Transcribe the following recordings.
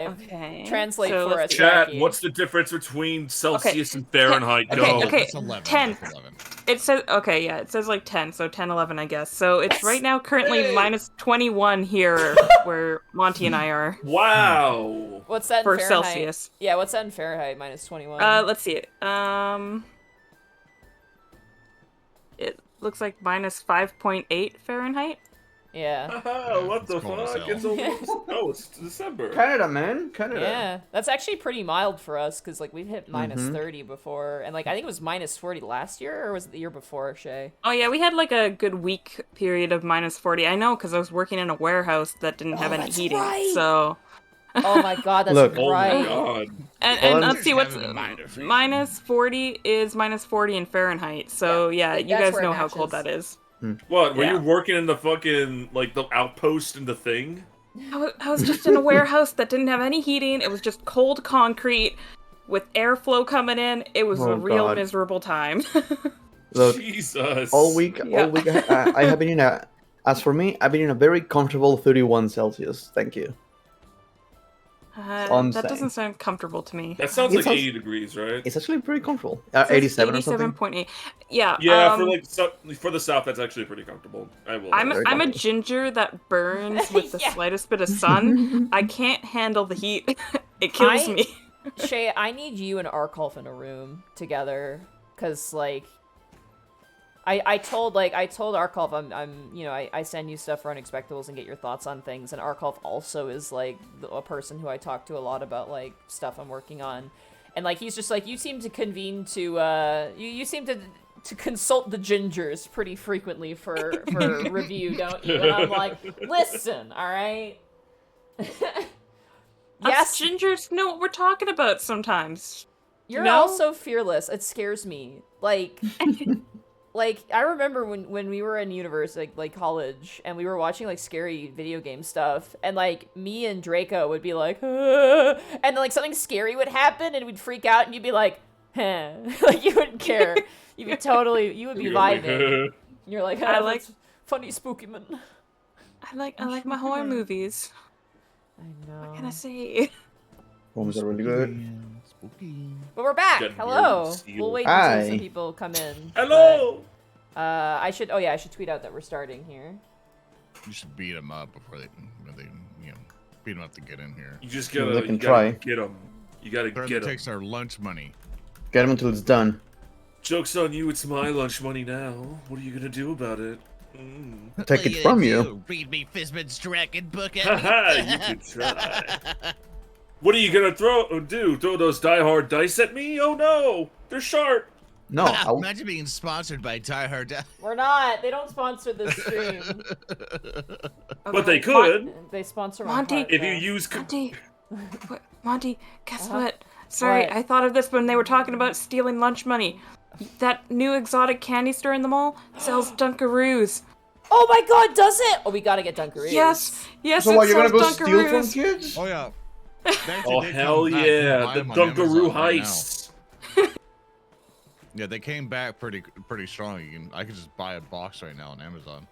Okay. Translate so for us, Chat, Jackie. what's the difference between Celsius and Fahrenheit? Okay, Go. okay. That's 11. 10. That's 11. It says, okay, yeah, it says like 10, so 10, 11, I guess. So it's That's- right now currently Hey! minus 21 here, where Monty and I are. Wow. What's that in For Fahrenheit? Celsius. Yeah, what's that in Fahrenheit? Minus 21. Let's see it. It looks like minus 5.8 Fahrenheit. Yeah. What the It's cold as fuck? hell. It's almost... Oh, it's December. Canada, man. Canada. Yeah, that's actually pretty mild for us, because, like, we've hit minus Mhm. 30 before, and, like, I think it was minus 40 last year, or was it the year before, Shay? Oh yeah, we had like a good week period of minus 40. I know, because I was working in a warehouse that didn't have any that's heating, right. so... Oh my god, that's Look. Oh my right. god. And Well, let's see what's... having a minor freeze. Minus 40 is minus 40 in Fahrenheit, so yeah, you that's guys where it know how cold matches. that is. What, were Yeah. you working in the fucking, like, the outpost in the thing? I was just in a warehouse that didn't have any heating. It was just cold concrete with airflow coming in. It was Oh, a real God. miserable time. Look, Jesus. all week, Yeah. I have been in a. As for me, I've been in a very comfortable 31 Celsius. Thank you. That doesn't sound comfortable to me. That sounds It like sounds- 80 degrees, right? It's actually pretty comfortable. It says 87 or something. 87.8. Yeah. Yeah, for like for the south, that's actually pretty comfortable. I will. I'm Very a comfortable. ginger that burns with the Yeah. slightest bit of sun. I can't handle the heat. It kills I- me. Shay, I need you and Arkolf in a room together, because, like, I told Arkolf I'm you know, I send you stuff for Unexpectables and get your thoughts on things, and Arkolf also is, like, a person who I talk to a lot about, like, stuff I'm working on. And, like, he's just like, you seem to convene to, you seem to consult the gingers pretty frequently for review, don't you? And I'm like, listen, alright? Us gingers know what we're talking about sometimes. You're No? also fearless. It scares me. Like, like I remember when we were in university, like college, and we were watching like scary video game stuff, and like me and Draco would be like, "Ah," and then like something scary would happen, and we'd freak out, and you'd be like, "Huh," like you wouldn't care. You would be vibing. You're like, I "Ah, like- that's funny, spooky man." I like my horror movies. I know. What can I say? Homes are really good. Spooky. But we're back. Got Hello. weird seal. We'll wait until Hi. some people come in. Hello. but, I should. Oh yeah, I should tweet out that we're starting here. You should beat them up before they you know, beat them up to get in here. You just Well, gotta, they can you gotta try. get them. You gotta Threat get that them. takes our lunch money. Get them until it's done. Joke's on you, it's my lunch money now. What are you gonna do about it? Mm. Take it from you. Read me Fizman's dragon book Haha, you could try. What are you gonna do? Throw those die-hard dice at me? Oh no! They're sharp! No, I'll, Imagine being sponsored by Die Hard. We're not. They don't sponsor this stream. But they could! They sponsor my Monty, heart, If you though. use... Monty, Monty, guess Uh-huh. what? Sorry, What? I thought of this when they were talking about stealing lunch money. That new exotic candy store in the mall sells Dunkaroos. Oh my god, does it? Oh, we gotta get Dunkaroos. Yes, yes, so it what, you're sells gonna go steal from Dunkaroos. kids? Oh yeah. They actually Oh did hell come back. You can yeah, buy the 'em on Dunkaroo Amazon right now. heist. Yeah, they came back pretty strong. I could just buy a box right now on Amazon.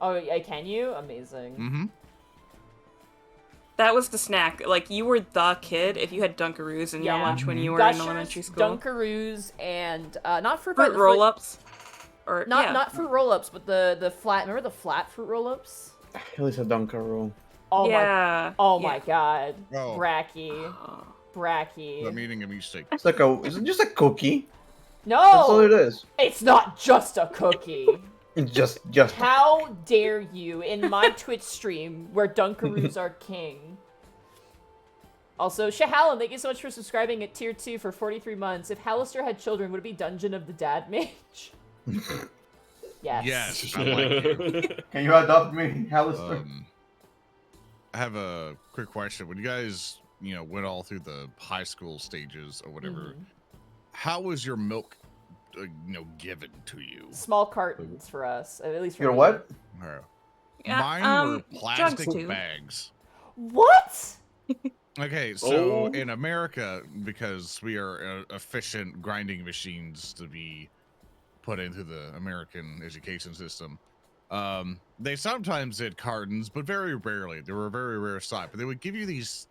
Oh, yeah, can you? Amazing. Mm-hmm. That was the snack. Like, you were the kid if you had Dunkaroos in your Yeah. lunch when you were Gushers, in elementary school. Dunkaroos, and not fruit Fruit roll-ups. Or Not yeah. not fruit roll-ups, but the flat. Remember the flat fruit roll-ups? Hell is a Dunkaroo. Oh my. yeah. Oh yeah. my god. Oh. Bracky. Oh. Bracky. I'm eating a mistake. It's like a. It's just a cookie. No. That's all it is. It's not just a cookie. It's just. How dare you in my Twitch stream where Dunkaroos are king? Also, Shahalan, thank you so much for subscribing at tier 2 for 43 months. If Hallister had children, would it be Dungeon of the Dad Mage? Yes. Yes, I like it. Can you adopt me, Hallister? I have a quick question. When you guys, went all through the high school stages or whatever, how was your milk, given to you? Small cartons for us, at least for Your me. what? Yeah, Mine were jugs plastic too. bags. What? Okay, so Oh. in America, because we are efficient grinding machines to be put into the American education system, They sometimes did cartons, but very rarely. They were a very rare sight. But they would give you these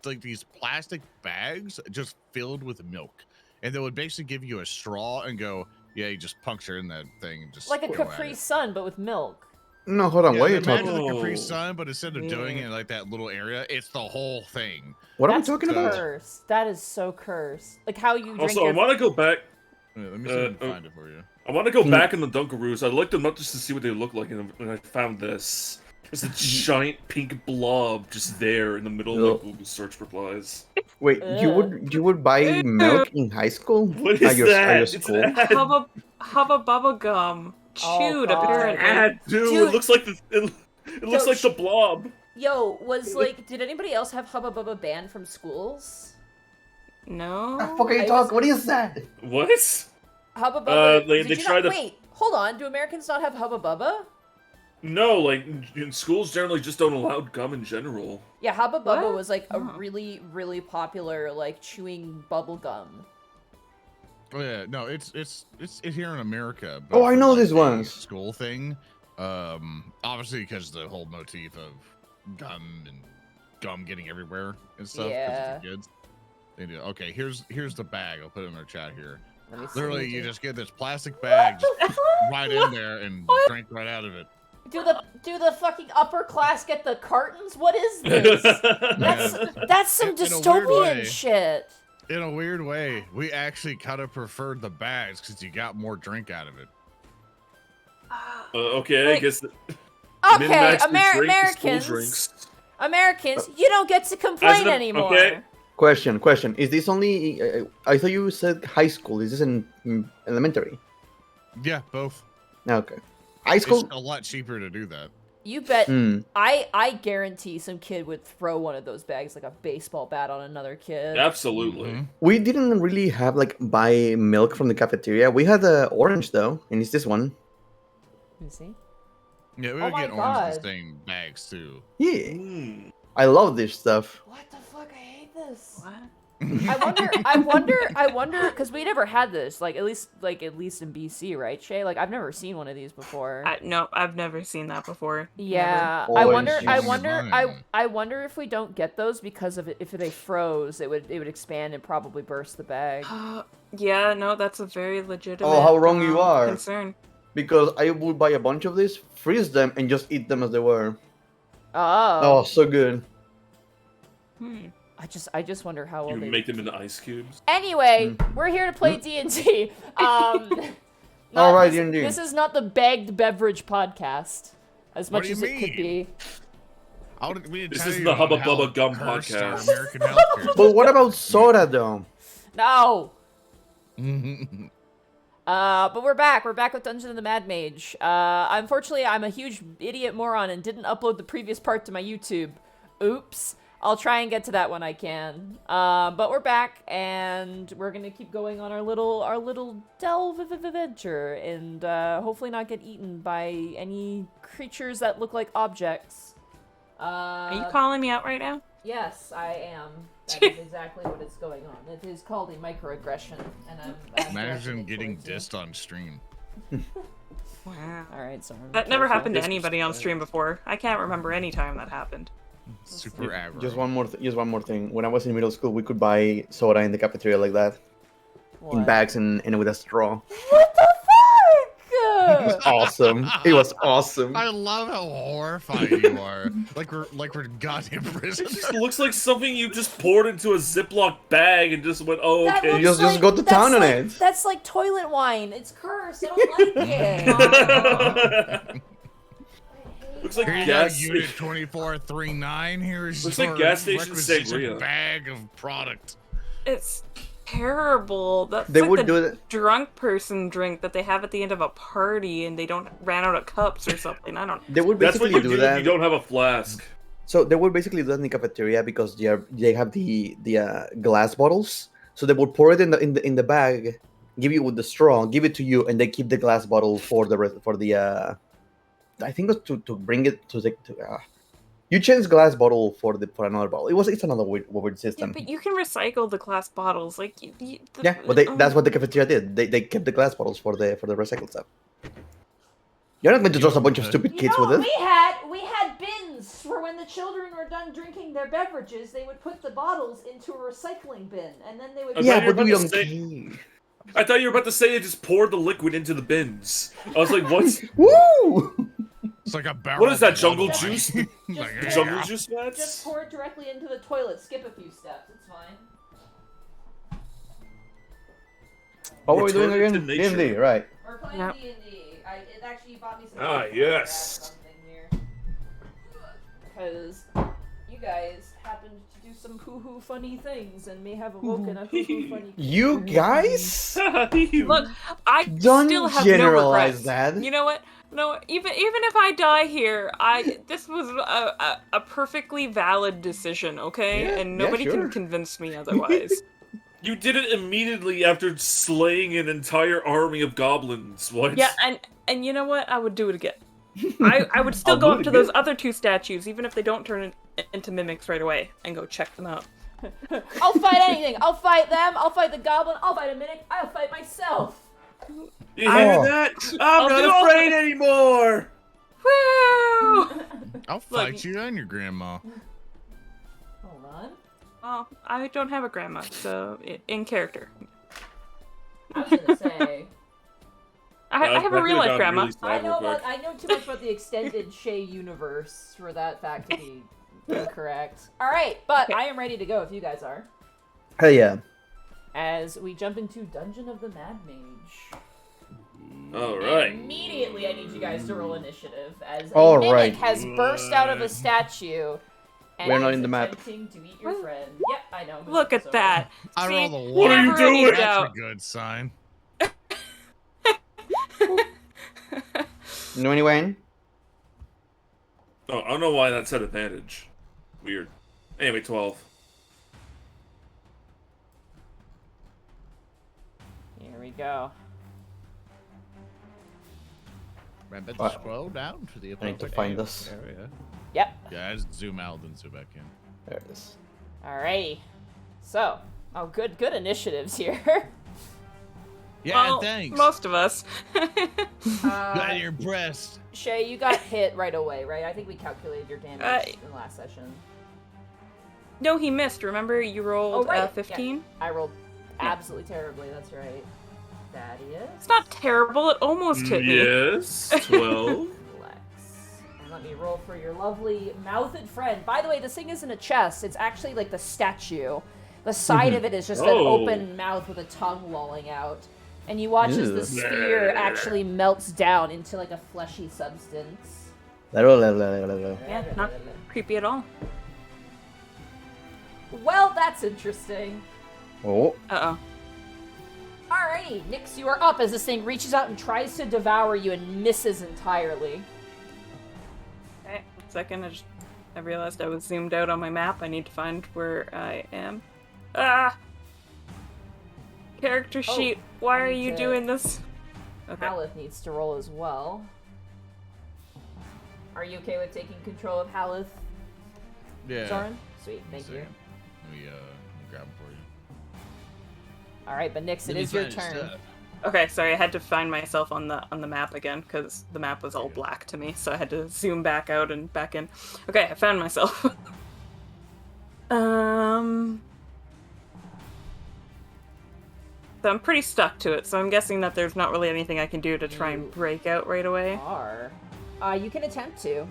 plastic bags just filled with milk, and they would basically give you a straw and go, "Yeah, you just puncture in that thing and just Like a go at Capri it." Sun, but with milk. No, hold on. Yeah, What are you imagine talking? the Capri Oh. Sun, but instead of doing it Yeah. in like that little area, it's the whole thing. What are we That's talking about? cursed. That is so cursed. Like how you drink Also, I your... want to go back. Let me see if I can find it for you. I want to go Hmm. back in the Dunkaroos. I looked them up just to see what they look like, and I found this. It's a giant pink blob just there in the middle of Ugh. my Google search replies. Wait, you would buy milk in high school? What At is your, that? At your It's school? an ad. Hubba Bubba Gum. Oh, Chewed, God. apparently. Ad, dude. Dude. It looks like it looks like the blob. Yo, did anybody else have Hubba Bubba banned from schools? No. Okay, I talk. was- What is that? What? Hubba Bubba... they did you tried not... to- Wait, hold on. Do Americans not have Hubba Bubba? No, like in schools generally just don't allow gum in general. Yeah, Hubba Bubba What? was like a Oh. really, really popular like chewing bubble gum. Oh yeah, no, it's here in America. Oh, I for, know like, these the ones. School thing. Obviously because the whole motif of gum getting everywhere and stuff. 'cause Yeah. it's the kids. They do. Okay, here's the bag. I'll put it in our chat here. Let me see. Literally, you just get this plastic bag, just right in there, and drink right out of it. Do the fucking upper class get the cartons? What is this? That's some In a weird dystopian way. shit. In a weird way, we actually kind of preferred the bags because you got more drink out of it. Okay, I Like- guess. Okay, min-max the drink, the school Americans, drinks. Americans, you don't get to complain anymore. okay. Question. Is this only? I thought you said high school. Is this in elementary? Yeah, both. Okay. High school. It's a lot cheaper to do that. You bet. Hmm. I guarantee some kid would throw one of those bags like a baseball bat on another kid. Absolutely. Mhm. We didn't really have like buy milk from the cafeteria. We had the orange though, and it's this one. Let me see. Yeah, we Oh would my get orange in God. the same bags too. Yeah, Mm. I love this stuff. What the fuck? I hate this. What? I wonder, because we never had this, like at least in BC, right, Shay? Like I've never seen one of these before. No, I've never seen that before. Yeah, Never. I Always wonder. I using wonder. mine. I wonder if we don't get those because of it, if they froze, it would expand and probably burst the bag. Yeah, no, that's a very legitimate. Oh, how wrong you are. Concern. Because I would buy a bunch of these, freeze them, and just eat them as they were. Oh, Oh, so good. Hmm. I just wonder how You old they. make them into ice cubes. Anyway, we're here to play D&D. All right, D&D. This is not the bagged beverage podcast, as What much do you as it could mean? be. We didn't This tell isn't you the about Hubba how Bubba Gum cursed our podcast. American healthcare. But what about soda though? No. is. But we're back. We're back with Dungeon of the Mad Mage. Unfortunately, I'm a huge idiot moron and didn't upload the previous part to my YouTube. Oops. I'll try and get to that when I can. But we're back, and we're gonna keep going on our little delve adventure, and hopefully not get eaten by any creatures that look like objects. Are you calling me out right now? Yes, I am. That is exactly what is going on. It is called a microaggression, and I'm Imagine getting dissed on stream. Wow. All right, so That never happened to This was anybody on bad. stream before. I can't remember any time that happened. Super aggro. Just one more thing. When I was in middle school, we could buy soda in the cafeteria like that, in What? bags and with a straw. What the It was fuck? awesome. It was awesome. I love how horrified you are. like we're goddamn prison. It just looks like something you just poured into a Ziploc bag and just went, oh, That okay. looks Just like- go to that's town on like- it. That's like toilet wine. It's cursed. I don't like it. Looks like Here you gas. go, Unit 2439. Here's Looks your like gas station requisition sangria. bag of product. It's terrible. That's They like would the do it. drunk person drink that they have at the end of a party and they don't ran out of cups or something. I don't. They would That's what basically you do do if that. you don't have a flask. So they would basically do that in the cafeteria because they have the glass bottles. So they would pour it in the bag, give you with the straw, give it to you, and they keep the glass bottle for the I think it was to bring it to the. You change glass bottle for another bottle. It's another weird Yeah, system. but you can recycle the glass bottles. Like, Yeah, but that's what the cafeteria did. They kept the glass bottles for the recycled stuff. You're not going to trust a bunch of stupid kids with it. we had bins for when the children were done drinking their beverages. They would put the bottles into a recycling bin, and then they would. I Yeah, thought you were but we about don't to care. I thought you were about to say they just poured the liquid into the bins. I was like, what? Woo! It's like a barrel. What is that, of jungle blood. juice? Like, The Yeah. jungle juice Just mats? pour it directly into the toilet. Skip a few steps. It's fine. What were we doing Return it again? to nature. D&D, right. We're playing Yep. D&D. It actually bought me some. Ah, time to yes. grab something here. Because you guys happened to do some hoo-hoo funny things and may have awoken a hoo-hoo funny. You guys? Look, I Don't still have generalize no regrets. that. You know what? No, even if I die here, this was a perfectly valid decision, okay? Yeah, and yeah, nobody sure. can convince me otherwise. You did it immediately after slaying an entire army of goblins. What? Yeah, and you know what? I would do it again. I would still I'll go do up it to those again. other two statues, even if they don't turn into mimics right away, and go check them out. I'll fight anything. I'll fight them. I'll fight the goblin. I'll fight a mimic. I'll fight myself. You hear Oh. that? I'll I'm do not all afraid anymore! Woo! I'll fight you and your grandma. Hold on. Oh, I don't have a grandma, so in character. I was gonna say. I have a real life grandma. I know too much about the extended Shay universe for that fact to be incorrect. All right, but Okay. I am ready to go if you guys are. Hell yeah. As we jump into Dungeon of the Mad Mage. Alright. Immediately, I need you guys to roll initiative as a All mimic right. has burst out of a statue. And We're not is in the map. attempting to eat your friend. Yep, I know. Look at that. I See, rolled a you one. What are you never any doing? That's a doubt. good sign. You know anyone? Oh, I don't know why that said advantage. Weird. Anyway, 12. Here we go. Remember to What? scroll down to the I need appropriate to find this. area. Yep. Yeah, I just zoom out then zoom back in. There it is. Alrighty. So, good initiatives here. Yeah, Well, thanks. most of us. Got your breast. Shay, you got hit right away, right? I think we calculated your damage in the last session. No, he missed. Remember, you rolled right. 15? Yeah, I rolled absolutely terribly. That's right. That is. It's not terrible. It almost hit me. Yes, 12. Flex. And let me roll for your lovely mouthed friend. By the way, this thing isn't a chest. It's actually like the statue. The side of it is just an Oh. open mouth with a tongue lolling out. And you watch as the Ew. sphere actually melts down into like a fleshy substance. Yeah, not creepy at all. Well, that's interesting. Oh, Uh-oh. Alrighty, Nyx, you are up as this thing reaches out and tries to devour you and misses entirely. Okay, 1 second. I realized I was zoomed out on my map. I need to find where I am. Ah! Character sheet. Why I are need you to- doing this? Okay. Haleth needs to roll as well. Are you okay with taking control of Haleth, Yeah. Zoran? Sweet, thank you. Let me grab them for you. Alright, but Nyx, it Let me is your find turn. stuff. Okay, sorry. I had to find myself on the map again because the map was all black to me, so I had to zoom back out and back in. Okay, I found myself. So I'm pretty stuck to it, so I'm guessing that there's not really anything I can do to try and break out right away. Are. You can attempt to.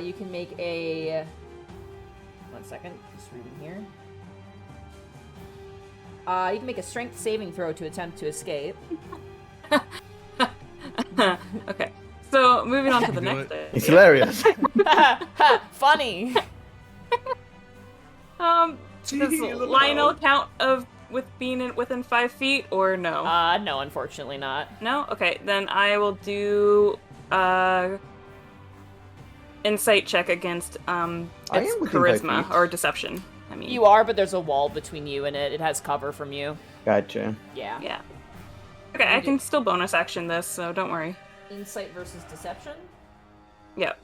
You can make a... 1 second, just reading here. You can make a strength saving throw to attempt to escape. Okay, so moving on to the Do next it. day. it's hilarious. Funny! Does Lionel count with being within 5 feet, or no? No, unfortunately not. No? Okay, then I will do insight check against its am within 5 charisma feet. or deception. I mean, You are, but there's a wall between you and it. It has cover from you. Gotcha. Yeah. yeah. Okay, I can still bonus action this, so don't worry. Insight versus deception. Yep.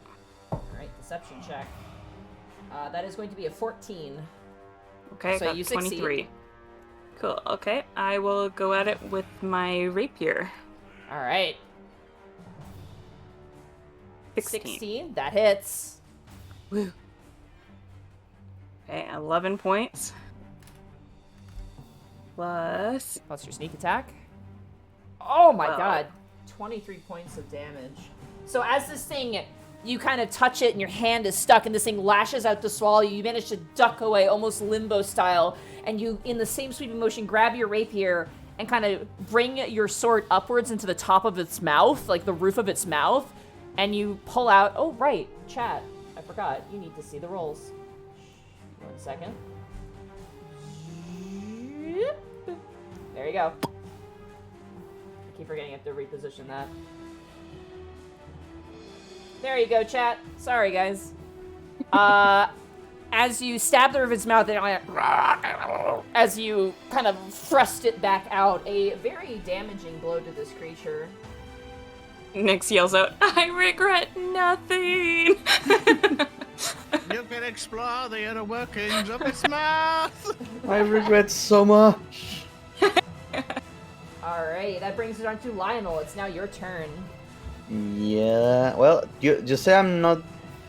Alright, deception check. That is going to be a 14. Okay, So got you succeed. 23. Cool. Okay, I will go at it with my rapier. Alright. 16. That hits. Woo. Okay, 11 points. Plus... Plus your sneak attack. Oh my Wow. god. 23 points of damage. So as this thing, you kind of touch it and your hand is stuck and this thing lashes out to swallow you. You manage to duck away almost limbo style. And you, in the same sweeping motion, grab your rapier and kind of bring your sword upwards into the top of its mouth, like the roof of its mouth. And you pull out... Oh, right. Chat. I forgot. You need to see the rolls. 1 second. There you go. I keep forgetting I have to reposition that. There you go, chat. Sorry, guys. As you stab the roof of its mouth, as you kind of thrust it back out, a very damaging blow to this creature. Nyx yells out, I regret nothing! You can explore the inner workings of its mouth. I regret so much. Alright, that brings it on to Lionel. It's now your turn. Yeah, well, you just say I'm not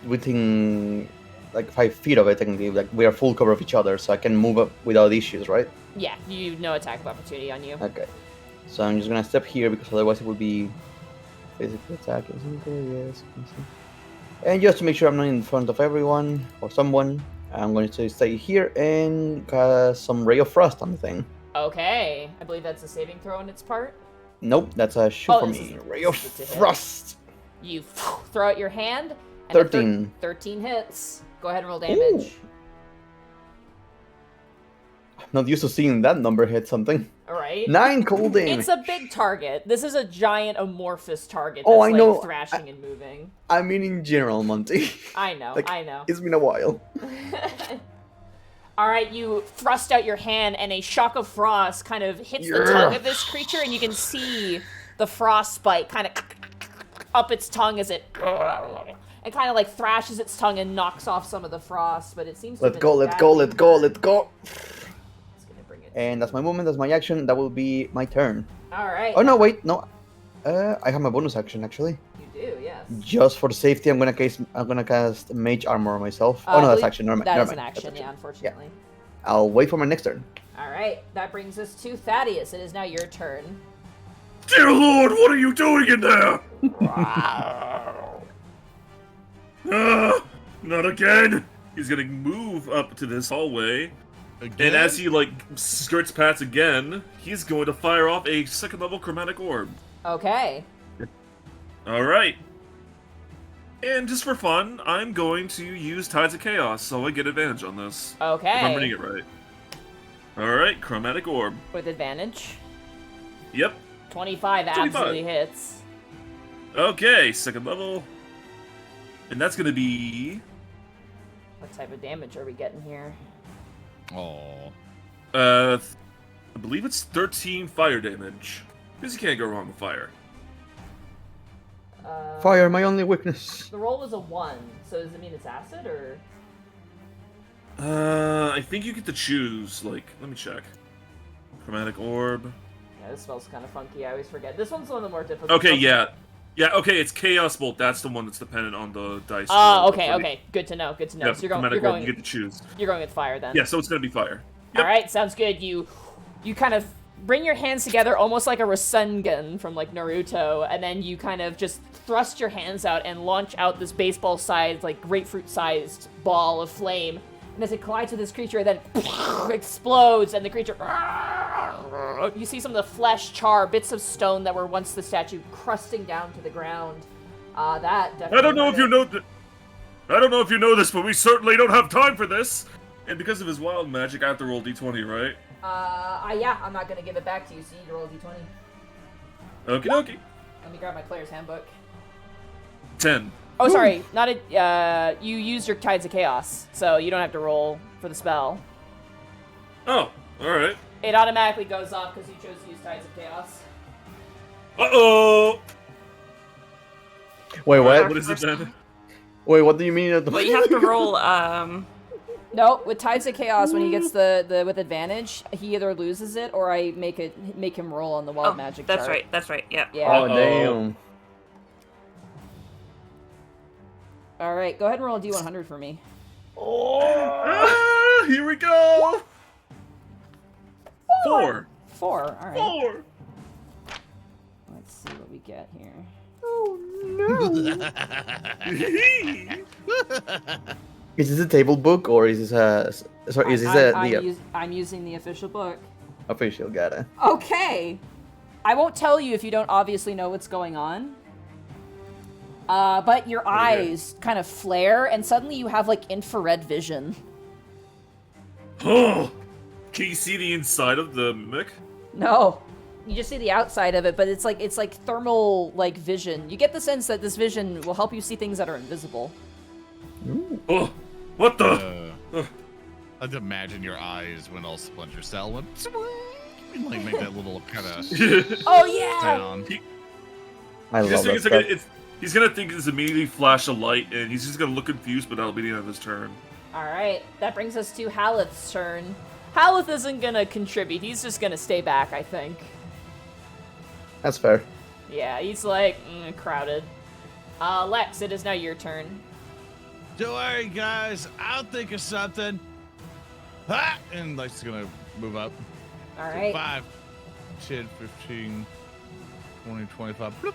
within like 5 feet of it, technically. Like, we are full cover of each other, so I can move up without issues, right? Yeah, you no attack of opportunity on you. Okay. So I'm just gonna step here because otherwise it would be physical attack. Yes. And just to make sure I'm not in front of everyone or someone, I'm going to stay here and cast some Ray of Frost on the thing. Okay, I believe that's a saving throw on its part. Nope, that's a shoot Oh, for this me. is- Ray of this is to hit. Frost. You throw out your hand. And 13. 13 hits. Go ahead and roll damage. I'm not used to seeing that number hit something. Alright. 9 cold damage. It's a big target. This is a giant amorphous target Oh, that's I know. thrashing and moving. I mean, in general, Monty. I know, Like, I know. It's been a while. Alright, you thrust out your hand and a shock of frost kind of hits the tongue of this creature and you can see the frostbite kind of up its tongue as it and kind of like thrashes its tongue and knocks off some of the frost, but it seems to Let's go, let's go, let's go, let's go. It's gonna bring it. And that's my movement, that's my action, that will be my turn. Alright. Oh no, wait, no. I have my bonus action actually. You do, yes. Just for safety, I'm gonna cast Mage Armor on myself. I Oh no, that's believe action. Never mind. That never is an mind. That's action, yeah, unfortunately. I'll wait for my next turn. Alright, that brings us to Thaddeus. It is now your turn. Dear Lord, what are you doing in there? Not again. He's gonna move up to this hallway, Again? and as he like skirts past again, he's going to fire off a 2nd level chromatic orb. Okay. All right. And just for fun, I'm going to use Tides of Chaos, so I get advantage on this. Okay. If I'm reading it right. All right, chromatic orb. With advantage. Yep. 25 absolutely hits. Okay, 2nd level. And that's gonna be What type of damage are we getting here? Oh. I believe it's 13 fire damage. Because you can't go wrong with fire. Fire, my only weakness. The roll was a 1, so does it mean it's acid, or...? I think you get to choose, like, let me check. Chromatic orb. Yeah, this spell's kind of funky, I always forget. This one's one of the more difficult. Okay, spells. yeah. Yeah, okay, it's Chaos Bolt. That's the one that's dependent on the dice. Oh, roll. okay, okay. Good to know, good to know. Yeah, So you're going, chromatic you're orb, you going, get to choose. you're going with fire, then. Yeah, so it's gonna be fire. Yep. Alright, sounds good. You kind of bring your hands together almost like a Rasengan from, like, Naruto, and then you kind of just thrust your hands out and launch out this baseball-sized, like, grapefruit-sized ball of flame. And as it collides with this creature, it then explodes, and the creature... You see some of the flesh char, bits of stone that were once the statue crusting down to the ground. That definitely... I don't know if you know I don't know if you know this, but we certainly don't have time for this. And because of his wild magic, I have to roll d20, right? Yeah, I'm not gonna give it back to you, so you need to roll a d20. Okie dokie. Let me grab my player's handbook. 10. Oh, sorry, not a, you use your Tides of Chaos, so you don't have to roll for the spell. Oh, alright. It automatically goes off because you chose to use Tides of Chaos. Uh-oh! Wait, what? What is it then? Wait, what do you mean? But you have to roll, No, with Tides of Chaos, when he gets the with advantage, he either loses it or I make him roll on the wild magic that's chart. right, yeah. Yeah. Oh, damn. All right, go ahead and roll a d100 for me. Oh, here we go. 4. 4. All right. 4. Let's see what we get here. Is this a table book or is this a? Sorry, is this I'm using the official book. official? Gotta. Okay. I won't tell you if you don't obviously know what's going on. But your eyes kind of flare, and suddenly you have like infrared vision. Oh, can you see the inside of the mimic? No, you just see the outside of it, but it's like thermal like vision. You get the sense that this vision will help you see things that are invisible. Oh, what the? I'd imagine your eyes when all Splinter Cell went, and, like make that little kind of Oh yeah. sound. I love that stuff. He's gonna think it's immediately flash a light, and he's just gonna look confused, but that'll be the end of his turn. All right, that brings us to Haleth's turn. Haleth isn't gonna contribute. He's just gonna stay back, I think. That's fair. Yeah, he's like crowded. Lex, it is now your turn. Don't worry, guys. I'll think of something. Ha! And Lex is gonna move up. All right. 5, 10, 15, 20, 25. Bloop.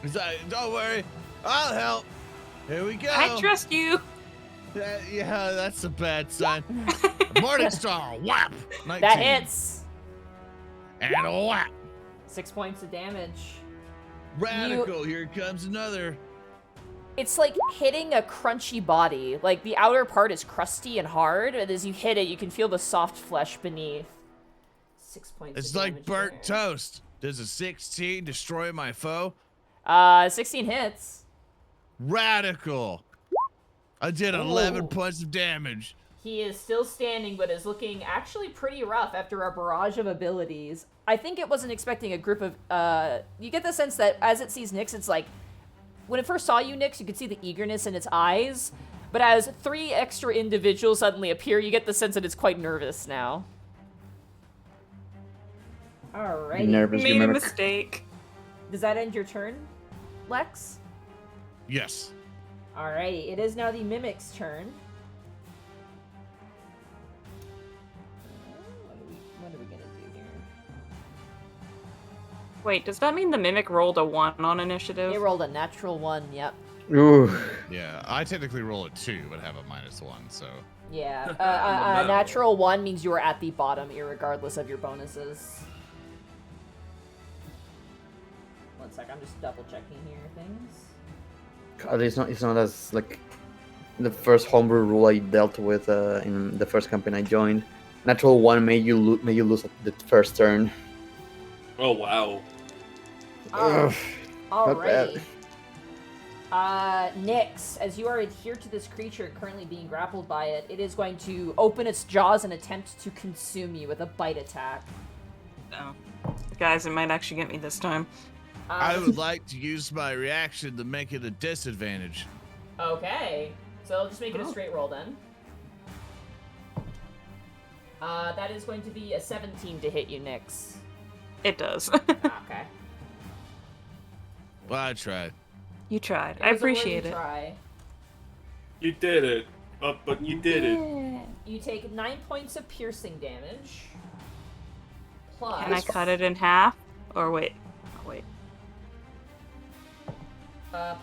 He's like, don't worry. I'll help. Here we go. I trust you. Yeah, that's a bad sign. Morningstar, whap! 19. That hits. And a whap. 6 points of damage. Radical, here comes another. It's like hitting a crunchy body. Like the outer part is crusty and hard, and as you hit it, you can feel the soft flesh beneath. 6 points. It's of like damage burnt there. toast. Does a 16 destroy my foe? 16 hits. Radical. I did 11 points of damage. He is still standing, but is looking actually pretty rough after a barrage of abilities. I think it wasn't expecting a group of, you get the sense that as it sees Nyx, it's like, when it first saw you, Nyx, you could see the eagerness in its eyes, but as 3 extra individuals suddenly appear, you get the sense that it's quite nervous now. Alrighty. Nervous Made a mimic. mistake. Does that end your turn, Lex? Yes. Alrighty, it is now the Mimic's turn. What are we gonna do here? Wait, does that mean the mimic rolled a 1 on initiative? They rolled a natural 1, yep. Ooh. Yeah, I technically roll a 2, but have a -1, so. Yeah, a natural 1 means you are at the bottom, irregardless of your bonuses. 1 sec, I'm just double checking here things. God, it's not as like the first homebrew rule I dealt with in the first campaign I joined. Natural 1 made you lose the first turn. Oh wow. Ugh, not bad. Alrighty. Nyx, as you are adhered to this creature currently being grappled by it, it is going to open its jaws and attempt to consume you with a bite attack. No. Guys, it might actually get me this time. I would like to use my reaction to make it a disadvantage. Okay, so I'll just make it a straight roll then. That is going to be a 17 to hit you, Nyx. It does. Okay. Well, I tried. You tried. It I was a worthy appreciate it. try. You did it. But you did it. You take 9 points of piercing damage. Plus. Can I cut it in half? Or wait. Oh, wait.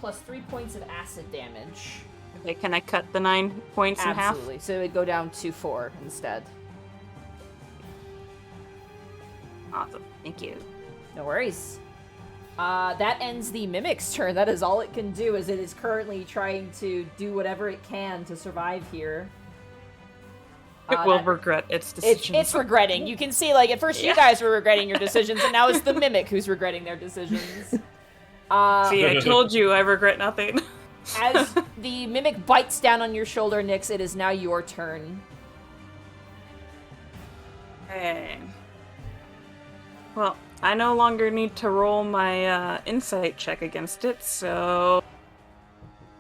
Plus 3 points of acid damage. Okay, can I cut the 9 points in half? Absolutely. So it would go down to 4 instead. Awesome. Thank you. No worries. That ends the Mimic's turn. That is all it can do, as it is currently trying to do whatever it can to survive here. It will regret its decisions. It's regretting. You can see, like, at first you guys were regretting your decisions, and now it's the Mimic who's regretting their decisions. See, I told you I regret nothing. As the Mimic bites down on your shoulder, Nyx, it is now your turn. Okay. Well, I no longer need to roll my insight check against it, so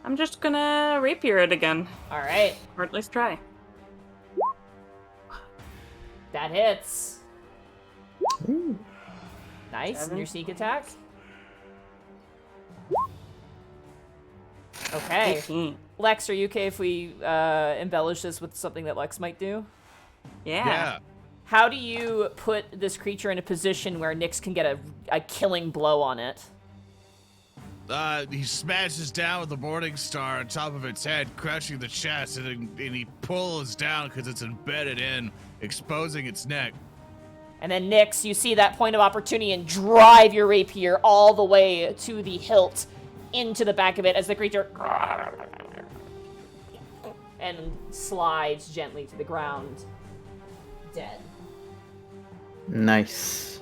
I'm just gonna rapier it again. All right. Or at least try. That hits. Ooh. Nice. 7. And your sneak attack? Okay. 18. Lex, are you okay if we embellish this with something that Lex might do? Yeah. How do you put this creature in a position where Nyx can get a killing blow on it? He smashes down with the Morning Star on top of its head, crushing the chest, and he pulls down because it's embedded in, exposing its neck. And then Nyx, you see that point of opportunity and drive your rapier all the way to the hilt into the back of it as the creature and slides gently to the ground, dead. Nice.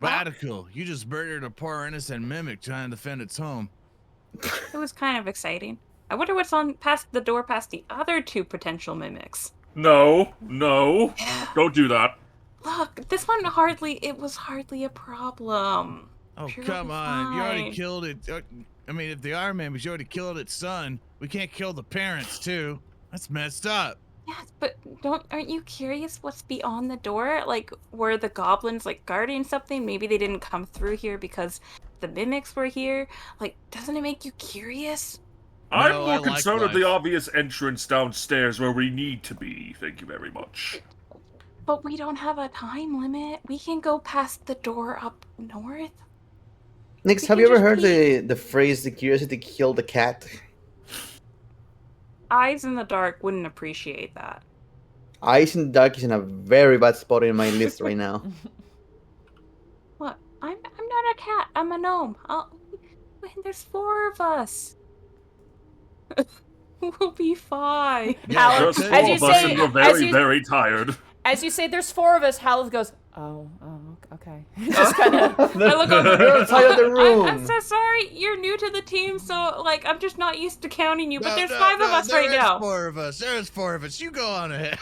Radical, you just murdered a poor innocent mimic trying to defend its home. It was kind of exciting. I wonder what's on past the door past the other 2 potential mimics. No. Don't do that. Look, this one was hardly a problem. Oh, Purely come on. You already fine. killed it. I mean, if the Iron Man was, you already killed its son. We can't kill the parents, too. That's messed up. Yes, but aren't you curious what's beyond the door? Like, were the goblins like guarding something? Maybe they didn't come through here because the mimics were here. Like, doesn't it make you curious? I'm No, I more like concerned with the life. obvious entrance downstairs where we need to be. Thank you very much. But we don't have a time limit. We can go past the door up north. Nix, We have can you ever just heard peek. the phrase "the curiosity killed the cat"? Eyes in the dark wouldn't appreciate that. Eyes in the Dark is in a very bad spot in my list right now. Look, I'm not a cat. I'm a gnome. There's 4 of us. We'll be fine. Hal, Just as 4 you of us say- and we're as very, you- very tired. As you say, there's 4 of us, Haleth goes, oh, okay. Just kind of... I look over. You're outside of the room. I'm so sorry. You're new to the team, so like I'm just not used to counting you. But No, there's no, 5 of no, us right there is now. 4 of us. There's 4 of us. You go on ahead.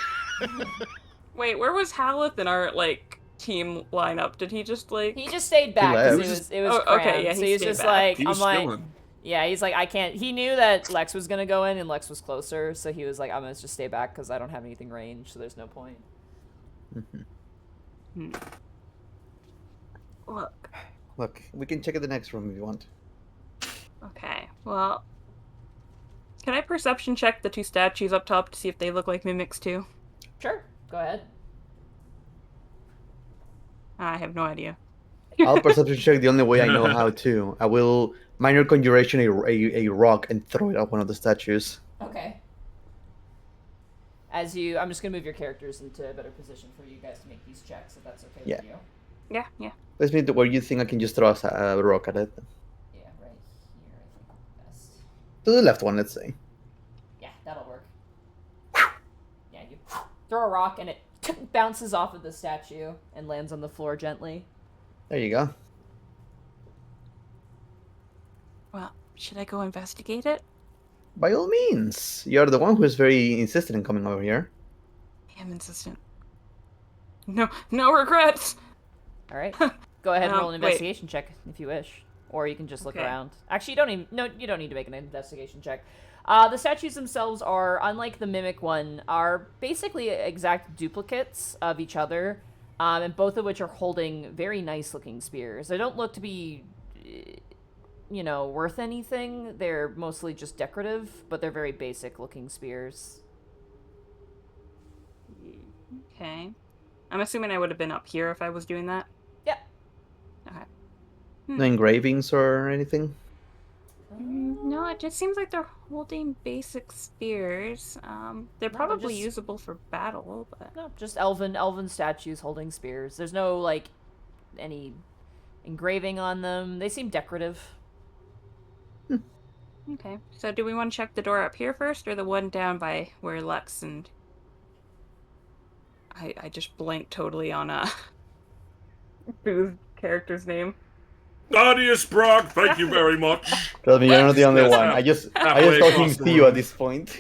Wait, where was Haleth in our like team lineup? Did he just like? He just stayed back left. because it was Oh, cramped. okay, yeah, so he he's stayed just back. like, He was I'm like, chilling. yeah, he's like, I can't. He knew that Lex was gonna go in and Lex was closer, so he was like, I'm gonna just stay back because I don't have anything ranged, so there's no point. Look. Look, we can check in the next room if you want. Okay. Well, can I perception check the 2 statues up top to see if they look like mimics too? Sure, go ahead. I have no idea. I'll perception check the only way I know how to. I will minor conjuration a rock and throw it at one of the statues. Okay. As you, I'm just gonna move your characters into a better position for you guys to make these checks, if that's okay Yeah. with you. Yeah. Let's meet where you think I can just throw a rock at it. Yeah, right here, I think best. To the left one, let's say. Yeah, that'll work. Yeah, you throw a rock and it bounces off of the statue and lands on the floor gently. There you go. Well, should I go investigate it? By all means. You're the one who's very insistent in coming over here. I am insistent. No regrets. All right, go ahead and roll an Wait. investigation check if you wish, or you can just look Okay. around. Actually, you don't need to make an investigation check. The statues themselves are, unlike the mimic one, are basically exact duplicates of each other, and both of which are holding very nice looking spears. They don't look to be, worth anything. They're mostly just decorative, but they're very basic looking spears. Okay. I'm assuming I would have been up here if I was doing that. Yep. Okay. No engravings or anything? No, it just seems like they're holding basic spears. They're No, probably just- usable for battle, but No, just elven statues holding spears. There's no any engraving on them. They seem decorative. okay. So do we want to check the door up here first, or the one down by where Lex and I just blanked totally on Boo's character's name. Thaddeus Brock, thank you very much. Trust me, you're not the only Yes, one. I just halfway call him across the Theo room. at this point.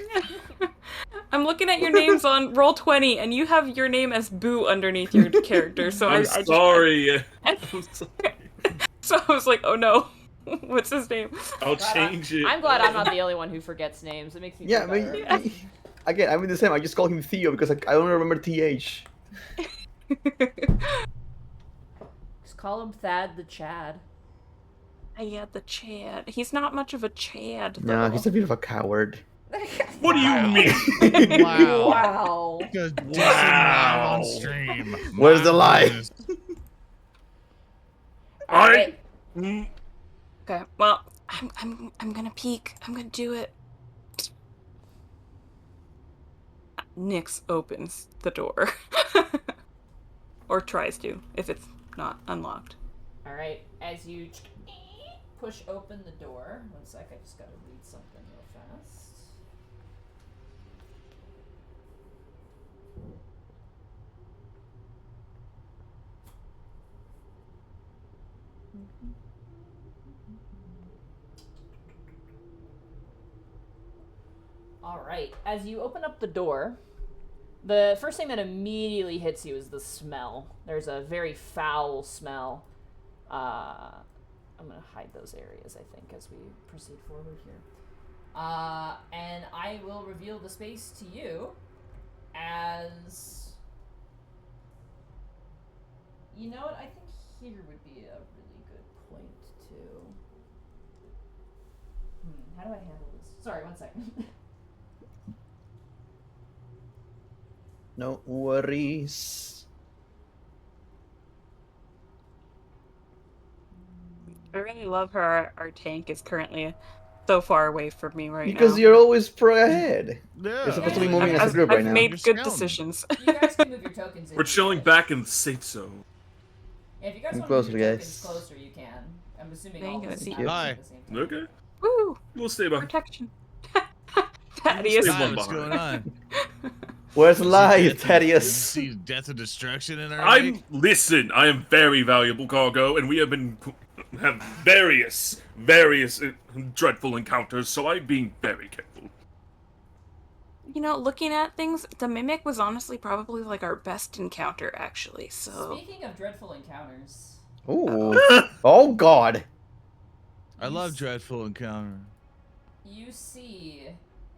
I'm looking at your names on Roll20, and you have your name as Boo underneath your character. So I'm I sorry. So I was like, oh no, what's his name? I'll change it. I'm glad I'm not the only one who forgets names. It makes me Yeah, feel but better. again, I'm in the same. I just call him Theo because I don't remember TH. Just call him Thad the Chad. Yeah, the Chad. He's not much of a Chad, though. No, he's a bit of a coward. What do you mean? Wow. Wow. Just dissing live on stream. Where's the My lie? goodness. Alright. Okay, well, I'm gonna peek. I'm gonna do it. Nyx opens the door. Or tries to, if it's not unlocked. Alright, as you push open the door. One sec, I just gotta read something real fast. Alright, as you open up the door, the first thing that immediately hits you is the smell. There's a very foul smell. I'm going to hide those areas, I think, as we proceed forward here. And I will reveal the space to you as... You know what? I think here would be a really good point, too. How do I handle this? Sorry, one second. No worries. I really love her. Our tank is currently so far away from me right now. Because you're always ahead. Yeah. You're supposed to be Yeah, moving as a I've, group I've right now. made You're good scouting. decisions. You guys can move your tokens in. We're chilling back in the safe zone. If you guys I'm want to move closer, your guys. tokens closer, you can. I'm assuming Thank all you. this Thank is you. happening Hi. at the same time. Okay. Woo! We'll stay behind. Protection. Stay Thaddeus. one What's behind. going on? Where's See life, death and- Thaddeus? See death and destruction in our I'm listen. I am very valuable cargo, and we have various dreadful encounters. So I'm being very careful. You know, looking at things, the Mimic was honestly probably like our best encounter, actually, so... Speaking of dreadful encounters, Ooh. Oh, God. I love Dreadful Encounter. you see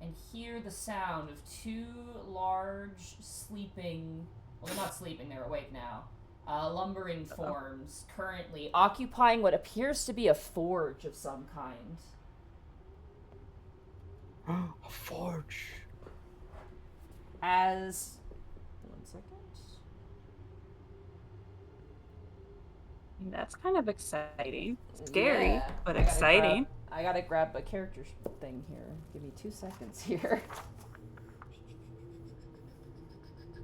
and hear the sound of two large sleeping, well, they're not sleeping, they're awake now, lumbering forms currently occupying what appears to be a forge of some kind. A forge. As... One second. That's kind of exciting. Scary, Yeah, but I gotta exciting. I gotta grab a character thing here. Give me 2 seconds here.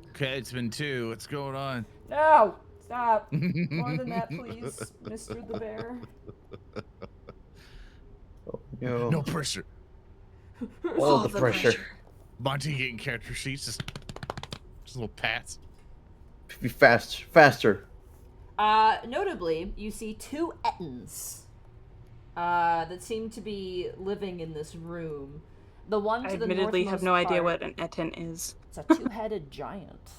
Okay, it's been 2. What's going on? No! Stop! More than that, please, Mr. the Bear. Oh, no. No pressure. All the pressure. Monty getting character sheets. Just little pats. Be faster. Notably, you see 2 ettins that seem to be living in this room. The one I to the admittedly have northmost no idea part, what an ettin is. It's a 2-headed giant.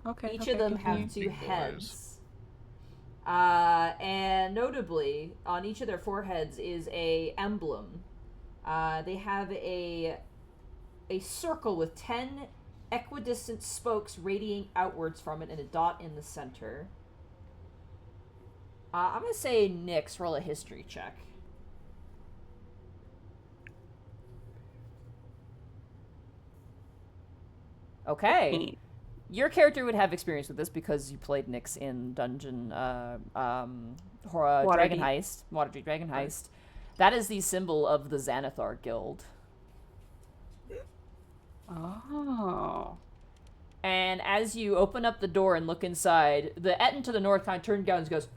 Okay. Each okay, of them continue. have 2 Big boys. heads. And notably, on each of their foreheads is a emblem. They have a circle with 10 equidistant spokes radiating outwards from it and a dot in the center. I'm gonna say Nyx, roll a history check. Okay. 8. Your character would have experience with this because you played Nyx in Dungeon Dragon Waterdeep. Heist. Waterdeep Dragon Heist. That is the symbol of the Xanathar Guild. Oh. And as you open up the door and look inside, the Ettin to the north kind of turns down and goes...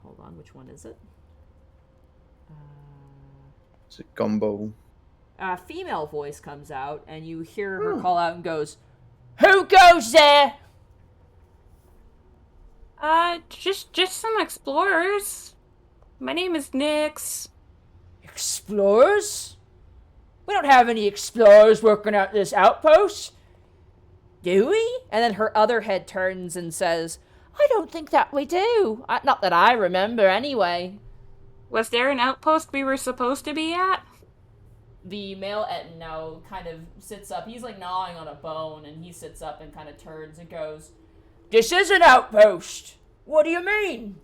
Hold on, which one is it? It's a combo. A female voice comes out, and you hear her call out and goes, "Who goes there?" Just some explorers. My name is Nyx. Explorers? We don't have any explorers working at this outpost, do we? And then her other head turns and says, "I don't think that we do. Not that I remember, anyway." Was there an outpost we were supposed to be at? The male Ettin now kind of sits up. He's like gnawing on a bone, and he sits up and kind of turns and goes, "This is an outpost. What do you mean?"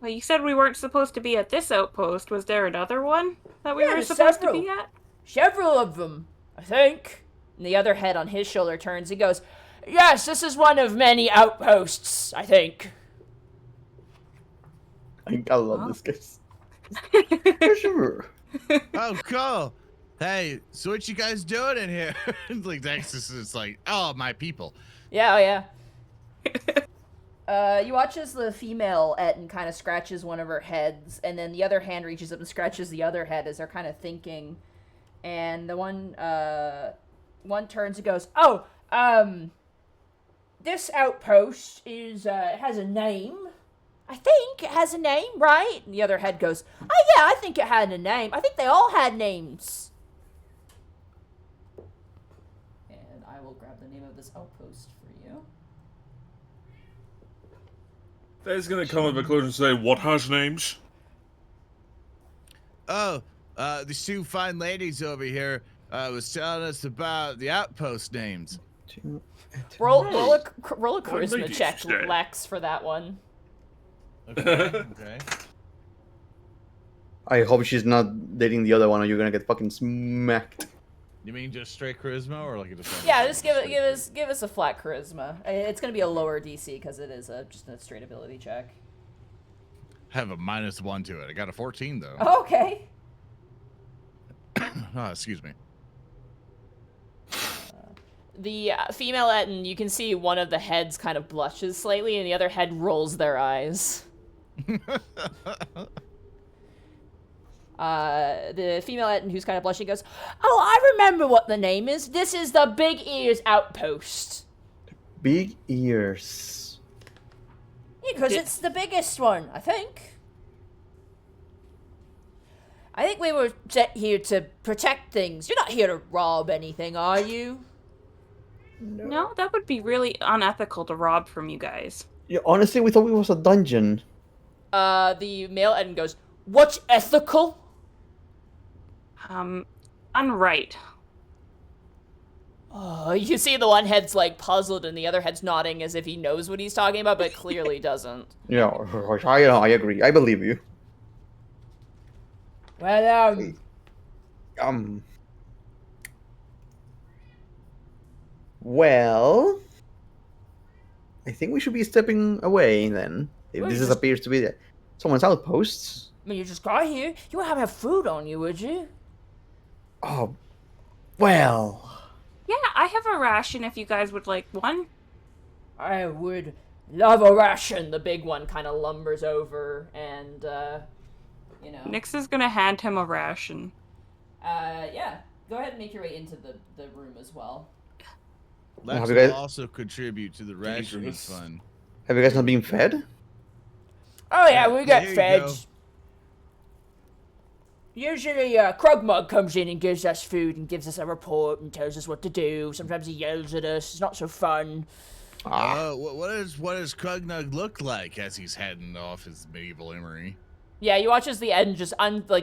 Well, you said we weren't supposed to be at this outpost. Was there another one that we Yeah, were there's supposed to several. be at? Several of them, I think. And the other head on his shoulder turns. He goes, "Yes, this is one of many outposts, I think." I love this guy. For sure. Oh, cool. Hey, so what you guys doing in here? Like Nexus is like, oh, my people. Yeah, oh yeah. You watch as the female Etten kind of scratches one of her heads, and then the other hand reaches up and scratches the other head as they're kind of thinking. And the one turns and goes, "Oh, this outpost is, has a name. I think it has a name, right?" And the other head goes, "Oh yeah, I think it had a name. I think they all had names." And I will grab the name of this outpost for you. There's gonna come up a close and say, what has names? Oh, these two fine ladies over here was telling us about the outpost names. Roll Hey. a charisma ladies check, today. Lex, for that one. Okay. I hope she's not dating the other one, or you're gonna get fucking smacked. You mean just straight charisma, or like just? Yeah, just give us a flat charisma. It's gonna be a lower DC because it is just a straight ability check. Have a -1 to it. I got a 14 though. Okay. Oh, excuse me. The female Etten, you can see one of the heads kind of blushes slightly, and the other head rolls their eyes. The female Etten, who's kind of blushing, goes, "Oh, I remember what the name is. This is the Big Ears Outpost." Big ears. Yeah, because it's the biggest one, I think. I think we were set here to protect things. You're not here to rob anything, are you? No, that would be really unethical to rob from you guys. Yeah, honestly, we thought it was a dungeon. The male Etten goes, "What's ethical?" Unright. Oh, you see the one head's like puzzled and the other head's nodding as if he knows what he's talking about, but clearly doesn't. Yeah, I agree. I believe you. Well, Well, I think we should be stepping away then. If Well, this just- appears to be someone's outpost. I mean, you just got here. You wouldn't have food on you, would you? Oh, well. Yeah, I have a ration if you guys would like one. I would love a ration. The big one kind of lumbers over and, you know. Nyx is gonna hand him a ration. Yeah. Go ahead and make your way into the room as well. Lex have you will guys- also contribute to the rationing Jesus. fund. Have you guys not been fed? Oh yeah, we got Here you feds. Usually, Krugmug comes in and gives us food and gives us a report and tells us what to do. Sometimes he yells at us. It's not so fun. What does Krugnug look like as he's heading off his medieval emery? Yeah, you watch as the end just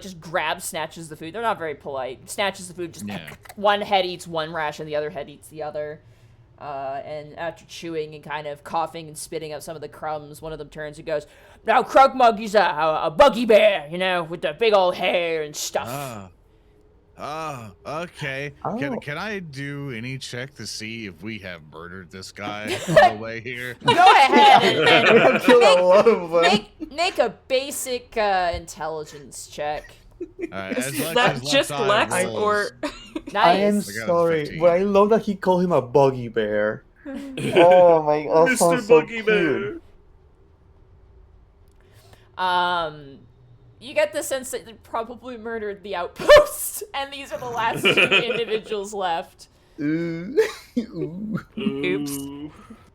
just grabs, snatches the food. They're not very polite. Snatches the food, just Yeah. one head eats one ration, the other head eats the other. And after chewing and kind of coughing and spitting up some of the crumbs, one of them turns and goes, "Now, Krugmug, he's a buggy bear, you know, with the big old hair and stuff." Okay. Oh. Can I do any check to see if we have murdered this guy on the way here? Go ahead and We have killed a lot of them. make a basic intelligence check. Is that just Lex or? I am Nice. I got a sorry, 15. but I love that he called him a buggy bear. Oh my god, that Mr. sounds so Buggy cute. Bear. You get the sense that they probably murdered the outpost, and these are the last two individuals left. Ooh. Ooh. Oops. Ooh.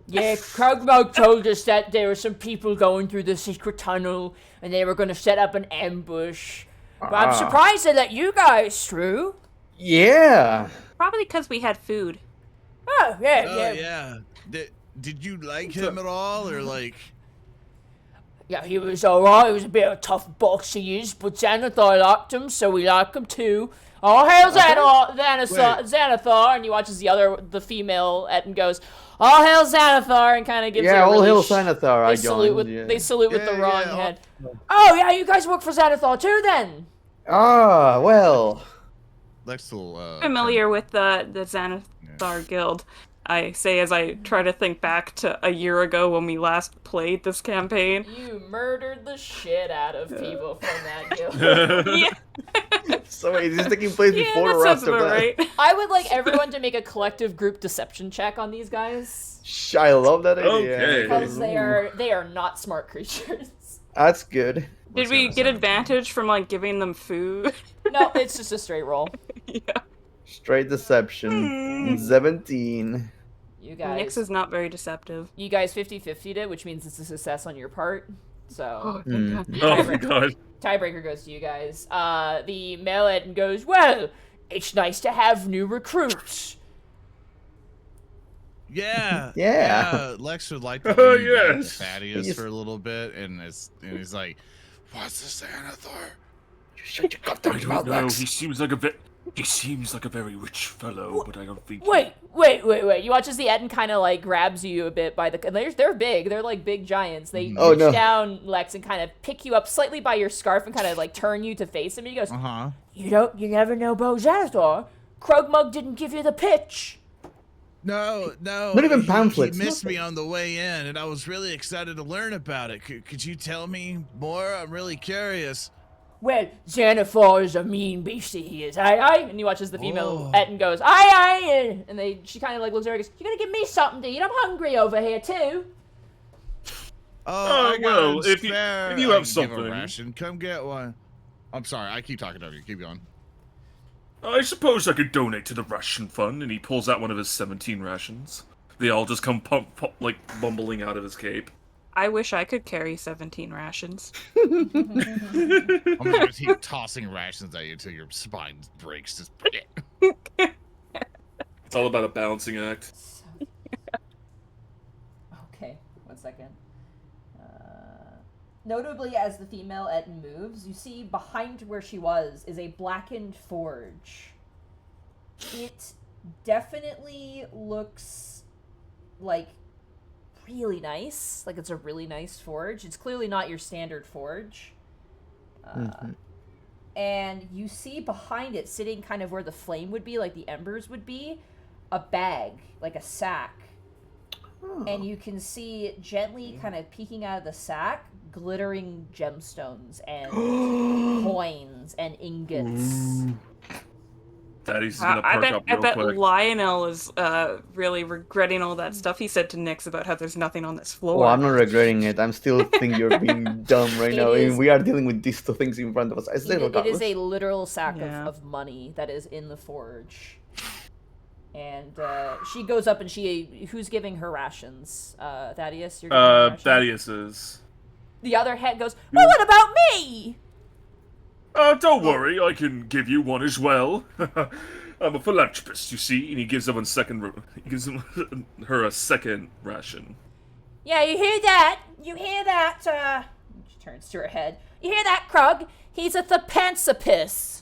Yeah, Krugmug told us that there were some people going through the secret tunnel, and they were going to set up an ambush. But I'm surprised they let you guys through. Yeah. Probably because we had food. Oh, yeah, Oh yeah. yeah. Did you like him at all, or like? Yeah, he was alright. He was a bit of a tough box he is, but Xanathar liked him, so we like him too. All hail Xanathar Xanathar, and you watch as the female Etten goes, all hail Xanathar, and kind of gives Yeah, it a all really hail Xanathar. I salute with joined. they salute with the Yeah, wrong yeah, head. Oh yeah, you guys work for Xanathar too, then? Ah, well. Lex will Familiar with the Xanathar Guild, I say as I try to think back to a year ago when we last played this campaign. You murdered the shit out of people from that guild. Yeah, So wait, is this taking place yeah, before that or sounds after about that? right. I would like everyone to make a collective group deception check on these guys. I love that idea. Okay. Because they Ooh, are not smart creatures. That's good. Did we get advantage from like giving them food? No, it's just a straight roll. Yeah. Straight deception. 17. You Nyx guys is not very deceptive. 50-50'd it, which means it's a success on your part. So Oh, thank God. Oh my god. tiebreaker goes to you guys. The male Ed goes, well, it's nice to have new recruits. Yeah. Lex would like to Oh, lean back to yes. Thaddeus Yes. for a little bit, and he's like, "What's the Xanathar?" Shut your I goddamn don't mouth, know. Lex. He seems like a very rich fellow, but I don't think. Wait. You watch as the Etten kind of like grabs you a bit by the. And they're big. They're like big giants. They Oh, reach no. down Lex and kind of pick you up slightly by your scarf and kind of like turn you to face him. And he goes, Uh-huh. You never know about Xanathar. Krugmug didn't give you the pitch. No. Not even pamphlets, He missed nothing. me on the way in, and I was really excited to learn about it. Could you tell me more? I'm really curious. Well, Xanathar is a mean beastie, he is. Aye. And you watch as the female Oh. Etten goes, aye. And she kind of like looks at her and goes, you gonna give me something to eat? I'm hungry over here too. Oh, I got well, one if you- spare. if you I have can give a something. ration. Come get one. I'm sorry, I keep talking over you. Keep going. I suppose I could donate to the ration fund, and he pulls out one of his 17 rations. They all just come like bumbling out of his cape. I wish I could carry 17 rations. I'm just gonna keep tossing rations at you until your spine breaks. Just It's all about a balancing act. Okay, 1 second. Notably, as the female Etten moves, you see behind where she was is a blackened forge. It definitely looks like really nice. Like it's a really nice forge. It's clearly not your standard forge. And you see behind it, sitting kind of where the flame would be, like the embers would be, a bag, like a sack. And you can see gently kind of peeking out of the sack, glittering gemstones and coins and ingots. Daddy's gonna I perk up bet real quick. Lionel is really regretting all that stuff he said to Nyx about how there's nothing on this floor. Well, I'm not regretting it. I'm still think you're being dumb right It now. I mean, is- we are dealing with these two things in front of us. I still It is regardless. a literal sack Yeah. of money that is in the forge. And she goes up and who's giving her rations? Thaddeus? You're giving her rations? Thaddeus is. The other head goes, well, what about me? Don't worry, I can give you one as well. I'm a philanthropist, you see, and he gives her her a second ration. Yeah, you hear that? You hear that? She turns to her head. You hear that, Krug? He's a thepansopus.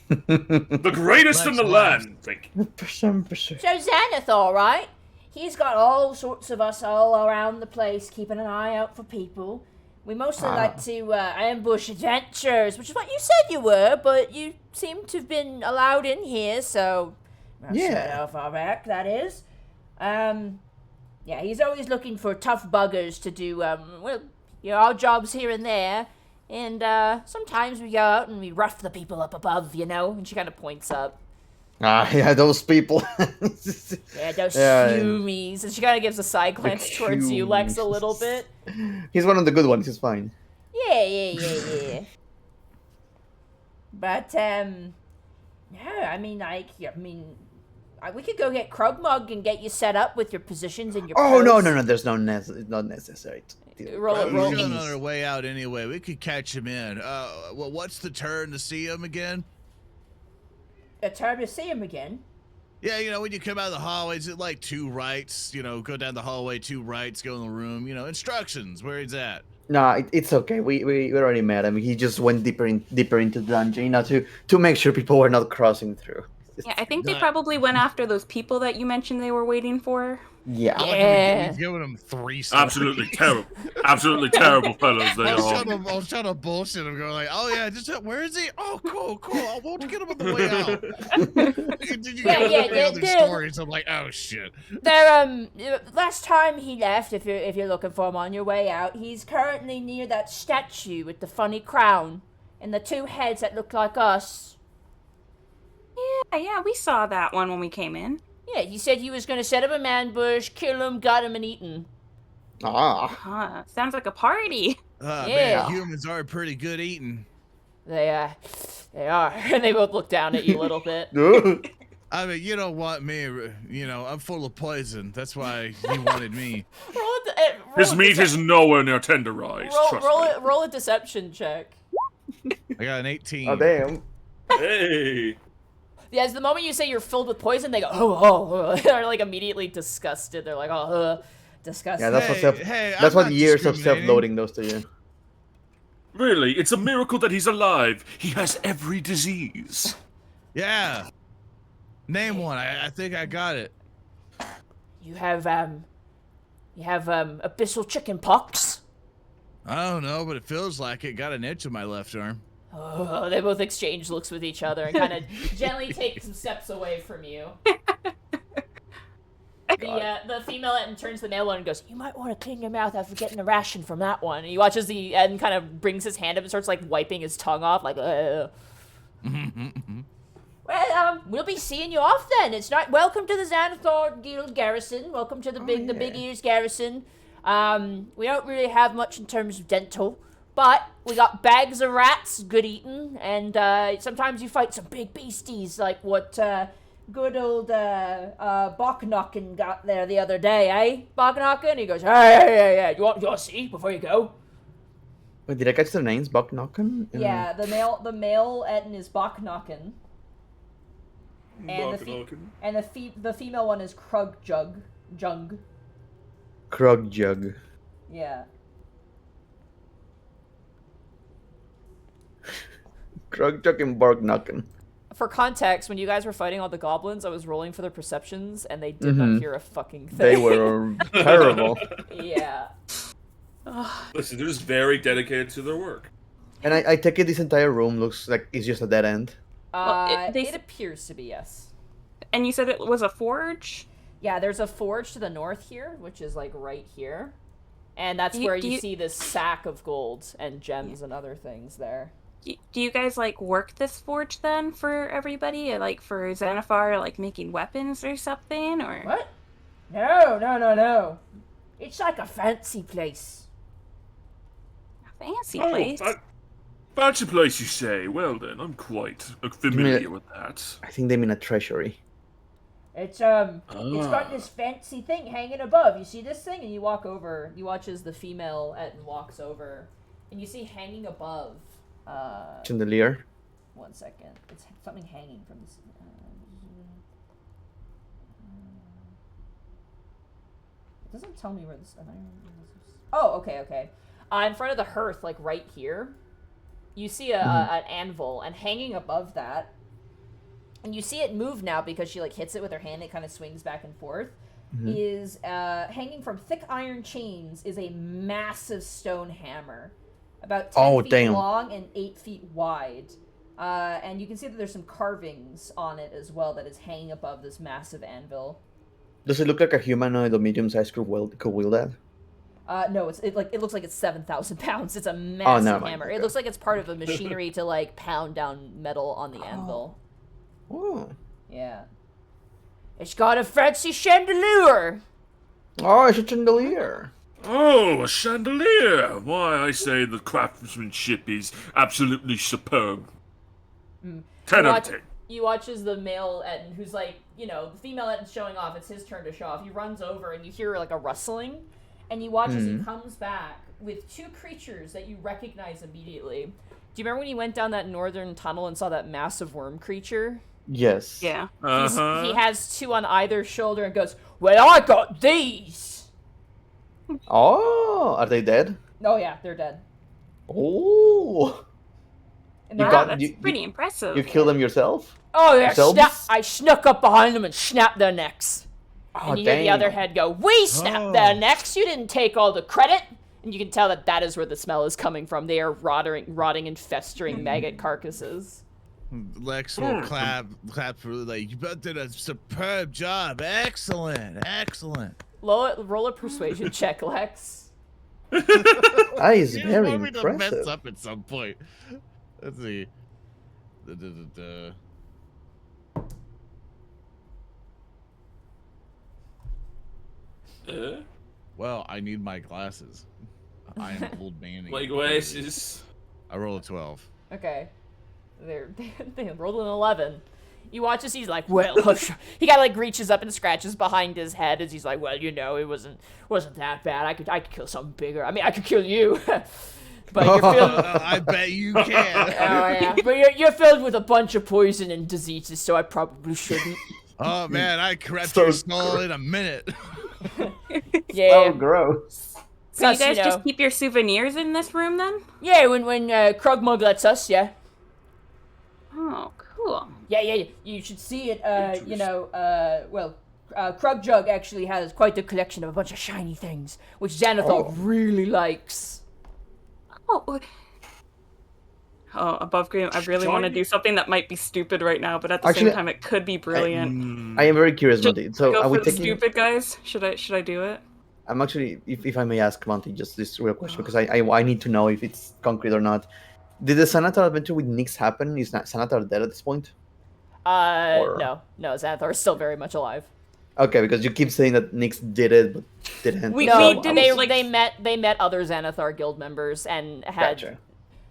The greatest in the land! Thank you. So Xanathar, right? He's got all sorts of us all around the place, keeping an eye out for people. We mostly like to ambush adventurers, which is what you said you were, but you seem to have been allowed in here, so... Not sure Yeah. how far back that is. Yeah, he's always looking for tough buggers to do, our jobs here and there. And sometimes we go out and we rough the people up above, And she kind of points up. Yeah, those people. Yeah, those Yeah, humies. And she kind of gives a side glance towards you, Lex, a humies. little bit. He's one of the good ones. He's fine. Yeah. But, no, we could go get Krugmug and get you set up with your positions and your Oh posts. no! There's it's not necessary. Roll it, He's roll going it. on our way out anyway. We could catch him in. What's the turn to see him again? A time to see him again. Yeah, when you come out of the hallway, is it like 2 rights? Go down the hallway, 2 rights, go in the room. Instructions. Where he's at. Nah, it's okay. We already met him. He just went deeper into the dungeon, to make sure people were not crossing through. Yeah, I think they Not- probably went after those people that you mentioned they were waiting for. Yeah. I like how Yeah. we've given them 3 stories. Absolutely terrible. Absolutely terrible fellows they I was are. trying to bullshit him, going like, "Oh yeah, just where is he? Oh, cool. I won't get him on the way out." Did you Yeah, get yeah, the other they're- stories? I'm like, "Oh shit." There, last time he left, if you're looking for him on your way out, he's currently near that statue with the funny crown and the 2 heads that look like us. Yeah, we saw that one when we came in. Yeah, he said he was gonna set up a man bush, kill him, got him, and eat him. Ah. Huh, sounds like a party. Man, Yeah. humans are pretty good eating. They are, and they both look down at you a little bit. I mean, you don't want me, I'm full of poison. That's why he wanted me. His meat is nowhere near tenderized. Trust me. Roll a deception check. I got an 18. Oh damn. Hey. Yeah, as the moment you say you're filled with poison, they go, oh. They're like immediately disgusted. They're like, disgusted. Yeah, that's Hey, what self. hey, That's I'm what not years of discriminating. self-loading does to you. Really, it's a miracle that he's alive. He has every disease. Yeah. Name one. I think I got it. You have abyssal chicken pox. I don't know, but it feels like it. Got an itch in my left arm. Oh, they both exchange looks with each other and kind of gently take some steps away from you. The female Etten turns to the male one and goes, "You might want to clean your mouth after getting a ration from that one." And he watches the Etten kind of brings his hand up and starts like wiping his tongue off, like. Well, we'll be seeing you off then. It's not welcome to the Xanathar Guild garrison. Welcome to the Big Ears garrison. We don't really have much in terms of dental, but we got bags of rats, good eating, and sometimes you fight some big beasties like what good old Bachnocken got there the other day, eh? Bachnocken? He goes, hey, you want to see before you go? Wait, did I catch their names? Bucknocken? Yeah, the male Etten is Bachnocken. And the female one is Jung. Krug Jug. Yeah. Krug Jug and Barknocken. For context, when you guys were fighting all the goblins, I was rolling for their perceptions, and they did not hear a fucking thing. They were terrible. Yeah. Listen, they're just very dedicated to their work. And I take it this entire room looks like it's just a dead end. It appears to be, yes. And you said it was a forge? Yeah, there's a forge to the north here, which is like right here. And that's Do you- where do you you- see this sack of gold and gems and other things there. Do you guys like work this forge then for everybody? Like for Xanathar, like making weapons or something? Or What? No. It's like a fancy place. a fancy Oh, place? fancy place, you say? Well then, I'm quite familiar with that. I think they mean a treasury. It's got this fancy thing hanging above. You see this thing? And you walk over. You watch as the female Etten walks over, and you see hanging above. Chandelier. 1 second. It's something hanging from this. It doesn't tell me where this. Oh, okay. In front of the hearth, like right here, you see an anvil, and hanging above that, and you see it move now because she like hits it with her hand. It kind of swings back and forth. Is hanging from thick iron chains is a massive stone hammer, about 10 feet long and 8 feet wide. And you can see that there's some carvings on it as well that is hanging above this massive anvil. Does it look like a humanoid or medium-sized could wield that? No, it looks like it's 7,000 pounds. It's a massive hammer. Okay. It looks like it's part of a machinery to like pound down metal on the anvil. Oh. Yeah. It's got a fancy chandelier. Oh, it's a chandelier. Oh, a chandelier! Why, I say the craftsmanship is absolutely superb. 10 out of 10. You watch as the male Etten, who's like, the female Etten's showing off. It's his turn to show off. He runs over and you hear like a rustling, and you watch as he comes back with 2 creatures that you recognize immediately. Do you remember when you went down that northern tunnel and saw that massive worm creature? Yes. Yeah. He has 2 on either shoulder and goes, "Well, I got these." Oh, are they dead? Oh yeah, they're dead. Oh. And You they're- got- That's you- pretty impressive. You killed them yourself? Oh, yeah, Yourselves? I snuck up behind them and snapped their necks. Oh, And you hear the other damn. head go, "We snapped their necks. You didn't take all the credit." And you can tell that that is where the smell is coming from. They are rotting and festering maggot carcasses. Lex will clap for like, you both did a superb job. Excellent. Roll a persuasion check, Lex. That is You very want me to mess impressive. up at some point. Let's see. Well, I need my glasses. I am old man. My glasses. I roll a 12. Okay. They rolled an 11. You watch as he's like, well, he kind of like reaches up and scratches behind his head as he's like, well, you know, it wasn't that bad. I could kill something bigger. I mean, I could kill you. But you're filled. I bet you can. Oh yeah, but you're filled with a bunch of poison and diseases, so I probably shouldn't. Oh man, I crept So your skull in a minute. Yeah. Oh, gross. So you Plus, guys know, just keep your souvenirs in this room then? yeah, when Krugmug lets us, yeah. Oh, cool. Yeah, you should see it, Krugjug actually has quite the collection of a bunch of shiny things, which Xanathar really likes. Oh, above green. I really want to do something that might be stupid right now, but at the Actually, same time, it could be brilliant. I am very curious, Should Monty. So go are we for the taking? stupid guys? Should I do it? I'm actually, if I may ask Monty, just this real question because I need to know if it's concrete or not. Did the Sanatar adventure with Nyx happen? Is not Sanatar dead at this point? Or- No, Xanathar is still very much alive. Okay, because you keep saying that Nyx did it, but didn't. We No, didn't, they like- they met other Xanathar guild members and had Gotcha.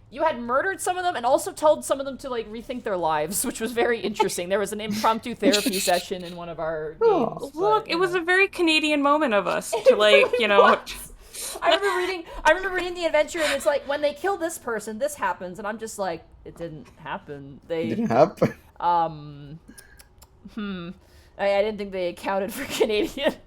you had murdered some of them and also told some of them to like rethink their lives, which was very interesting. There was an impromptu therapy session in one of our Oh. games. Look, but, it was know. a very Canadian moment of us to like, you know. was. I remember reading the adventure and it's like when they kill this person, this happens, and I'm just like, it didn't happen. They Didn't happen. I didn't think they accounted for Canadians.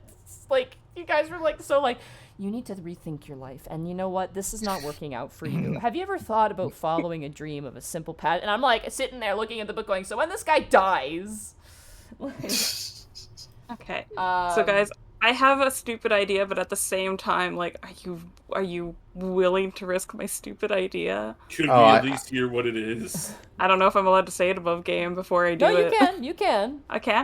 Like, you guys were like, so like, you need to rethink your life. And you know what? This is not working out for you. Have you ever thought about following a dream of a simple path? And I'm like sitting there looking at the book going, so when this guy dies. Okay. So guys, I have a stupid idea, but at the same time, like, are you willing to risk my stupid idea? Should we Oh, at least hear what it is? I don't know if I'm allowed to say it above game before I do No, it. you can. Okay.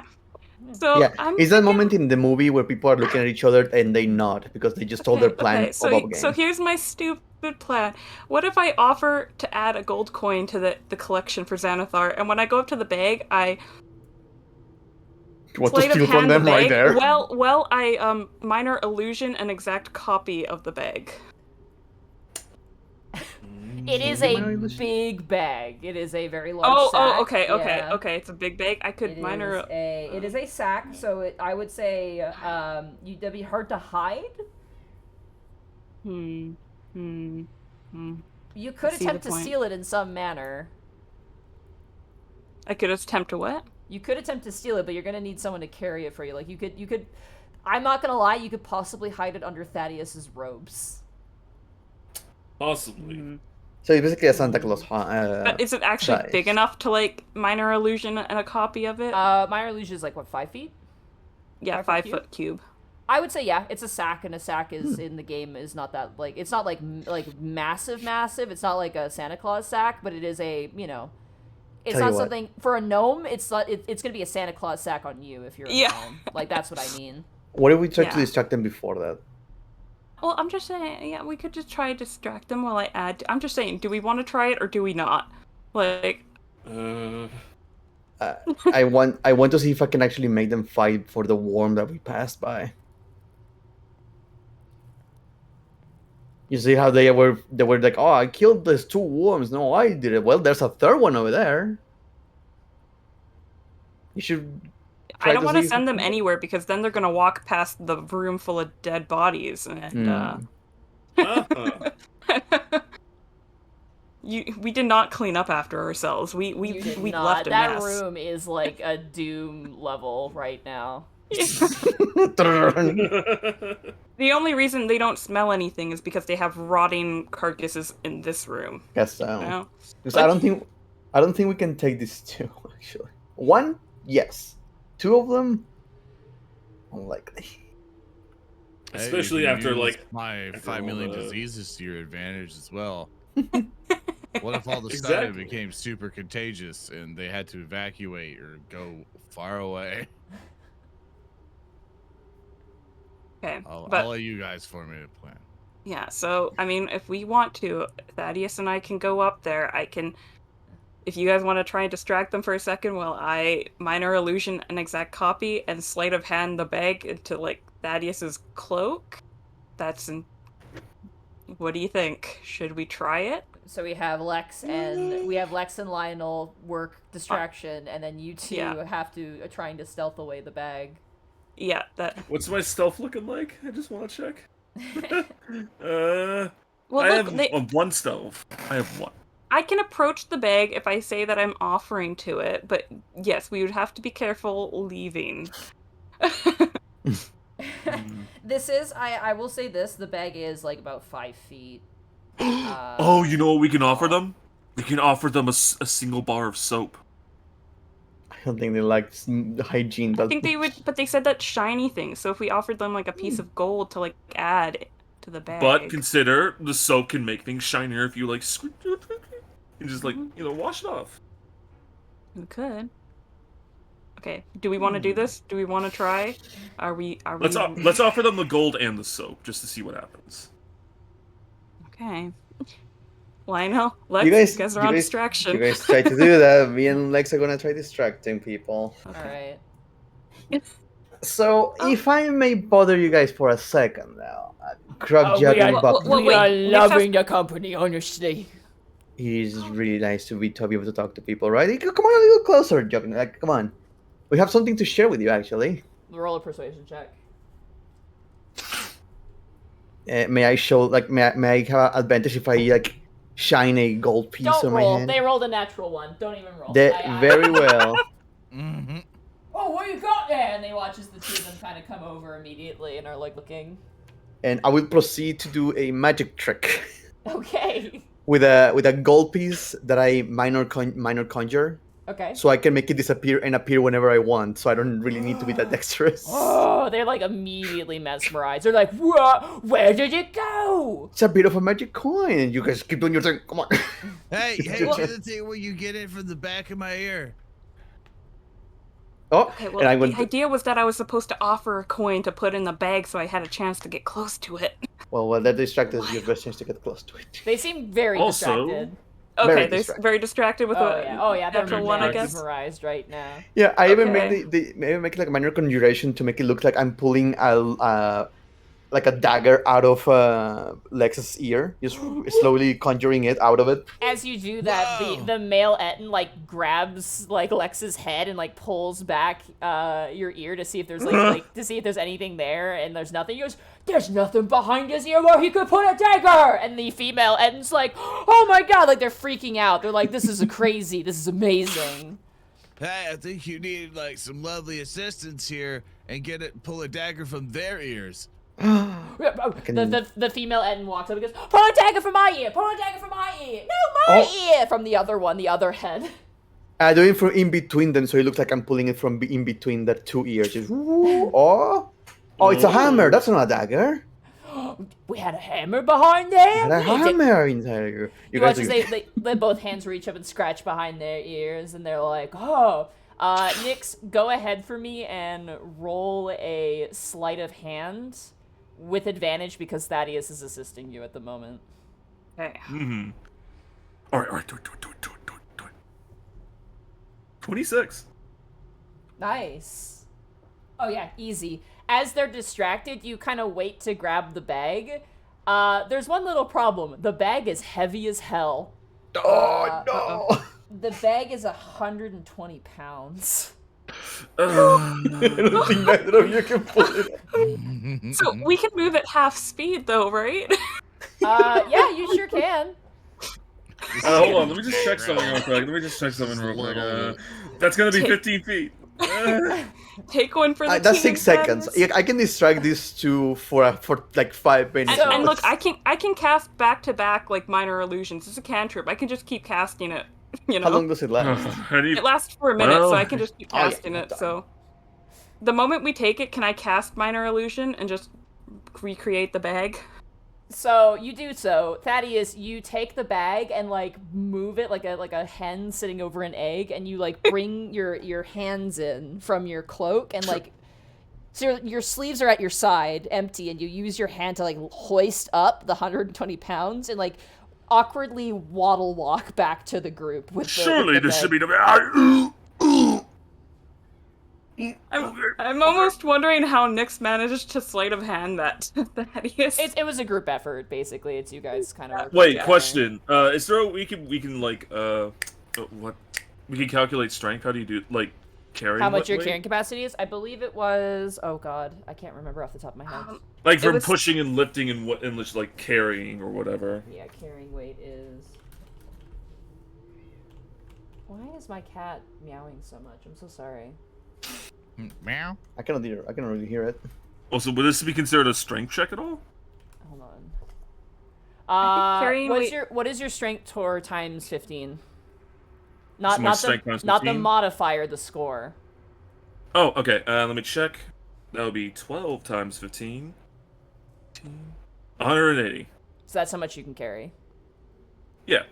So Yeah, I'm is that thinking- moment in the movie where people are looking at each other and they nod because they just told their plan Okay, so, above game? so here's my stupid plan. What if I offer to add a gold coin to the collection for Xanathar, and when I go up to the bag, I What to sleight of steal from hand the them right bag? there? Well, I minor illusion an exact copy of the bag. It is a big bag. It is a very large sack. Oh, okay. Yeah. It's a big bag. I could minor. It is a sack, so I would say that'd be hard to hide. Hmm. You could I see attempt the to point. steal it in some manner. I could attempt to what? You could attempt to steal it, but you're gonna need someone to carry it for you. Like you could. I'm not gonna lie. You could possibly hide it under Thaddeus's robes. Possibly. So it's basically a Santa Claus. But is it actually size. big enough to like minor illusion and a copy of it? Minor illusion is like what, 5 feet? yeah, 5 5-foot cube. I would say yeah. It's a sack, and a sack is in the game is not that like it's not like massive. It's not like a Santa Claus sack, but it is a It's Tell not you what. something for a gnome. It's not. It's gonna be a Santa Claus sack on you if you're a Yeah. gnome. Like that's what I mean. What if we try to Yeah. distract them before that? Well, I'm just saying, yeah, we could just try to distract them while I add. I'm just saying, do we want to try it or do we not? Like, I want to see if I can actually make them fight for the worm that we passed by. You see how they were like, oh, I killed these 2 worms. No, I did it. Well, there's a third one over there. You should. I don't want to see if send you them can- anywhere because then they're gonna walk past the room full of dead bodies, and we did not clean up after ourselves. We You did we not. left a That mess. room is like a doom level right now. The only reason they don't smell anything is because they have rotting carcasses in this room. Guess so. You know? Because I don't think we can take these 2 actually. One, yes. Two of them, unlikely. Especially Hey, you can after, use like, my after 5 all million the- diseases to your advantage as well. What if all of a sudden it Exactly. became super contagious and they had to evacuate or go far away? Okay, I'll but let you guys formulate a plan. yeah, so I mean, if we want to, Thaddeus and I can go up there. I can, if you guys want to try and distract them for a second, while I minor illusion an exact copy and sleight of hand the bag into like Thaddeus's cloak. That's an. What do you think? Should we try it? So we have Lex and Lionel work distraction, and then you two Yeah. have to trying to stealth away the bag. Yeah, that. What's my stealth looking like? I just want to check. Well, I look, have one stealth. I have one. I can approach the bag if I say that I'm offering to it, but yes, we would have to be careful leaving. This is I will say this: the bag is like about 5 feet. Oh, you know what we can offer them? We can offer them a single bar of soap. I don't think they like hygiene. I think they would, but they said that shiny thing. So if we offered them like a piece of gold to like add to the bag, But consider the soap can make things shinier if you like and just like wash it off. we could. Okay, do we want to do this? Do we want to try? Are we? Let's offer them the gold and the soap just to see what happens. Okay. Lionel, Lex, You you guys are on You distraction. guys try to do that. Me and Lex are gonna try distracting people. All right. So, Oh. if I may bother you guys for a second now, Crab we Jack are- and Buck. Well, wait, Nick has- your company, honestly. It is really nice to be able to talk to people, right? Come on a little closer, Jack. Like, come on. We have something to share with you, actually. Roll a persuasion check. May I show, like, may I have advantage if I, like, shine a gold piece Don't on my roll. hand? They rolled a natural one. Don't even roll. Very well. Mm-hmm. Oh, what you got there? And they watch as the two of them kind of come over immediately and are like looking. And I will proceed to do a magic trick Okay. with a gold piece that I minor conjure, Okay. so I can make it disappear and appear whenever I want. So I don't really need to be that dexterous. Oh, they're like immediately mesmerized. They're like, "What? Where did it go?" It's a bit of a magic coin, and you guys keep doing your thing. Come on. Hey, do the thing where you get it from the back of my ear. Oh, Okay, well, and I'm going the to. idea was that I was supposed to offer a coin to put in the bag so I had a chance to get close to it. Well, that distracted is your best chance to get close to it. They seem very Also- distracted. Okay, Very they're distracted. very distracted with Oh yeah, they're natural one, I guess. mesmerized right now. Yeah, I even Okay. make maybe make like a minor conjuration to make it look like I'm pulling like a dagger out of Lex's ear, just slowly conjuring it out of it. As you do that, Whoa. the male Ettin like grabs like Lex's head and like pulls back your ear to see if there's like to see if there's anything there, and there's nothing. He goes, "There's nothing behind his ear where he could put a dagger." And the female Ettin's like, "Oh my god!" Like they're freaking out. They're like, "This is crazy. This is amazing." Hey, I think you need like some lovely assistance here and pull a dagger from their ears. The female Ettin walks up and goes, "Pull a dagger from my ear! Pull a dagger from my ear! No, my ear!" From the other one, the other head. I do it from in between them, so it looks like I'm pulling it from in between the two ears. Just, oh, it's a hammer. That's not a dagger. We had a hammer behind there. And a hammer inside you. You You guys watch as they both hands reach up and scratch behind their ears, and they're like, "Oh." Nyx, go ahead for me and roll a sleight of hand with advantage because Thaddeus is assisting you at the moment. Okay. Mm-hmm. All right, do it. 26. Nice. Oh yeah, easy. As they're distracted, you kind of wait to grab the bag. There's one little problem. The bag is heavy as hell. Oh no! The bag is 120 pounds. I don't think neither of you can pull it. So we can move at half speed, though, right? Yeah, you sure can. Hold on, let me just check something real quick. That's gonna be 15 feet. Take one for the team. That's 6 seconds. Thaddeus. I can distract these two for like 5 minutes. And look, I can cast back to back like minor illusions. It's a cantrip. I can just keep casting it You How long know, does it last? it lasts for a minute, so Well, I can just keep Oh, yeah, casting it. done. So the moment we take it, can I cast minor illusion and just recreate the bag? So you do so, Thaddeus. You take the bag and like move it like a hen sitting over an egg, and you like bring your hands in from your cloak, and like so your sleeves are at your side, empty, and you use your hand to like hoist up the 120 pounds and like awkwardly waddle walk back to the group with the, surely with the this should bag. be the. I'm almost wondering how Nyx managed to sleight of hand that Thaddeus. It was a group effort, basically. It's you guys kind of. Wait, question. Is there a we can like what we can calculate strength? How do you do like carry? How much your weight? carrying capacity is? I believe it was. Oh God, I can't remember off the top of my head. Like from was- pushing and lifting and what and just like carrying or whatever. Yeah, carrying weight is. Why is my cat meowing so much? I'm so sorry. Meow. I cannot really hear it. Also, would this be considered a strength check at all? Hold on. carrying weight- What is your strength tour times 15? So my strength times Not the 15? modifier, the score. Oh, okay. Let me check. That would be 12 times 15. 180. So that's how much you can carry. Yeah.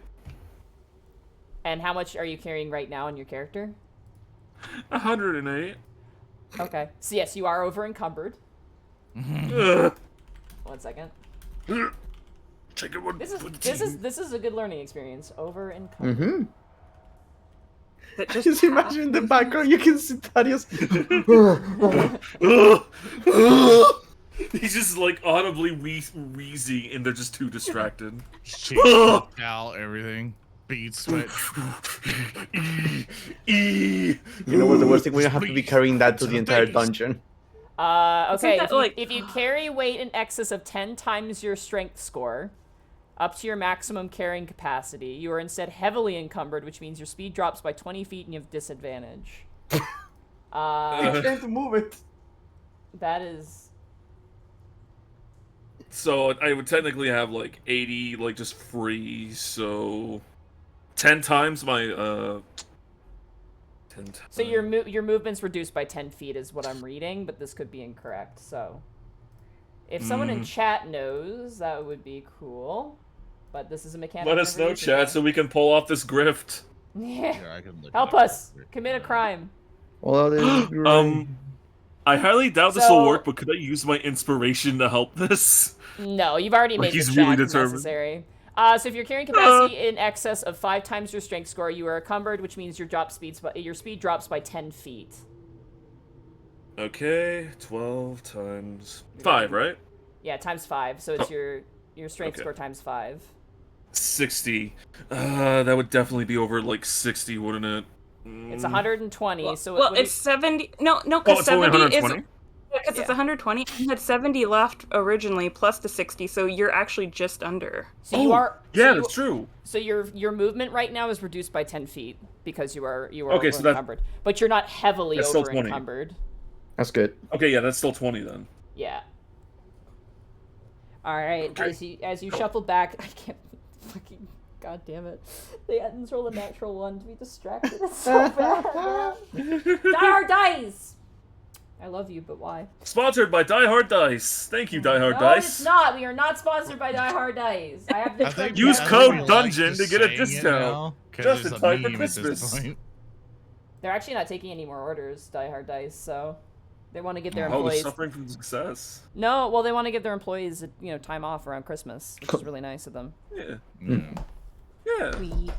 And how much are you carrying right now in your character? 108. Okay. So yes, you are over encumbered. Ugh. 1 second. Check it one. This is a good learning experience. Over encumbered. Mm-hmm. That Just imagine in the background you can see Thaddeus. He's just like audibly wheezy, and they're just too distracted. Cal, everything. Bead sweat. You know what's the worst thing? We have to be carrying that to the entire dungeon. Okay, that, like- if you carry weight in excess of 10 times your strength score, up to your maximum carrying capacity, you are instead heavily encumbered, which means your speed drops by 20 feet and you have disadvantage. I can't move it. That is... So I would technically have like 80, like just free. So 10 times my 10 times. So your movement's reduced by 10 feet is what I'm reading, but this could be incorrect, so... If someone in chat knows, that would be cool. But this is a mechanic. Let us know, chat, so we can pull off this grift. Yeah. Yeah, I can look Help it up. us! Commit a crime. Well, I highly doubt this So- will work, but could I use my inspiration to help this? No, you've already Like, made he's the really check determined. necessary. So if you're carrying capacity in excess of 5 times your strength score, you are encumbered, which means your speed drops by 10 feet. Okay, 12 times 5, right? Yeah, times 5. So it's your strength Okay. score times 5. 60. That would definitely be over like 60, wouldn't it? It's 120. So well, it it's 70. No, Oh, because it's only 70 is 120? because it's Yeah. 120. You had 70 left originally, plus the 60, so you're actually just under. so you are Yeah, so you- that's true. So your movement right now is reduced by 10 feet because you are Okay, over so that- encumbered, but you're not heavily That's still over 20. encumbered. That's good. Okay, yeah, that's still 20 then. Yeah. All right. Okay. As you shuffle back, I can't fucking. God damn it! The ettins roll a natural 1 to be distracted. It's so bad. Man. Die Hard Dice. I love you, but why? Sponsored by Die Hard Dice. Thank you, Die Hard No, Dice. it's not. We are not sponsored by Die Hard Dice. I have the. I think Use I think code we like DUNGEON just to get a saying it discount. now, 'cause Just it's in a time for meme at this Christmas. point. They're actually not taking any more orders, Die Hard Dice. So they want to give their Oh, they're employees. suffering from success. No, well, they want to give their employees, time off around Christmas, which is really nice of them. Yeah. Yeah. Yeah.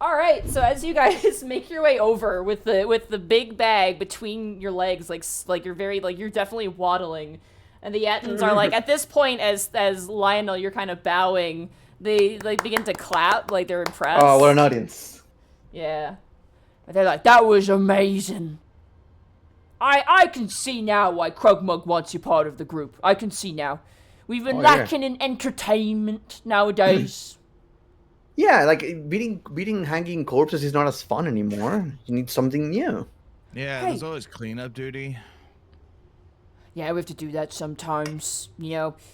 All right, so as you guys make your way over with the big bag between your legs, like you're definitely waddling, and the ettins are like at this point as Lionel, you're kind of bowing. They begin to clap like they're impressed. Oh, what an audience. Yeah, and they're like, that was amazing. I can see now why Krugmug wants you part of the group. I can see now. We've been Oh, yeah. lacking in entertainment nowadays. Yeah, like beating hanging corpses is not as fun anymore. You need something new. Yeah, Hey. there's always cleanup duty. Yeah, we have to do that sometimes.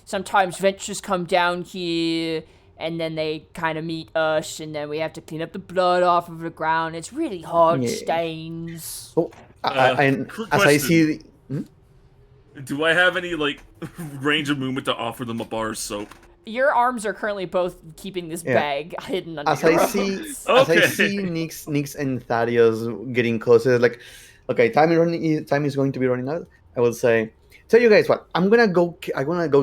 Sometimes ventures come down here and then they kind of meet us, and then we have to clean up the blood off of the ground. It's really hard Yeah. stains. Oh, Quick as I question. see, Do I have any like range of movement to offer them a bar of soap? Your arms are currently both keeping this Yeah. bag hidden under as your I arms. see, as I Okay. see Nix and Thaddeus getting closer, like, okay, time is going to be running out. I will say, tell you guys what, I'm gonna go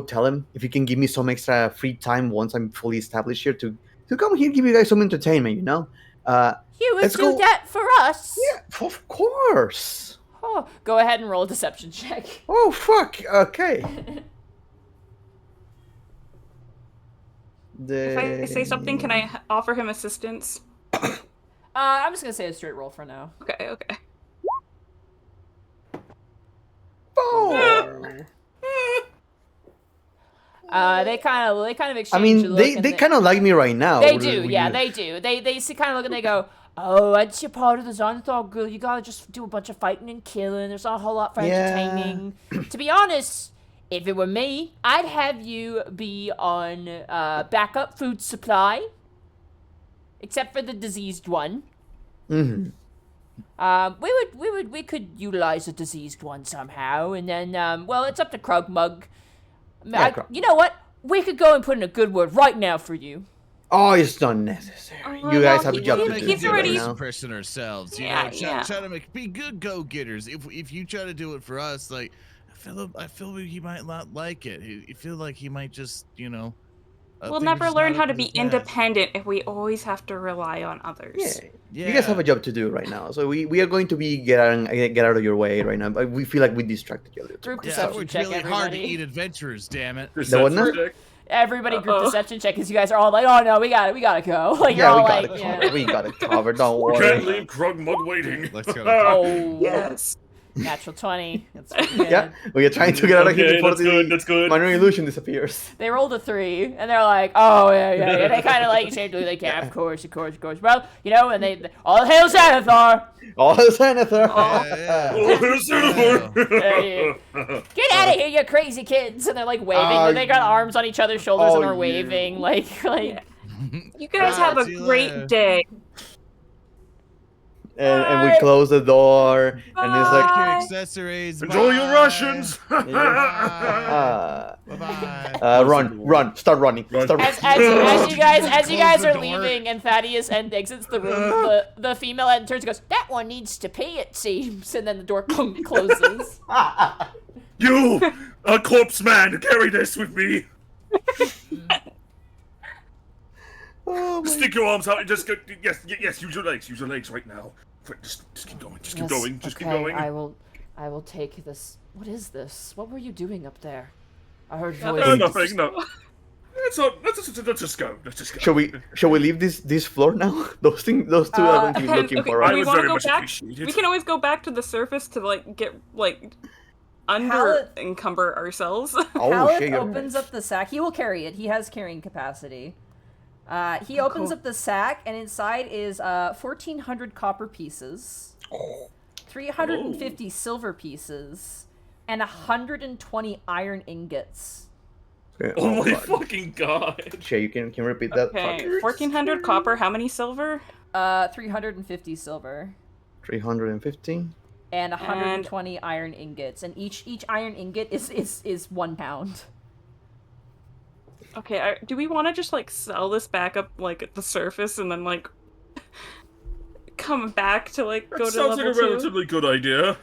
tell him if you can give me some extra free time once I'm fully established here to come here, give you guys some entertainment, you know. You would Let's do go- that for us? Yeah, of course. Oh, go ahead and roll a deception check. Oh fuck. Okay. If I say something, can I offer him assistance? I'm just gonna say a straight roll for now. Okay, okay. 4. They kind of exchange. I mean, a look they and kind of like me right now. They What do, would yeah, you- they do. They see kind of look and they go, "Oh, it's your part of the Xanathar Guild. You gotta just do a bunch of fighting and killing. There's not a whole lot for Yeah. entertaining." To be honest, if it were me, I'd have you be on backup food supply, except for the diseased one. Mhm. We could utilize a diseased one somehow, and then well, it's up to Krugmug. Yeah, Krug. You know what? We could go and put in a good word right now for you. Oh, it's not necessary. Oh, You guys no, have a he- job he- to do he's right already- now. Person ourselves, you Yeah, know, yeah. try to be good go-getters. If you try to do it for us, like I feel like he might not like it. I feel like he might just, you know. We'll think never he's learn not how up to his be best. independent if we always have to rely on others. Yeah. Yeah. You guys have a job to do right now, so we are going to be get out of your way right now. But we feel like we distracted you a little too Group much. Yeah, deception it's check, really hard to everybody. eat adventurers, damn it. The what now? Deception check? Everybody group Uh-oh. deception check because you guys are all like, "Oh no, we gotta go." Like you're Yeah, we all got like, it yeah. covered. We got it covered. Don't We worry. can't leave Krugmug waiting. Let's go. Oh, Yes. natural 20. That's pretty good. Yeah, we are trying to get out of here Okay, before that's good, the that's good. minor illusion disappears. They rolled a 3, and they're like, "Oh yeah." They kind of like shamefully like, "Yeah, of course." Well, you know, and they all hail Xanathar. Oh, Senator! Oh, here's Jennifer! Get out of here, you crazy kids! And they're like waving. and they got arms on each other's shoulders and Oh, are you. waving like. You guys have a see you great later. day. And we close the door, and it's like, Your Bye. accessories. Enjoy your Russians! Bye. Bye. run, start running, Run. start As running. you guys Close the are door. leaving and Thaddeus exits the room, the female turns and goes, "That one needs to pee, it seems," and then the door closes. You, a corpse man, carry this with me. Oh my Stick your arms out and just go. Yes. Use your legs right now. Quick, just keep going. Just keep going. Just keep going. I will take this. What is this? What were you doing up there? I heard No, voices. nothing. No. Let's just go. Let's just go. Shall we leave this floor now? Those two are going to be looking Okay, for I do us. we would want to very go much back? appreciate it. We can always go back to the surface to like get like under Hallett- encumber ourselves. Oh Hallett shit! you're opens right. up the sack. He will carry it. He has carrying capacity. He opens cool. up the sack, and inside is 1,400 copper pieces, 350 silver pieces, and 120 iron ingots. Okay, Oh my God. fucking god. Shay, you can repeat that? Okay, Fuck. 1,400 copper. How many silver? 350 silver. 315. And 120 iron ingots, and each iron ingot is 1 pound. Okay, do we want to just like sell this back up like at the surface and then like come back to like go That to sounds level like a 2? relatively good idea.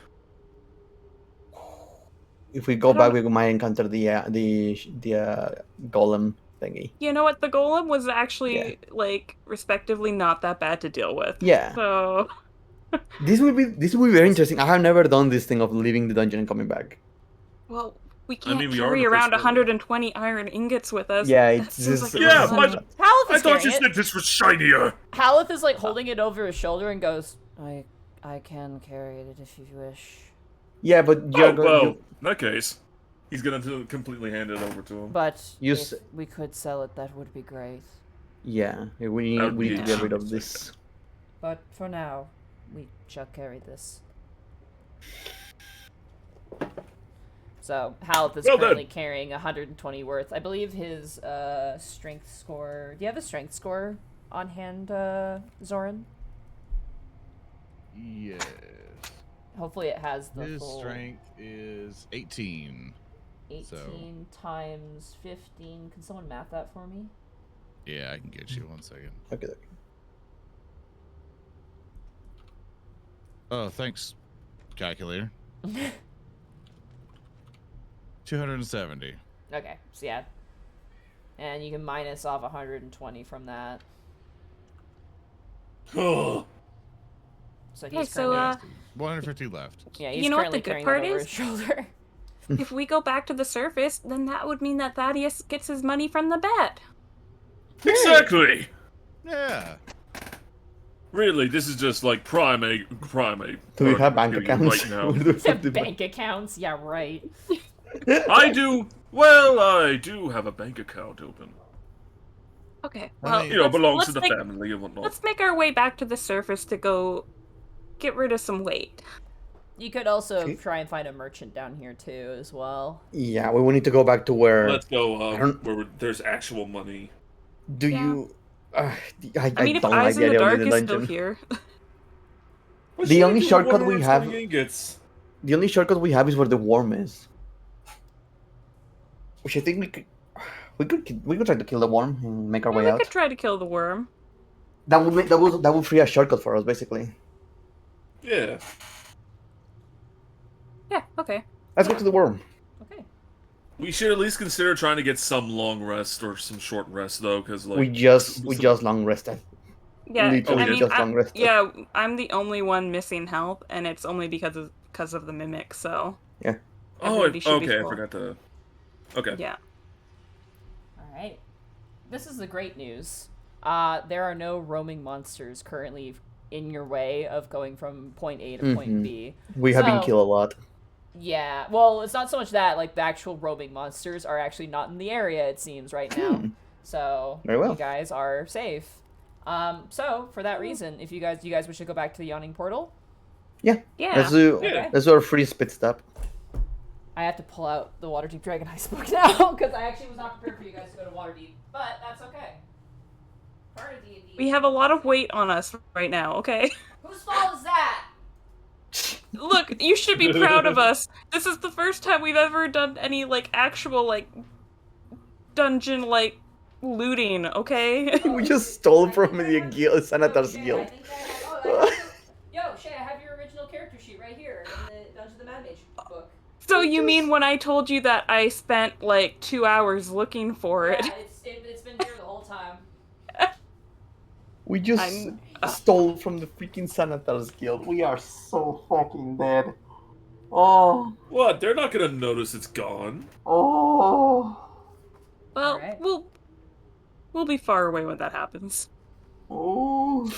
If we go I don't- back, we might encounter the golem thingy. You know what? The golem was actually like respectively not that bad to deal with. Yeah, So this will be very interesting. I have never done this thing of leaving the dungeon and coming back. well, we can't mean, we are carry the around first 120 iron ingots with us. Yeah, That it's seems just- like a Yeah, lot. but Haleth I is thought you carrying it. said this was shinier. Haleth is like holding it over his shoulder and goes, I can carry it if you wish. Yeah, but you're Oh, going. well, in that case, he's gonna completely hand it over to him. But You if s- we could sell it, that would be great. Yeah, we That would need be to get rid of interesting. this. But for now, we shall carry this. So Haleth is Well done. currently carrying 120 worth. I believe his strength score. Do you have the strength score on hand, Zoran? Yes. Hopefully it has the His full strength is 18. 18 so- times 15. Can someone math that for me? Yeah, I can get you 1 second. Okay. Oh, thanks, calculator. 270. Okay, so yeah. And you can minus off 120 from that. Oh, So Okay, he's so, currently, 150 left. yeah, he's you know what the currently good carrying part that over is? his shoulder. If we go back to the surface, then that would mean that Thaddeus gets his money from the bet. exactly. Yeah. Really, this is just like prime. Do we have bank period accounts? right now? What do we have to- Bank accounts, yeah, right. I do. Well, I do have a bank account open. Okay, I well, mean- You know, let's- belongs to let's the make- family and whatnot. Let's make our way back to the surface to go get rid of some weight. You could also Okay. try and find a merchant down here too, as well. Yeah, we will need to go back to where. Let's go. I don't- Where there's actual money. Do Yeah. you? I I mean, if don't Eyes like in the the idea of Dark the is still dungeon. here. What The should I only do with shortcut we 120 have- ingots? The only shortcut we have is where the worm is. Which I think we could try to kill the worm and make our Yeah, way we out. could try to kill the worm. That would free a shortcut for us, basically. Yeah. Yeah, okay. Let's go to the worm. Okay. We should at least consider trying to get some long rest or some short rest, though, because like we just long rested. Yeah, Literally I mean, just long rested. yeah, I'm the only one missing health, and it's only because of the mimic. So Yeah. everybody should be okay. I full. forgot to. Okay. Yeah. Alright. This is the great news. There are no roaming monsters currently in your way of going from point A to point Mhm. B. We have been So- killed a lot. Yeah, well, it's not so much that, like, the actual roaming monsters are actually not in the area, it seems, right now. So, Very well. you guys are safe. So, for that reason, if you guys wish to go back to the Yawning Portal, Yeah. Let's do Yeah. let's do our free spit stop. I have to pull out the Waterdeep Dragon Ice book now, because I actually was not prepared for you guys to go to Waterdeep, but that's okay. Part of D&D. We have a lot of weight on us right now. Okay. Whose fault is that? Look, you should be proud of us. This is the first time we've ever done any like actual like dungeon like looting. Okay. We just stole from the guild, Senator's guild. Yo, Shay, I have your original character sheet right here in the Dungeon of the Mad Mage book. So you mean when I told you that I spent like 2 hours looking for it? Yeah, it's been here the whole time. We just I'm- stole from the freaking Senator's guild. We are so fucking dead. Oh, What? They're not gonna notice it's gone. oh, Well, Alright. we'll be far away when that happens. oh.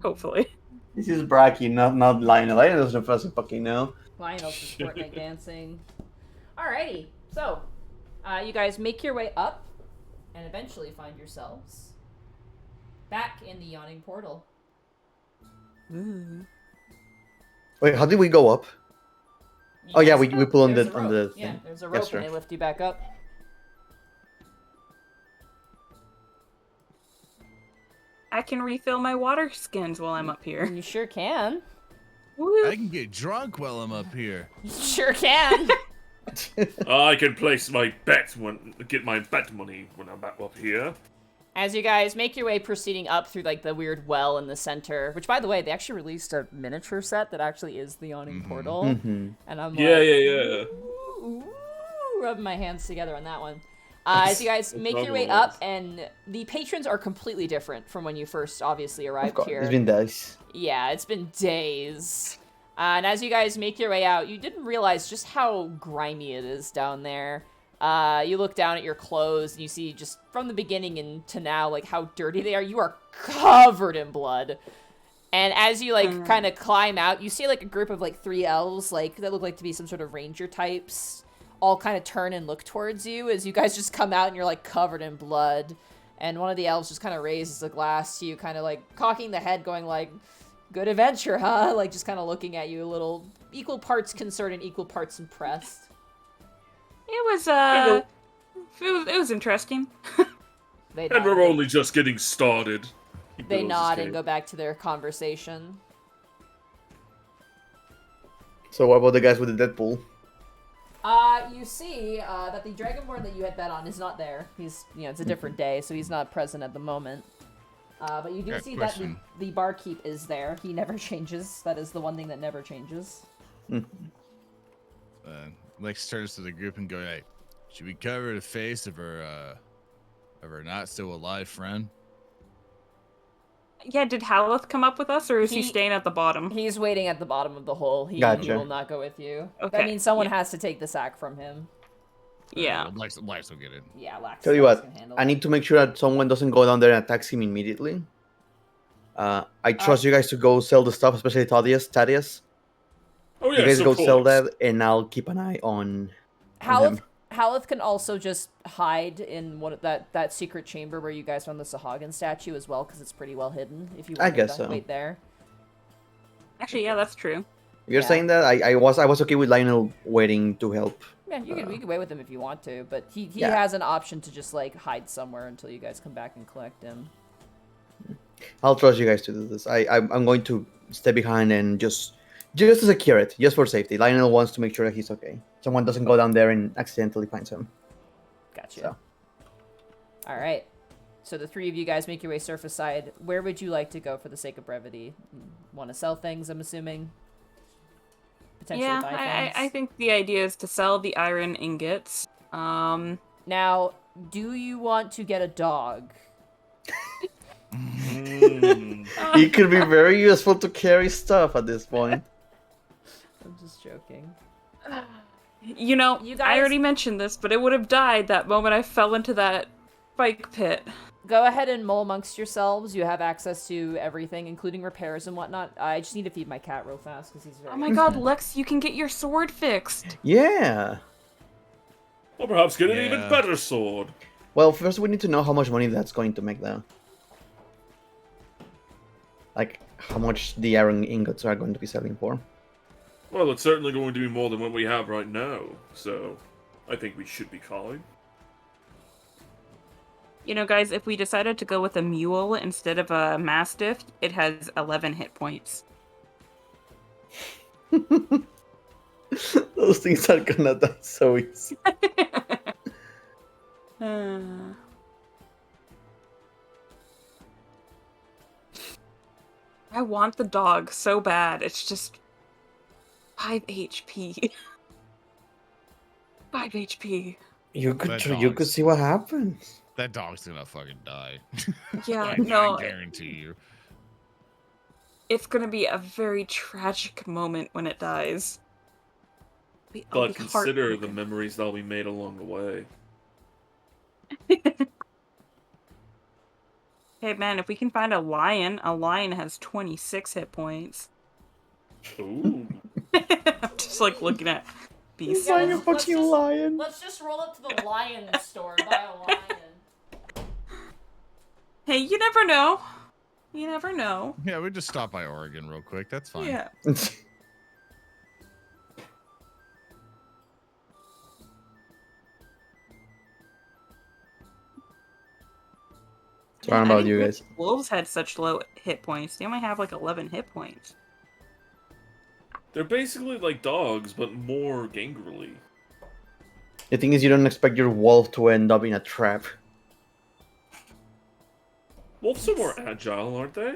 Hopefully. This is Bracky, not Lionel. Lionel doesn't fucking know. Lionel's just Fortnite dancing. Alrighty, so you guys make your way up and eventually find yourselves back in the Yawning Portal. Wait, how did we go up? You Oh, yeah, guys- we pull on there's the- a on rope. the Yeah, thing. there's a Yes, rope sir. and they lift you back up. I can refill my water skins while I'm up here. You sure can. Woo. I can get drunk while I'm up here. You sure can. I can place my bet get my bet money when I'm back up here. As you guys make your way proceeding up through like the weird well in the center, which by the way, they actually released a miniature set that actually is the Yawning Portal. Mhm. And I'm Yeah, like, yeah. ooh, rubbing my hands together on that one. As you guys make your way probably up, and the patrons are completely different from when you first obviously Of arrived course, here. it's been days. Yeah, it's been days. And as you guys make your way out, you didn't realize just how grimy it is down there. You look down at your clothes and you see just from the beginning and to now, like how dirty they are. You are covered in blood. And as you like kind of climb out, you see like a group of like 3 elves, like that look like to be some sort of ranger types, all kind of turn and look towards you as you guys just come out and you're like covered in blood. And one of the elves just kind of raises a glass to you, kind of like cocking the head, going like, "Good adventure, huh?" Like just kind of looking at you a little, equal parts concerned and equal parts impressed. It was it was interesting. They And nod, we're only just getting started. He they blows his nod and cape. go back to their conversation. So what about the guys with the Deadpool? You see that the Dragonborn that you had bet on is not there. He's, it's a different day, so he's not present at the moment. But you do Good see question. that the barkeep is there. He never changes. That is the one thing that never changes. Lex turns to the group and goes, "Hey, should we cover the face of her not still alive friend?" Yeah, did Haleth come up with us, or is he He- staying at the bottom? He's waiting at the bottom of the hole. He Gotcha. will not go with you. That Okay, means someone yeah. has to take the sack from him. Yeah. Lex will get it. Yeah, Lax. Tell you Lax what, can handle I it. need to make sure that someone doesn't go down there and attacks him immediately. I trust you guys to go sell the stuff, especially Thaddeus. Oh You yes, guys of go course. sell that, and I'll keep an eye on Haleth, him. Haleth can also just hide in one of that secret chamber where you guys found the Sahagin statue as well, because it's pretty well hidden. If you I want guess to so. wait there. Actually, yeah, that's true. You're Yeah. saying that I was okay with Lionel waiting to help. Yeah, you can wait with him if you want to, but he Yeah. has an option to just like hide somewhere until you guys come back and collect him. I'll trust you guys to do this. I'm going to stay behind and just to secure it, just for safety. Lionel wants to make sure that he's okay. Someone doesn't go down there and accidentally finds him. Gotcha. So. All right. So the three of you guys make your way surface side. Where would you like to go for the sake of brevity? Want to sell things? I'm assuming. Potentially Yeah, buy things. I think the idea is to sell the iron ingots. Now, do you want to get a dog? He could be very useful to carry stuff at this point. I'm just joking. You know, You I guys- already mentioned this, but it would have died that moment I fell into that spike pit. Go ahead and mull amongst yourselves. You have access to everything, including repairs and whatnot. I just need to feed my cat real fast because he's very. Oh my god, Lex, you can get your sword fixed. Yeah. Or perhaps get an even Yeah. better sword. Well, first we need to know how much money that's going to make, though. Like, how much the iron ingots are going to be selling for. Well, it's certainly going to be more than what we have right now, so I think we should be fine. You know, guys, if we decided to go with a mule instead of a mastiff, it has 11 hit points. Those things are gonna die so easy. I want the dog so bad. It's just 5 HP. 5 HP. You could That you could dog's- see what happens. That dog's gonna fucking die. Yeah, I no, guarantee you. it's gonna be a very tragic moment when it dies. I'll But be consider the heartbroken. memories that we made along the way. Hey man, if we can find a lion has 26 hit points. Ooh. I'm just like looking at beasts. Buying a fucking lion. Let's just roll up to the lion store and buy a lion. Hey, you never know. You never know. Yeah, we just stopped by Oregon real quick. That's fine. Yeah. Sorry I about didn't you realize guys. Wolves had such low hit points. They only have like 11 hit points. They're basically like dogs, but more gangrely. The thing is, you don't expect your wolf to end up in a trap. Wolves are more agile, aren't they?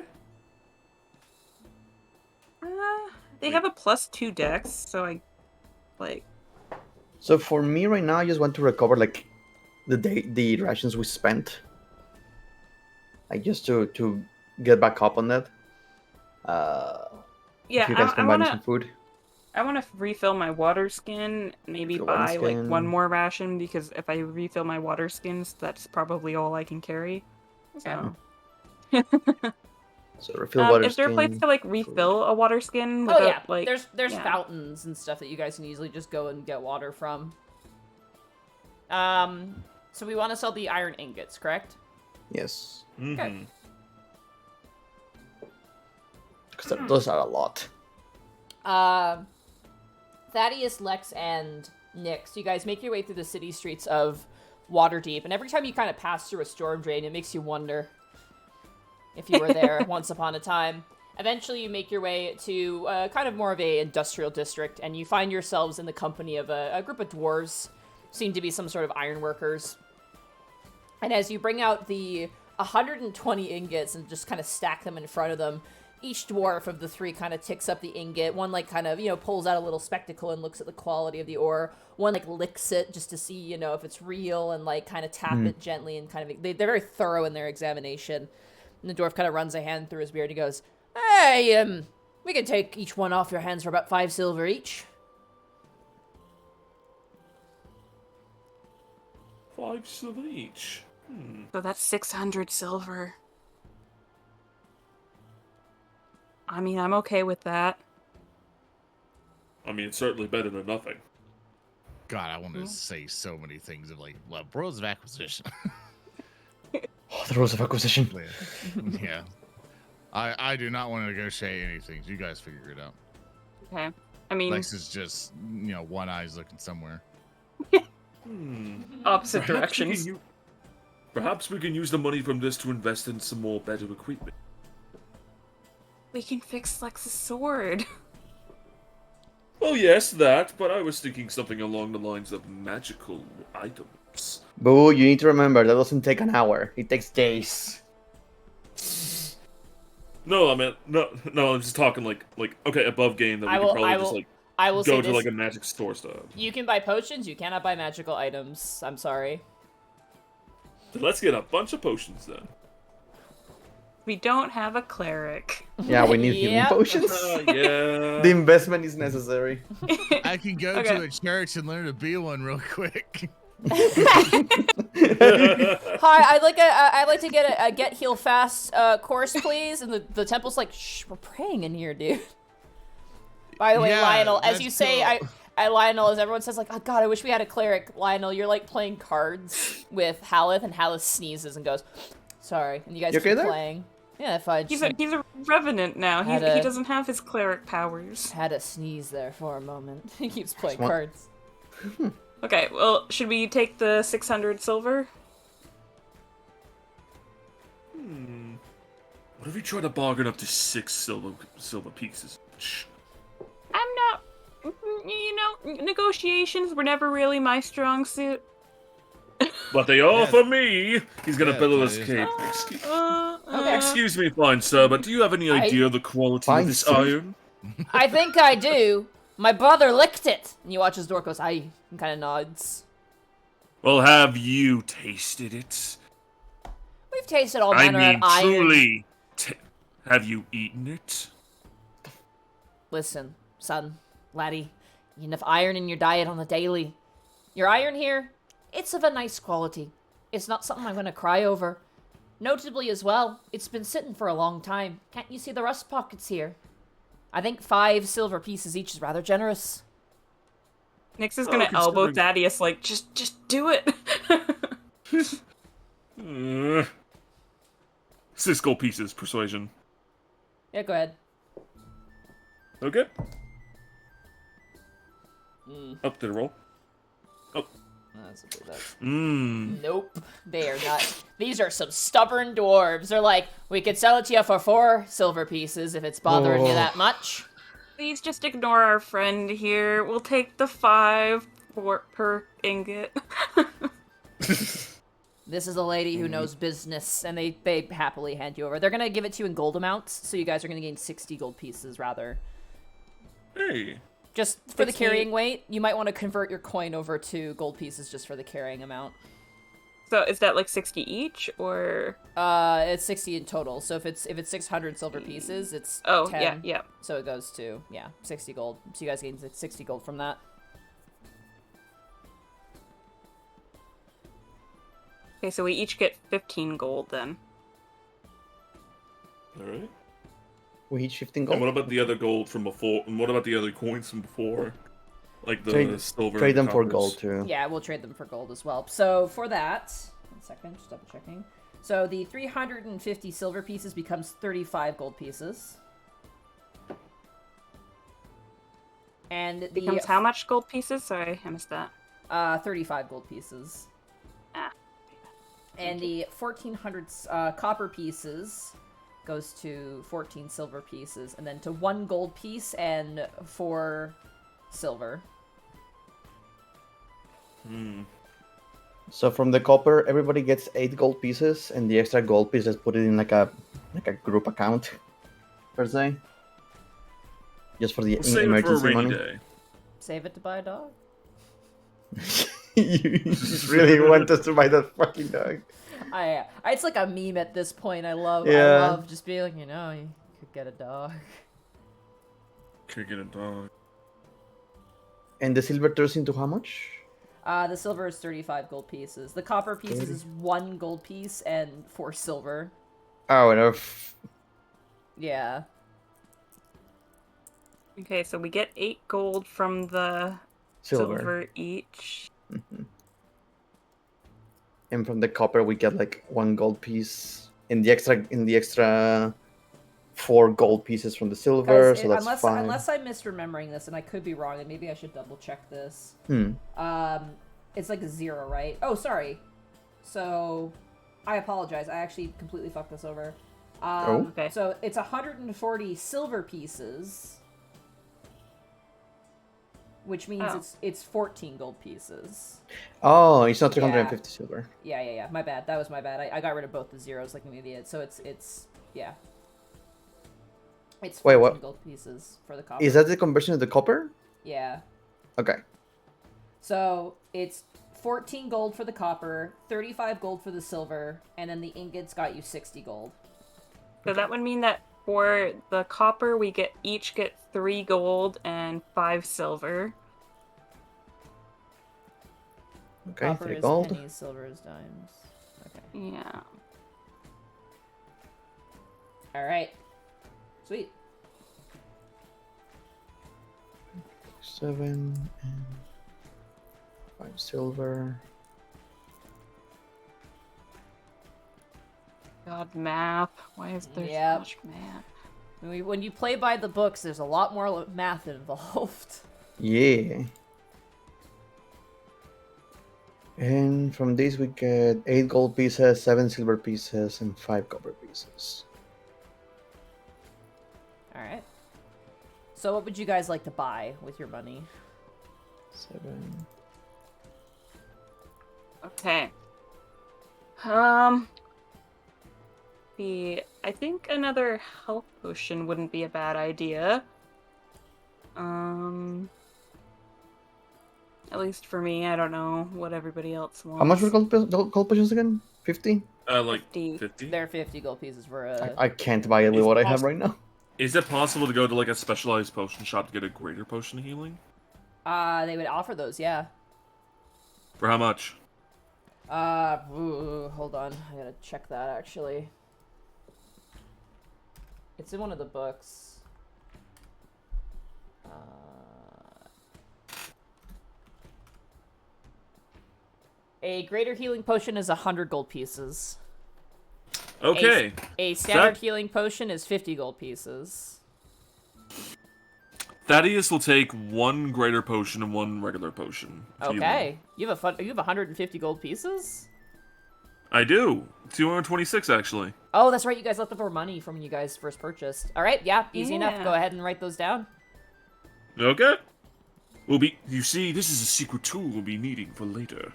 They have a +2 dex, so I like. So for me right now, I just want to recover like the rations we spent. Like just to get back up on that. Yeah, if you guys I can buy me wanna some food. I wanna refill my water skin. Maybe Refill water buy like one skin. more ration because if I refill my water skins, that's probably all I can carry. So. So refill water is there a place skin, to like food. refill a water skin? Oh Without, yeah, like there's yeah. fountains and stuff that you guys can easily just go and get water from. So we want to sell the iron ingots, correct? Yes, Mm-hmm. because those are a lot. Thaddeus, Lex, and Next, you guys make your way through the city streets of Waterdeep, and every time you kind of pass through a storm drain, it makes you wonder if you were there once upon a time. Eventually, you make your way to kind of more of a industrial district, and you find yourselves in the company of a group of dwarves, seem to be some sort of ironworkers. And as you bring out the 120 ingots and just kind of stack them in front of them, each dwarf of the three kind of ticks up the ingot. One, like, kind of, pulls out a little spectacle and looks at the quality of the ore. One, like, licks it just to see, if it's real and, like, kind of tap it gently and kind of... They're very thorough in their examination. And the dwarf kind of runs a hand through his beard and he goes, "Hey, we can take each one off your hands for about 5 silver each." 5 silver each. So that's 600 silver. I mean, I'm okay with that. I mean, it's certainly better than nothing. God, I want to say so many things of like, well, rules of acquisition. Oh, the rules of acquisition. Yeah. I do not want to negotiate anything. You guys figure it out. Okay. I mean, Lex is just, one eye's looking somewhere. opposite directions. Perhaps we can use the money from this to invest in some more better equipment. We can fix Lex's sword. Oh yes, that, but I was thinking something along the lines of magical items. Boo, you need to remember, that doesn't take an hour. It takes days. No, I mean, no, I'm just talking like, okay, above game that we could probably just, like, I will go say to, this. like, a magic store stuff. You can buy potions, you cannot buy magical items. I'm sorry. Then let's get a bunch of potions, then. We don't have a cleric. Yeah, we need healing Yep. potions. Yeah. The investment is necessary. I can go Okay. to a church and learn to be one real quick. Hi, I'd like to get a get heal fast course, please. And the temple's like, shh, we're praying in here, dude. By the way, Yeah, Lionel, as that's you say, cool. Lionel, as everyone says, like, oh god, I wish we had a cleric. Lionel, you're like playing cards with Haleth, and Haleth sneezes and goes, sorry, and you guys You okay keep there? playing. Yeah, fine. He's a revenant now. Had He a- doesn't have his cleric powers. Had a sneeze there for a moment. He keeps playing Smart. cards. Okay, well, should we take the 600 silver? What if we try to bargain up to 6 silver pieces? Shh. I'm not... negotiations were never really my strong suit. But they are for me! He's gonna Yeah, billow that his is- cape. Okay. Excuse me, fine sir, but do you have any idea of the quality Fine, of this sir. iron? I think I do. My brother licked it. And you watch as Dork goes, aye, and kind of nods. Well, have you tasted it? We've tasted all I manner mean, of iron. truly. Have you eaten it? Listen, son, laddie, you enough iron in your diet on the daily. Your iron here, it's of a nice quality. It's not something I'm going to cry over. Notably as well, it's been sitting for a long time. Can't you see the rust pockets here? I think 5 silver pieces each is rather generous. Nyx is gonna elbow considering- Thaddeus like, just do it. 6 gold pieces, persuasion. Yeah, go ahead. Okay. Up to the roll. Oh. Nope, they are not. These are some stubborn dwarves. They're like, we could sell it to you for 4 silver pieces if it's bothering you Oh. that much. Please just ignore our friend here. We'll take the 5 per ingot. This is a lady who knows business, and they happily hand you over. They're gonna give it to you in gold amounts, so you guys are gonna gain 60 gold pieces rather. Hey. Just for the 60. carrying weight, you might want to convert your coin over to gold pieces just for the carrying amount. So is that like 60 each, or? It's 60 in total. So if it's 600 silver pieces, it's Oh, 10. yeah. So it goes to 60 gold. So you guys gain 60 gold from that. Okay, so we each get 15 gold then. Alright. We each 15 And gold. what about the other gold from before? And what about the other coins from before? Like the Trade- silver. Trade and them for coppers? gold too. Yeah, we'll trade them for gold as well. So for that, 1 second, just double checking. So the 350 silver pieces becomes 35 gold pieces. And It becomes how much gold pieces? Sorry, I missed that. 35 gold pieces. Ah. And the 1400 copper pieces goes to 14 silver pieces, and then to 1 gold piece and 4 silver. So from the copper, everybody gets 8 gold pieces, and the extra gold pieces put it in like a group account, per se. Just for the We'll save it for a emergency rainy money. day. Save it to buy a dog? You just really want us to buy that fucking dog. It's like a meme at this point. I love just being like, you could get a dog. Could get a dog. And the silver turns into how much? The silver is 35 gold pieces. The copper pieces is 1 gold piece and 4 silver. Oh, enough. Yeah. Okay, so we get 8 gold from the silver each. And from the copper, we get like 1 gold piece. In the extra 4 gold pieces from the silver, so that's fine. Unless I'm misremembering this, and I could be wrong, and maybe I should double check this. It's like a 0, right? Oh, sorry. So, I apologize. I actually completely fucked this over. Okay. So it's 140 silver pieces, which means it's 14 gold pieces. Oh, it's not 350 silver. Yeah. My bad. That was my bad. I got rid of both the zeros like an idiot. So it's yeah. It's 14 Wait, what? gold pieces for the copper. Is that the conversion of the copper? Yeah. Okay. So it's 14 gold for the copper, 35 gold for the silver, and then the ingots got you 60 gold. So that would mean that for the copper, we each get 3 gold and 5 silver. Okay, Copper 3 is gold. pennies, silver is dimes. Okay. Yeah. All right. Sweet. 7 and 5 silver. God, math. Why is there so much math? When you play by the books, there's a lot more math involved. Yeah. And from these we get 8 gold pieces, 7 silver pieces, and 5 copper pieces. Alright. So what would you guys like to buy with your money? 7. Okay. I think another health potion wouldn't be a bad idea. At least for me, I don't know what everybody else wants. How much were gold potions again? 50? Like 50. 50? They're 50 gold pieces for a... I can't buy it with Is what it I have right now. Is it possible to go to like a specialized potion shop to get a greater potion of healing? They would offer those, yeah. For how much? Hold on. I gotta check that, actually. It's in one of the books. A greater healing potion is 100 gold pieces. Okay. A standard healing potion is 50 gold pieces. Thaddeus will take 1 greater potion and 1 regular potion. Okay. You have 150 gold pieces? I do. 226 actually. Oh, that's right. You guys left over money from when you guys first purchased. All right. Yeah. Easy enough. Yeah. Go ahead and write those down. Okay. You see, this is a secret tool we'll be needing for later.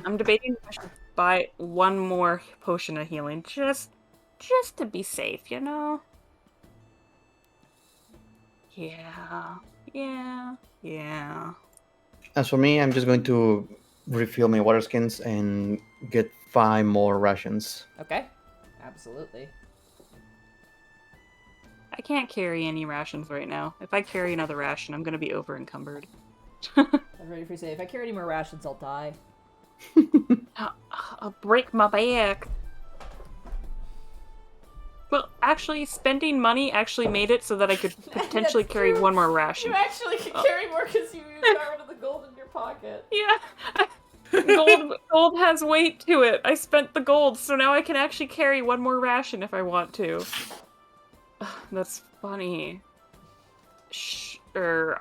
I'm debating if I should buy 1 more potion of healing, just to be safe, you know? Yeah. As for me, I'm just going to refill my water skins and get 5 more rations. Okay. Absolutely. I can't carry any rations right now. If I carry another ration, I'm gonna be over encumbered. I'm ready for you to say, if I carry any more rations, I'll die. I'll break my back. Well, actually, spending money actually made it so that I could potentially carry 1 more ration. You actually can carry more because you got rid of the gold in your pocket. Yeah. Gold has weight to it. I spent the gold, so now I can actually carry 1 more ration if I want to. That's funny. Sure,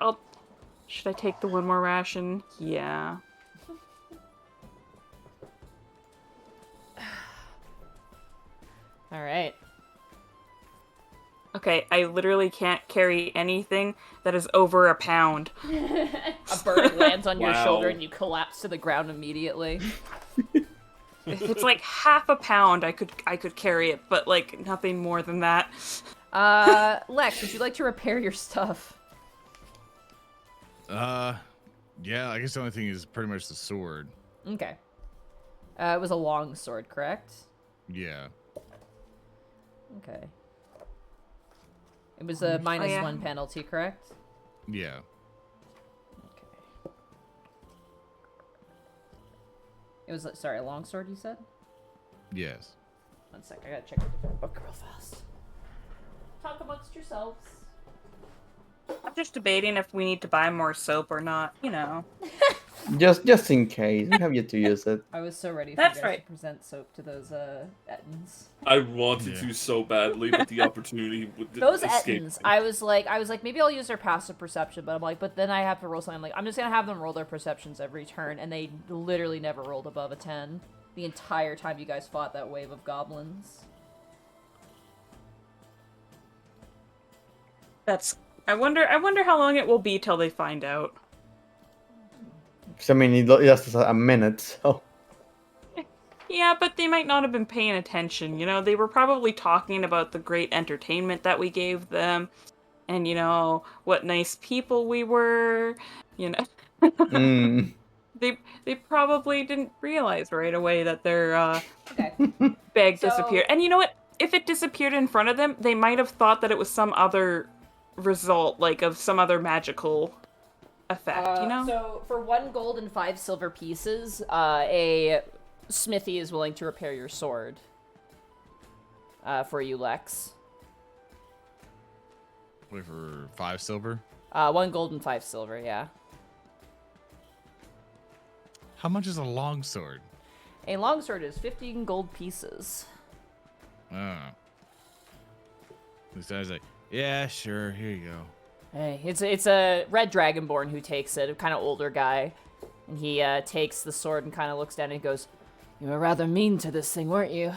Should I take the one more ration? Yeah. All right. Okay, I literally can't carry anything that is over a pound. A bird lands on your Wow. shoulder and you collapse to the ground immediately. If it's like half a pound, I could carry it, but like nothing more than that. Lex, would you like to repair your stuff? Yeah, I guess the only thing is pretty much the sword. Okay. It was a long sword, correct? Yeah. Okay. It was a minus yeah. 1 penalty, correct? Yeah. Okay. It was, sorry, a long sword, you said? Yes. 1 sec, I gotta check a different book real fast. Talk amongst yourselves. I'm just debating if we need to buy more soap or not, you know. Just in case. We have yet to use it. I was so ready for That's you guys right. to present soap to those, ettins. I wanted Yeah. to so badly, but the opportunity would Those escape ettins, me. I was like, maybe I'll use their passive perception, but I'm like, but then I have to roll something. I'm like, I'm just gonna have them roll their perceptions every turn, and they literally never rolled above a 10 the entire time you guys fought that wave of goblins. I wonder how long it will be till they find out. 'Cause, I mean, it lasts a minute, so. Yeah, but they might not have been paying attention, you know? They were probably talking about the great entertainment that we gave them, and, you know, what nice people we were, you know? Mm. They probably didn't realize right away that their Okay. bag So- disappeared. And you know what? If it disappeared in front of them, they might have thought that it was some other result, like of some other magical effect, you know? So for 1 gold and 5 silver pieces, a smithy is willing to repair your sword. For you, Lex. Wait for 5 silver. 1 gold and 5 silver, yeah. How much is a longsword? A longsword is 15 gold pieces. Oh. This guy's like, yeah, sure, here you go. Hey, it's a red dragonborn who takes it, a kind of older guy. And he takes the sword and kind of looks down and goes, "You were rather mean to this thing, weren't you?"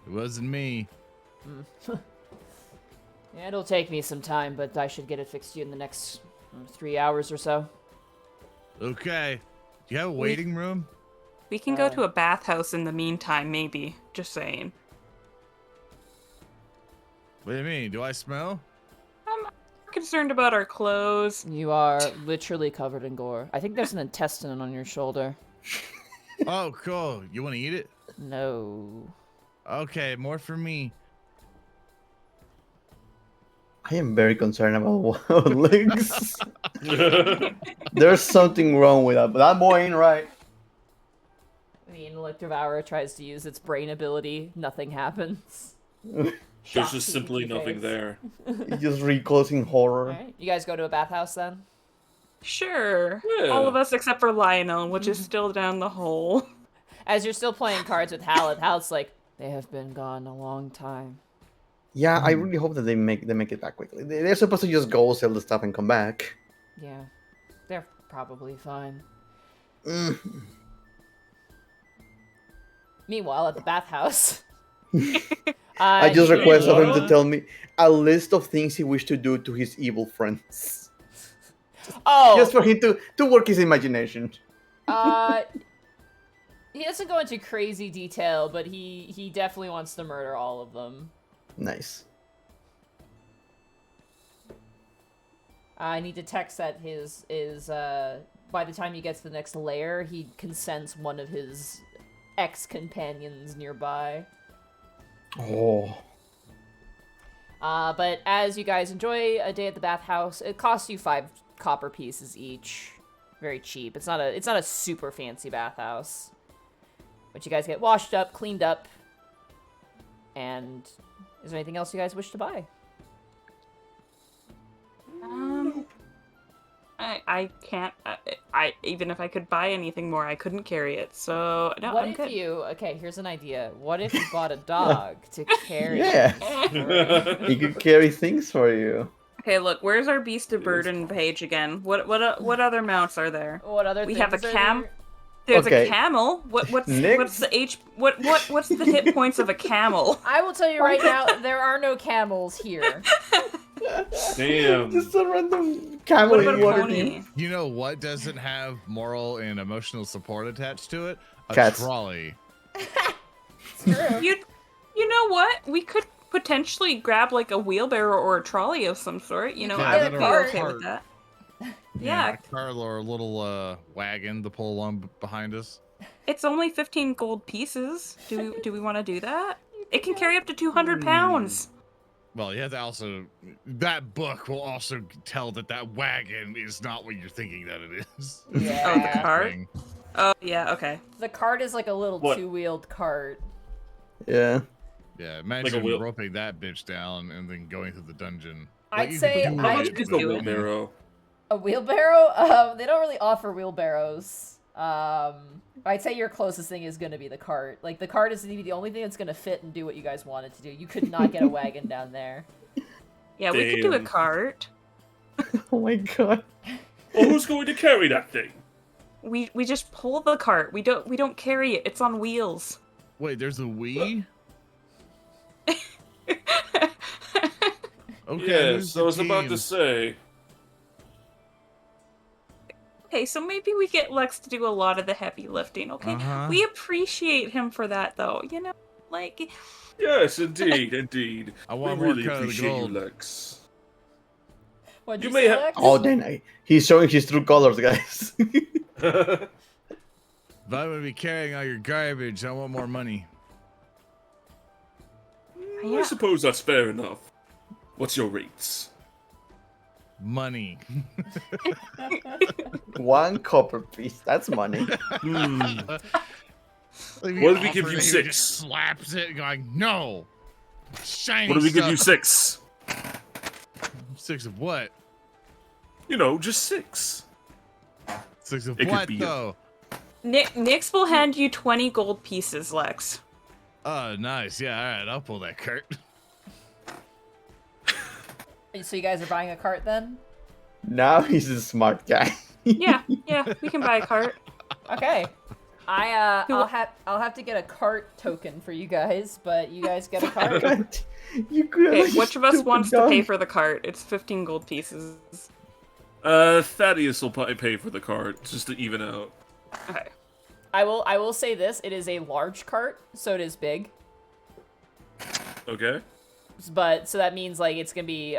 It wasn't me. Yeah, it'll take me some time, but I should get it fixed to you in the next 3 hours or so. Okay. Do you have a waiting room? We can go to a bathhouse in the meantime, maybe. Just saying. What do you mean? Do I smell? I'm concerned about our clothes. You are literally covered in gore. I think there's an intestine on your shoulder. Oh, cool. You want to eat it? No. Okay, more for me. I am very concerned about legs. There's something wrong with that, but that boy ain't right. The intellect devourer tries to use its brain ability. Nothing happens. There's Shock just to simply your nothing face. there. He just recalls in horror. Alright, you guys go to a bathhouse then? Sure. Yeah. All of us except for Lionel, which is still down the hole. As you're still playing cards with Hallett, Hallett's like, "They have been gone a long time." Yeah, I really hope that they make it back quickly. They're supposed to just go sell the stuff and come back. Yeah, they're probably fine. Mm. Meanwhile, at the bathhouse, I just you- request of him to what? tell me a list of things he wished to do to his evil friends. Oh, Just for him to work his imagination. he doesn't go into crazy detail, but he definitely wants to murder all of them. Nice. I need to text that his by the time he gets to the next layer, he can sense one of his ex-companions nearby. Oh. But as you guys enjoy a day at the bathhouse, it costs you 5 copper pieces each. Very cheap. It's not a super fancy bathhouse. But you guys get washed up, cleaned up, and is there anything else you guys wish to buy? I can't. I even if I could buy anything more, I couldn't carry it. So no, What I'm if good. okay, here's an idea. What if you bought a dog to carry? Yeah. He could carry things for you. Okay, look, where's our beast of burden page again? What other mounts are there? What other We things have a are cam. there? There's Okay. a camel. What's Next. the what's the hit points of a camel? I will tell you right now, there are no camels here. Damn. Just a random camel What in about a water. pony? You know what doesn't have moral and emotional support attached to it? A Cats. trolley. True. You know what? We could potentially grab like a wheelbarrow or a trolley of some sort. You know, Yeah, I that would be or a okay cart. with that. Yeah, Yeah, a car or a little wagon to pull along behind us. it's only 15 gold pieces. Do we want to do that? It can carry up to 200 pounds. Well, you have to also. That book will also tell that that wagon is not what you're thinking that it is. Yeah. Oh, the cart? Thing. Oh yeah, okay. The cart is like a little What? two-wheeled cart. Yeah. Yeah, imagine wheel- roping that bitch down and then going through the dungeon. I'd you could say do How much it, is but- a wheelbarrow? A wheelbarrow? They don't really offer wheelbarrows. I'd say your closest thing is going to be the cart. Like, the cart is the only thing that's going to fit and do what you guys want it to do. You could not get a wagon down there. Yeah, we could do a Damn. cart. Oh my god. Well, who's going to carry that thing? We just pull the cart. We don't carry it. It's on wheels. Wait, there's a Wii? Okay. Yes, I was about to say. Okay, so maybe we get Lex to do a lot of the heavy lifting, okay? Uh-huh. We appreciate him for that, though. You know, like, Yes, indeed, indeed. I We want more really cut of the appreciate you, gold. Lex. What'd You you may say, have- Lex? Oh, then he's showing his true colors, guys. If I'm gonna be carrying all your garbage, I want more money. I yeah. suppose that's fair enough. What's your rates? Money. 1 copper piece. That's money. Hmm. Like, What if we offer give you it, he 6? Just slaps it, going, no. Shiny. What if we give you stuff. 6? 6 of what? You know, just 6. 6 of It could what be a- though? Nix will hand you 20 gold pieces, Lex. Oh, nice. Yeah, all right. I'll pull that cart. So you guys are buying a cart then? Now he's a smart guy. Yeah, we can buy a cart. Okay. I'll have to get a cart token for you guys, but you guys get a cart. God, you could have Okay, like which of us stupid wants to pay dog. for the cart? It's 15 gold pieces. Thaddeus will probably pay for the cart, just to even out. Okay. I will say this, it is a large cart, so it is big. Okay? But so that means like it's gonna be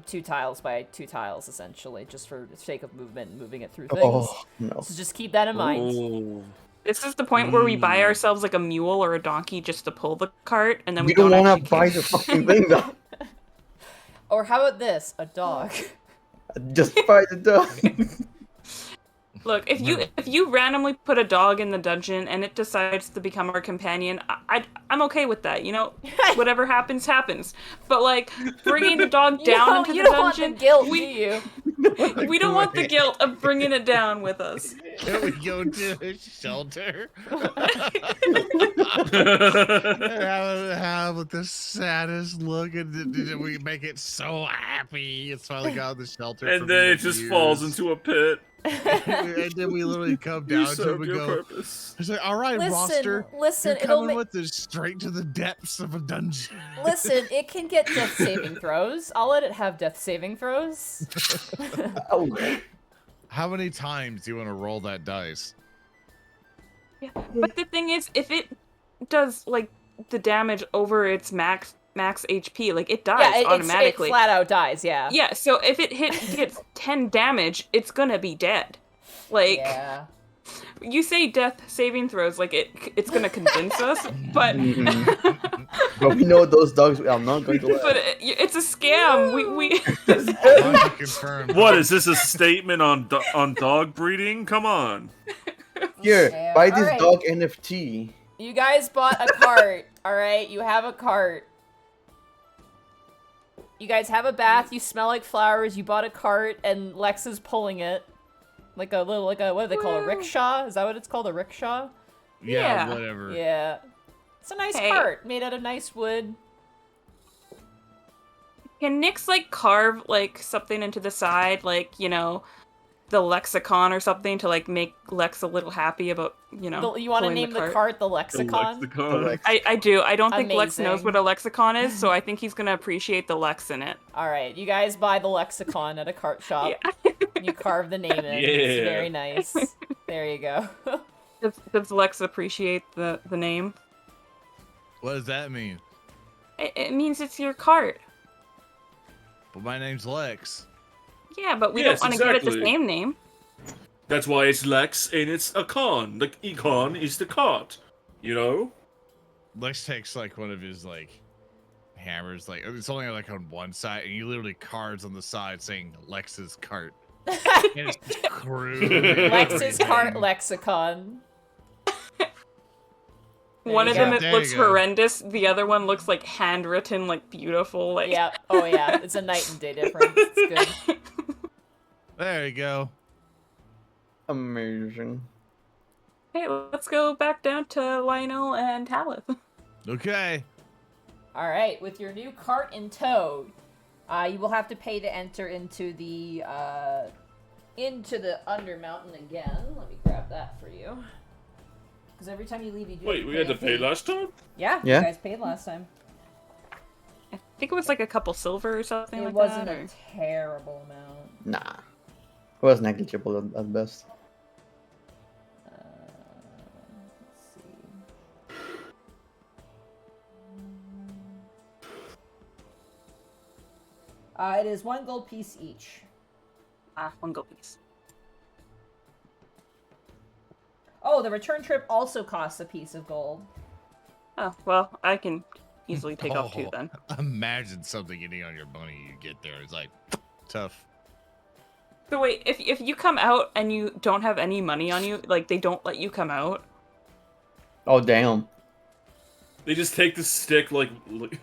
2 tiles by 2 tiles essentially, just for the sake of movement and moving it through things. Oh no. So just keep that in mind. Oh. This is the point where we buy ourselves like a mule or a donkey just to pull the cart, and then we We don't don't want actually to buy care. the fucking thing though. Or how about this? A dog. Just buy the dog. Look, if you randomly put a dog in the dungeon and it decides to become our companion, I'm okay with that. You know, whatever happens, happens. But like bringing the dog down into you the don't want dungeon, the guilt, do we you? we don't want the guilt of bringing it down with us. Can we go to a shelter? Have the saddest look, and did we make it so happy? It's finally got out of the shelter. for And then many it just falls years. into a pit. And then we literally come You down to him served and your go. purpose. It's like, all right, roster. Listen, You're it'll coming with us straight to the depths of a dungeon. listen, it can get death saving throws. I'll let it have death saving throws. Oh. How many times do you want to roll that dice? Yeah. But the thing is, if it does like the damage over its max HP, like it dies Yeah, it automatically. flat out dies. Yeah. Yeah, so if it gets 10 damage, it's gonna be dead. Like Yeah. you say death saving throws, like it's gonna convince us, but But we know those dogs are not going to but let. it's a scam. We I can confirm. What is this? A statement on dog breeding? Come on. Here, Yeah, buy this alright. dog NFT. You guys bought a cart. All right, you have a cart. You guys have a bath. You smell like flowers. You bought a cart, and Lex is pulling it, like a what do they call it, a rickshaw? Is that what it's called, a rickshaw? Yeah, Yeah. whatever. Yeah. It's a nice Hey. cart made out of nice wood. Can Nyx like carve like something into the side, like, you know, the lexicon or something to like make Lex a little happy about, you know, You want to pulling name the cart? cart the The lexicon? lexicon. I do. I don't think Lex knows Amazing. what a lexicon is, so I think he's gonna appreciate the Lex in it. All right, you guys buy the lexicon at a cart shop. Yeah. You carve the name in. It's Yeah. very nice. There you go. Does Lex appreciate the name? What does that mean? It means it's your cart. But my name's Lex. Yeah, but we Yes, don't want to give it the exactly. same name. That's why it's Lex and it's a con. The econ is the cart. You know? Lex takes like one of his like hammers, like it's only like on one side, and he literally cards on the side saying Lex's cart. And it's just crude. Lex's cart lexicon. One of you them go. it There looks you go. horrendous. The other one looks like handwritten, like beautiful. Like Yeah. Oh yeah. It's a night and day difference. It's good. There you go. Amazing. Hey, let's go back down to Lionel and Talith. Okay. All right. With your new cart in tow, you will have to pay to enter into the Undermountain again. Let me grab that for you. Because every time you leave, you do. Wait, we had to pay a fee. last time? Yeah. Yeah. You guys paid last time. I think it was like a couple silver or something It like wasn't that. a Or... terrible amount. Nah. It was negligible at best. Let's see. It is 1 gold piece each. One gold piece. Oh, the return trip also costs a piece of gold. Oh well, I can easily take off two then. Imagine something getting on your money you get there. It's like tough. So wait, if you come out and you don't have any money on you, like they don't let you come out. Oh damn. They just take the stick like like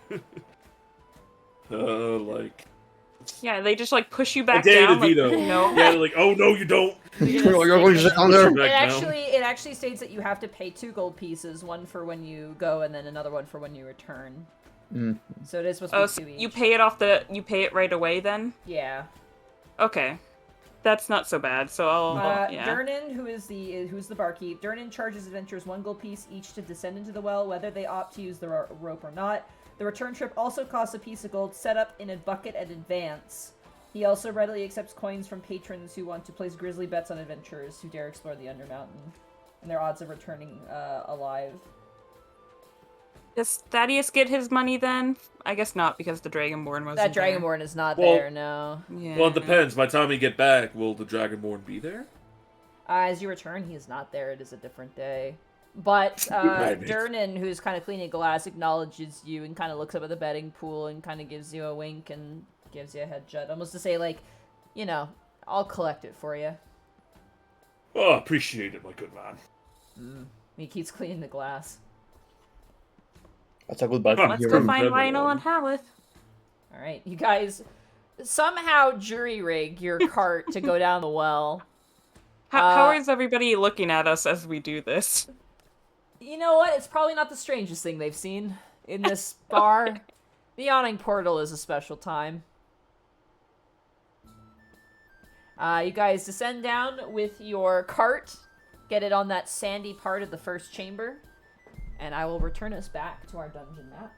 Yeah, they just like push you a back Danny down. Like, DeVito. no. Yeah, like, oh no you don't. You're going down there. Back down. It actually states that you have to pay 2 gold pieces, one for when you go and then another one for when you return. Mm. So it is supposed Oh, to so be 2 each. you pay it right away then? Yeah. Okay, that's not so bad. So I'll yeah. Durnan, who's the barkeep, Durnan charges adventurers 1 gold piece each to descend into the well, whether they opt to use the rope or not. The return trip also costs a piece of gold set up in a bucket at advance. He also readily accepts coins from patrons who want to place grisly bets on adventurers who dare explore the Undermountain, and their odds of returning alive. Does Thaddeus get his money then? I guess not, because the Dragonborn wasn't That there. Dragonborn is not Well- there, no. Yeah. Well, it depends. By the time we get back, will the Dragonborn be there? As you return, he is not there. It is a different day. But Right. Durnan, who's kind of cleaning glass, acknowledges you and kind of looks up at the betting pool and kind of gives you a wink and gives you a head jut, almost to say, like, you know, I'll collect it for you. Oh, appreciate it, my good man. He keeps cleaning the glass. That's a good bad Huh. Let's hero. go find Incredible. Lionel and Halith. All right, you guys somehow jury rig your cart to go down the well. How is everybody looking at us as we do this? You know what? It's probably not the strangest thing they've seen in this bar. The yawning portal is a special time. You guys descend down with your cart, get it on that sandy part of the first chamber, and I will return us back to our dungeon map.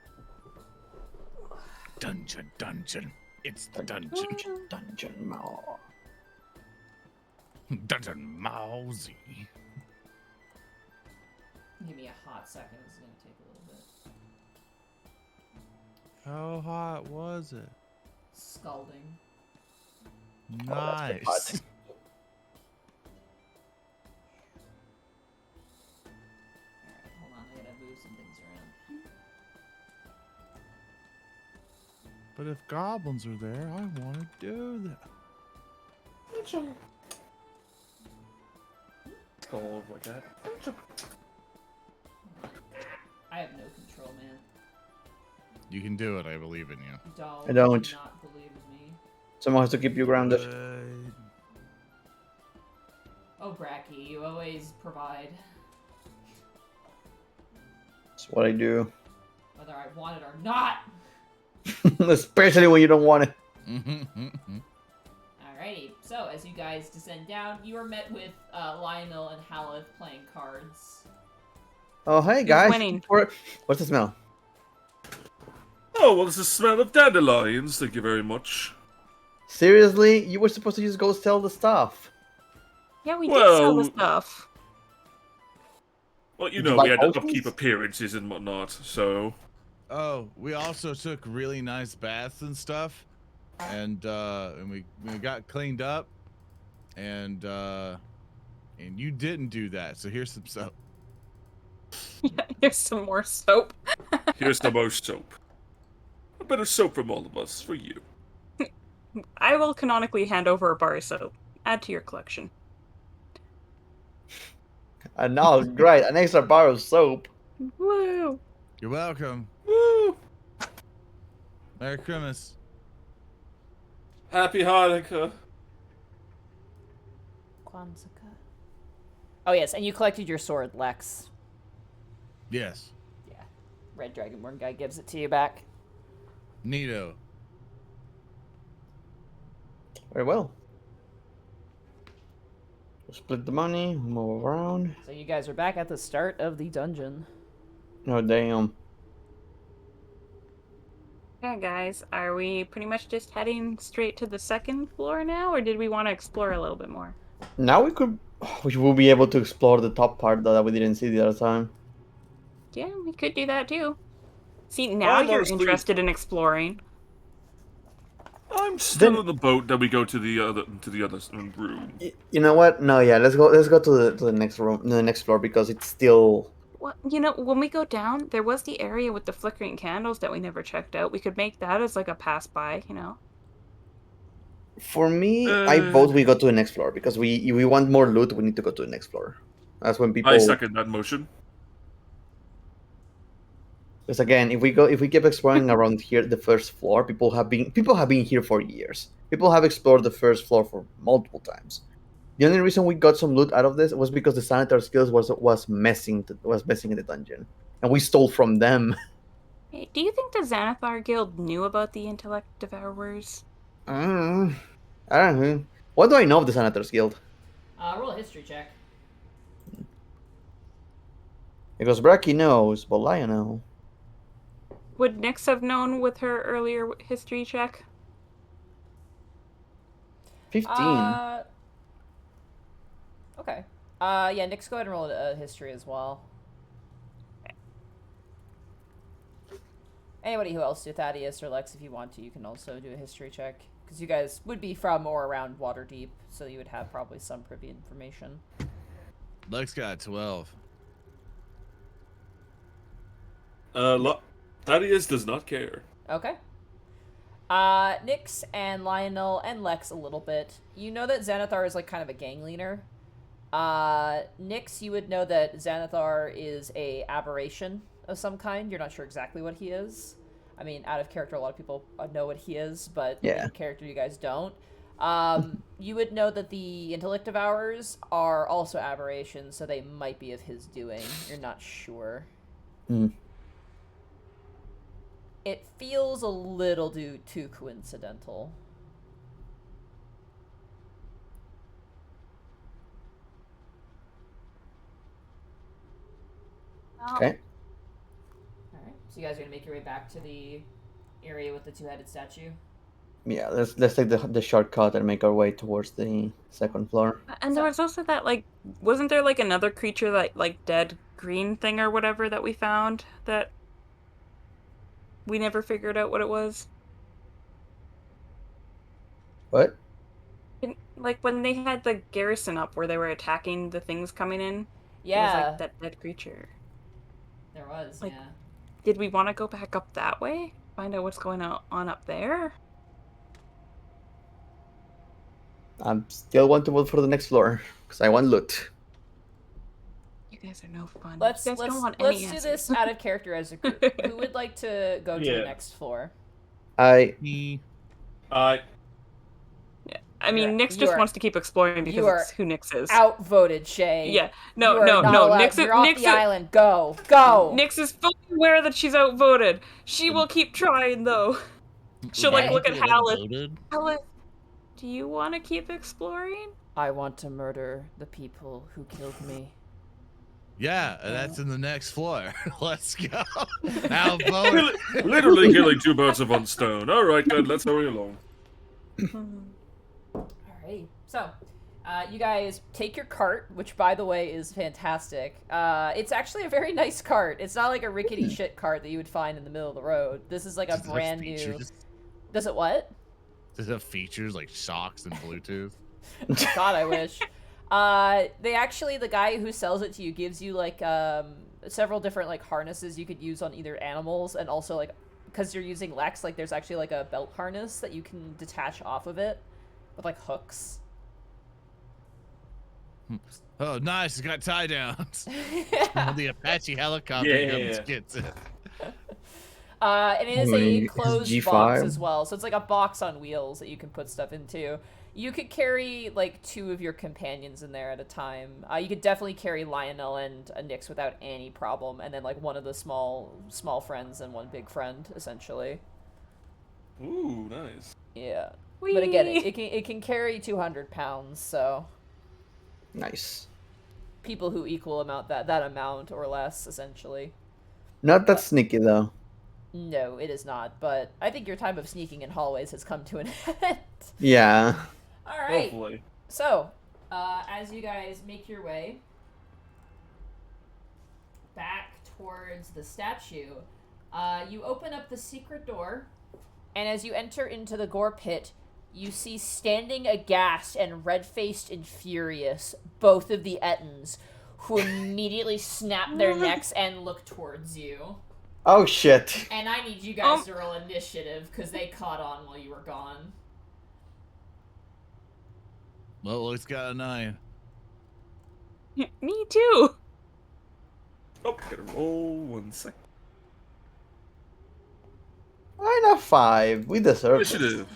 Dungeon. It's the dungeon. Dungeon Mall. Dungeon Mousy. Give me a hot second. This is going to take a little bit. How hot was it? Scalding. that's Nice. hot. Alright, hold on. I gotta move some things around. But if goblins are there, I want to do that. Go over like that. I have no control, man. You can do it. I believe in you. Don't. I don't. Do not believe in me. Someone has to keep you grounded. Good. Oh, Bracky, you always provide, That's what I do. whether I want it or not. Especially when you don't want it. Alrighty, so as you guys descend down, you are met with Lionel and Haleth playing cards. Oh, hey Who's guys. winning? What's the smell? Oh, well, it's the smell of dandelions. Thank you very much. Seriously? You were supposed to just go sell the stuff. Yeah, we did sell the Well- stuff. Well, you Did you know, buy we had to potions? upkeep appearances and whatnot, so... Oh, we also took really nice baths and stuff, and we got cleaned up, and you didn't do that. So here's some soap. Yeah, here's some more soap. Here's the most soap. A bit of soap from all of us, for you. I will canonically hand over a bar of soap. Add to your collection. And now, great, an extra bar of soap. Woo! You're welcome. Woo! Merry Christmas. Happy Hanukkah. Kwanzaa. Oh yes, and you collected your sword, Lex. Yes. Yeah. Red Dragonborn guy gives it to you back. Neato. Very well. We'll split the money, move around. So you guys are back at the start of the dungeon. Oh, damn. Yeah, guys, are we pretty much just heading straight to the second floor now, or did we want to explore a little bit more? Now we will be able to explore the top part that we didn't see the other time. Yeah, we could do that too. See, now I'm you're honestly- interested in exploring. I'm still Then- in the boat that we go to the other room. You know what? No, yeah, let's go to the next room, the next floor, because it's still. Well, you know, when we go down, there was the area with the flickering candles that we never checked out. We could make that as like a pass by, you know? For me, I vote we go to the next floor because if we want more loot, we need to go to the next floor. That's when people. I second that motion. Because again, if we keep exploring around here, the first floor, people have been here for years. People have explored the first floor for multiple times. The only reason we got some loot out of this was because the sanitary skills was messing in the dungeon, and we stole from them. Hey, do you think the Xanathar Guild knew about the Intellect Devourers? I don't know. What do I know of the Sanitors Guild? Roll a history check. Because Bracky knows, but Lion know. Would Nyx have known with her earlier history check? 15. Okay. Yeah, Nyx, go ahead and roll a history as well. Anybody who else do Thaddeus or Lex, if you want to, you can also do a history check. Because you guys would be from or around Waterdeep, so you would have probably some privy information. Lex got 12. Thaddeus does not care. Okay. Nyx and Lionel and Lex a little bit. You know that Xanathar is like kind of a gang leader. Nyx, you would know that Xanathar is a aberration of some kind. You're not sure exactly what he is. I mean, out of character, a lot of people know what he is, but Yeah. in character, you guys don't. You would know that the Intellect Devourers are also aberrations, so they might be of his doing. You're not sure. Hmm. It feels a little too coincidental. Okay. Alright, so you guys are gonna make your way back to the area with the two-headed statue? Yeah, let's take the shortcut and make our way towards the second floor. And there was also that, like, wasn't there, like, another creature, like dead green thing or whatever that we found that we never figured out what it was? What? Like, when they had the garrison up where they were attacking the things coming in, it was, Yeah, like, that dead creature. there was, like- yeah. Did we want to go back up that way? Find out what's going on up there? I still want to vote for the next floor because I want loot. You guys are no fun. Let's you guys don't want let's any do answers. this out of character as a group. Who would like to go to the Yeah. next floor? Me. I mean, You Nyx just are- wants to keep exploring because you are it's who Nyx is. Outvoted, Shay. Yeah. You No, are no, not no. allowed. Nyx, You're off Nyx, the island. Go, go. Nyx is fully aware that she's outvoted. She will keep trying, though. She'll like, look at People Hallis. unloaded? Hallis, do you want to keep exploring? I want to murder the people who killed me. Yeah, that's in the next floor. Let's go. Now vote. Literally killing two birds with one stone. All right, then let's hurry along. Alright, so you guys take your cart, which by the way is fantastic. It's actually a very nice cart. It's not like a rickety shit cart that you would find in the middle of the road. This is like a Does it have brand new. features? Does it what? Does it have features like shocks and Bluetooth? God, I wish. They actually, the guy who sells it to you gives you like several different like harnesses you could use on either animals, and also like because you're using Lex, like there's actually like a belt harness that you can detach off of it with like hooks. Oh, nice. It's got tie downs. Yeah. The Apache helicopter Yeah. gets it. And it is a closed G5? box as well, so it's like a box on wheels that you can put stuff into. You could carry like 2 of your companions in there at a time. You could definitely carry Lionel and Nyx without any problem, and then like one of the small friends and one big friend, essentially. Ooh, nice. Yeah. Whee! But again, it can carry 200 pounds, so Nice. people who equal that amount or less, essentially. Not that sneaky though. No, it is not. But I think your time of sneaking in hallways has come to an end. Yeah. All right. Hopefully. So, as you guys make your way back towards the statue, you open up the secret door, and as you enter into the gore pit, you see standing aghast and red-faced and furious both of the ettins, who immediately snap their necks and look towards you. Oh shit. And I need you guys to roll initiative, because they caught on while you were gone. Well, it's got a 9. Me too. Oh, gotta roll 1 sec. Why not 5? We deserve this. Initiative.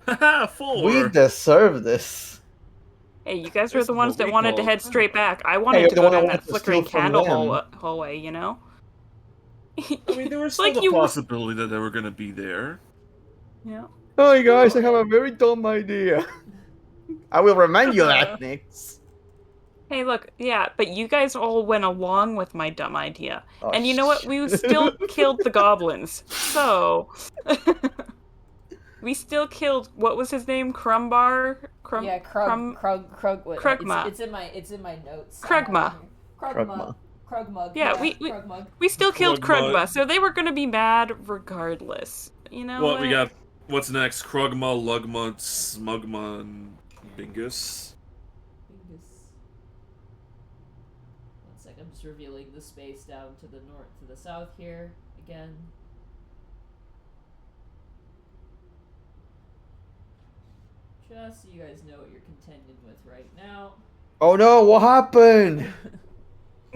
Haha, 4. We deserve this. Hey, you guys were This the is ones what that we wanted to call- head straight back. I Hey, wanted you're to the go one that down that wanted to flickering steal from candle them. hallway, you know? I mean, there was Like still the you- possibility that they were gonna be there. Yeah. Hi guys, I have a very dumb idea. I will remind you that, Nyx. Hey, look, yeah, but you guys all went along with my dumb idea. Oh, And you know what? We still killed the goblins. So. We still killed, what was his name? Krumbar? Yeah, Krugma. It's in my notes. Krugma. Krugma. Krugmug. Yeah, Krugmug. we still killed Krugma. Krugma, so they were gonna be mad regardless. You know What we got? What's next? Krugma, Lugma, Smugma, and Bingus. One sec, I'm just revealing the space down to the north, to the south here again. Just so you guys know what you're contending with right now. Oh no, what happened?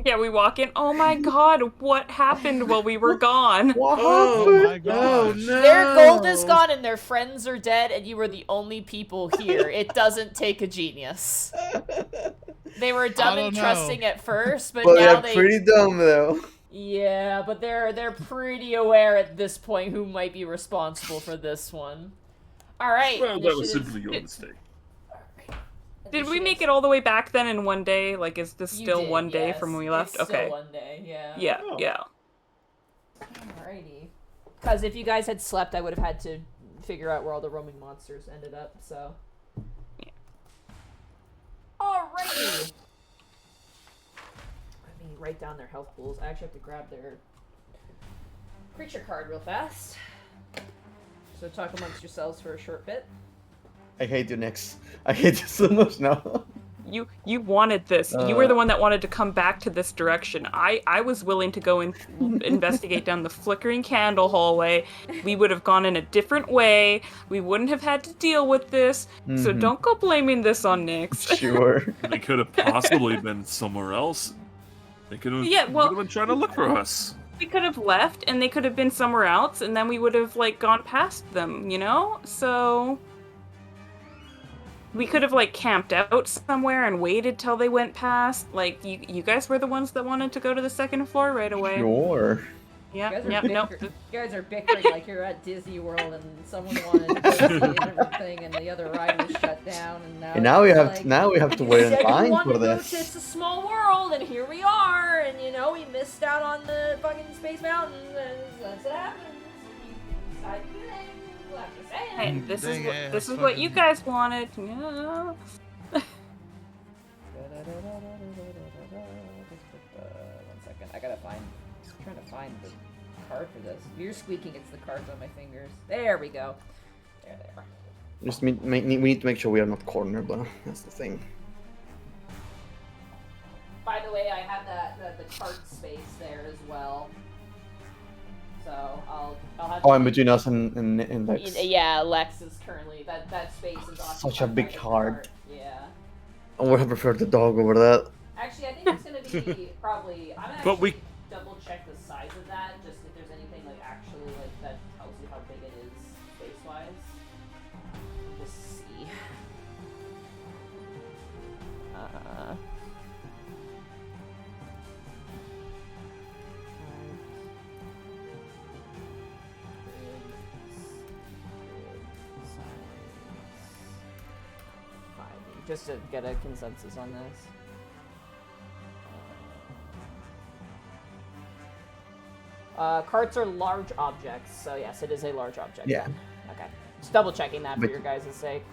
Yeah, we walk in. Oh my god, what happened while we were gone? What Oh happened? my gosh. no! Their gold is gone and their friends are dead, and you were the only people here. It doesn't take a genius. They were dumb don't and know. trusting at first, but But now they're pretty dumb though. Yeah, but they're pretty aware at this point who might be responsible for this one. All right. Well, that was initiative- simply your mistake. Did we make it all the way back then in one day? Like, is this You still did, one day yes. from when we left? It's still Okay. one day, yeah. Yeah, Oh. yeah. Alrighty. Because if you guys had slept, I would have had to figure out where all the roaming monsters ended up, so. Yeah. Alrighty. Let me write down their health pools. I actually have to grab their creature card real fast. So talk amongst yourselves for a short bit. I hate you, Nyx. I hate you so much now. You wanted this. You were the one that wanted to come back to this direction. I was willing to go and investigate down the flickering candle hallway. We would have gone in a different way. We wouldn't have had to deal with this. So Mhm. don't go blaming this on Nyx. Sure. They could have possibly been somewhere else. They could have, Yeah, well- been trying to look for us. We could have left and they could have been somewhere else and then we would have like gone past them, you know? So we could have like camped out somewhere and waited till they went past. Like you guys were the ones that wanted to go to the second floor right away. Sure. Yep, You nope. guys are bickering like you're at Disney World and someone wanted to go see a different thing and the other ride was shut down And now we it's have like, now we have to you wait in said you line wanted for to go this. to It's a Small World and here we are and we missed out on the fucking Space Mountain and that's what happens. You decide to do things, I'm just saying. Hey, this is what you guys wanted. Yeah. One second, I gotta find. I'm trying to find the card for this. If you're squeaking, it's the cards on my fingers. There we go. There they are. Just we need to make sure we are not cornered, though. That's the thing. By the way, I have the card space there as well. So I'll have. Oh, in between us and Lex. Yeah, Lex is currently that space is occupied Such a big by the card. card. Yeah. I would have preferred the dog over that. Actually, I think it's gonna be probably. I'm gonna But we- actually double check the size of that, just if there's anything like actually like that tells you how big it is space wise. Just see. Just to get a consensus on this. Carts are large objects, so yes, it is a large object. Yeah. Okay. Just double checking that for But- your guys' sake.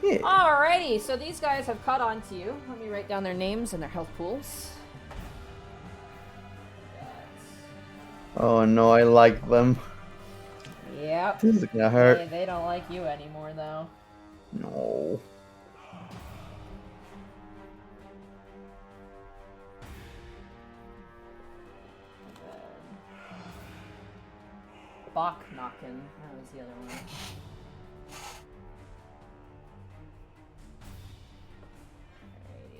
Yeah. Alrighty, so these guys have caught on to you. Let me write down their names and their health pools. Oh no, I like them. Yep. This is gonna hurt. They don't like you anymore, though. No. Bach knocking. That was the other one.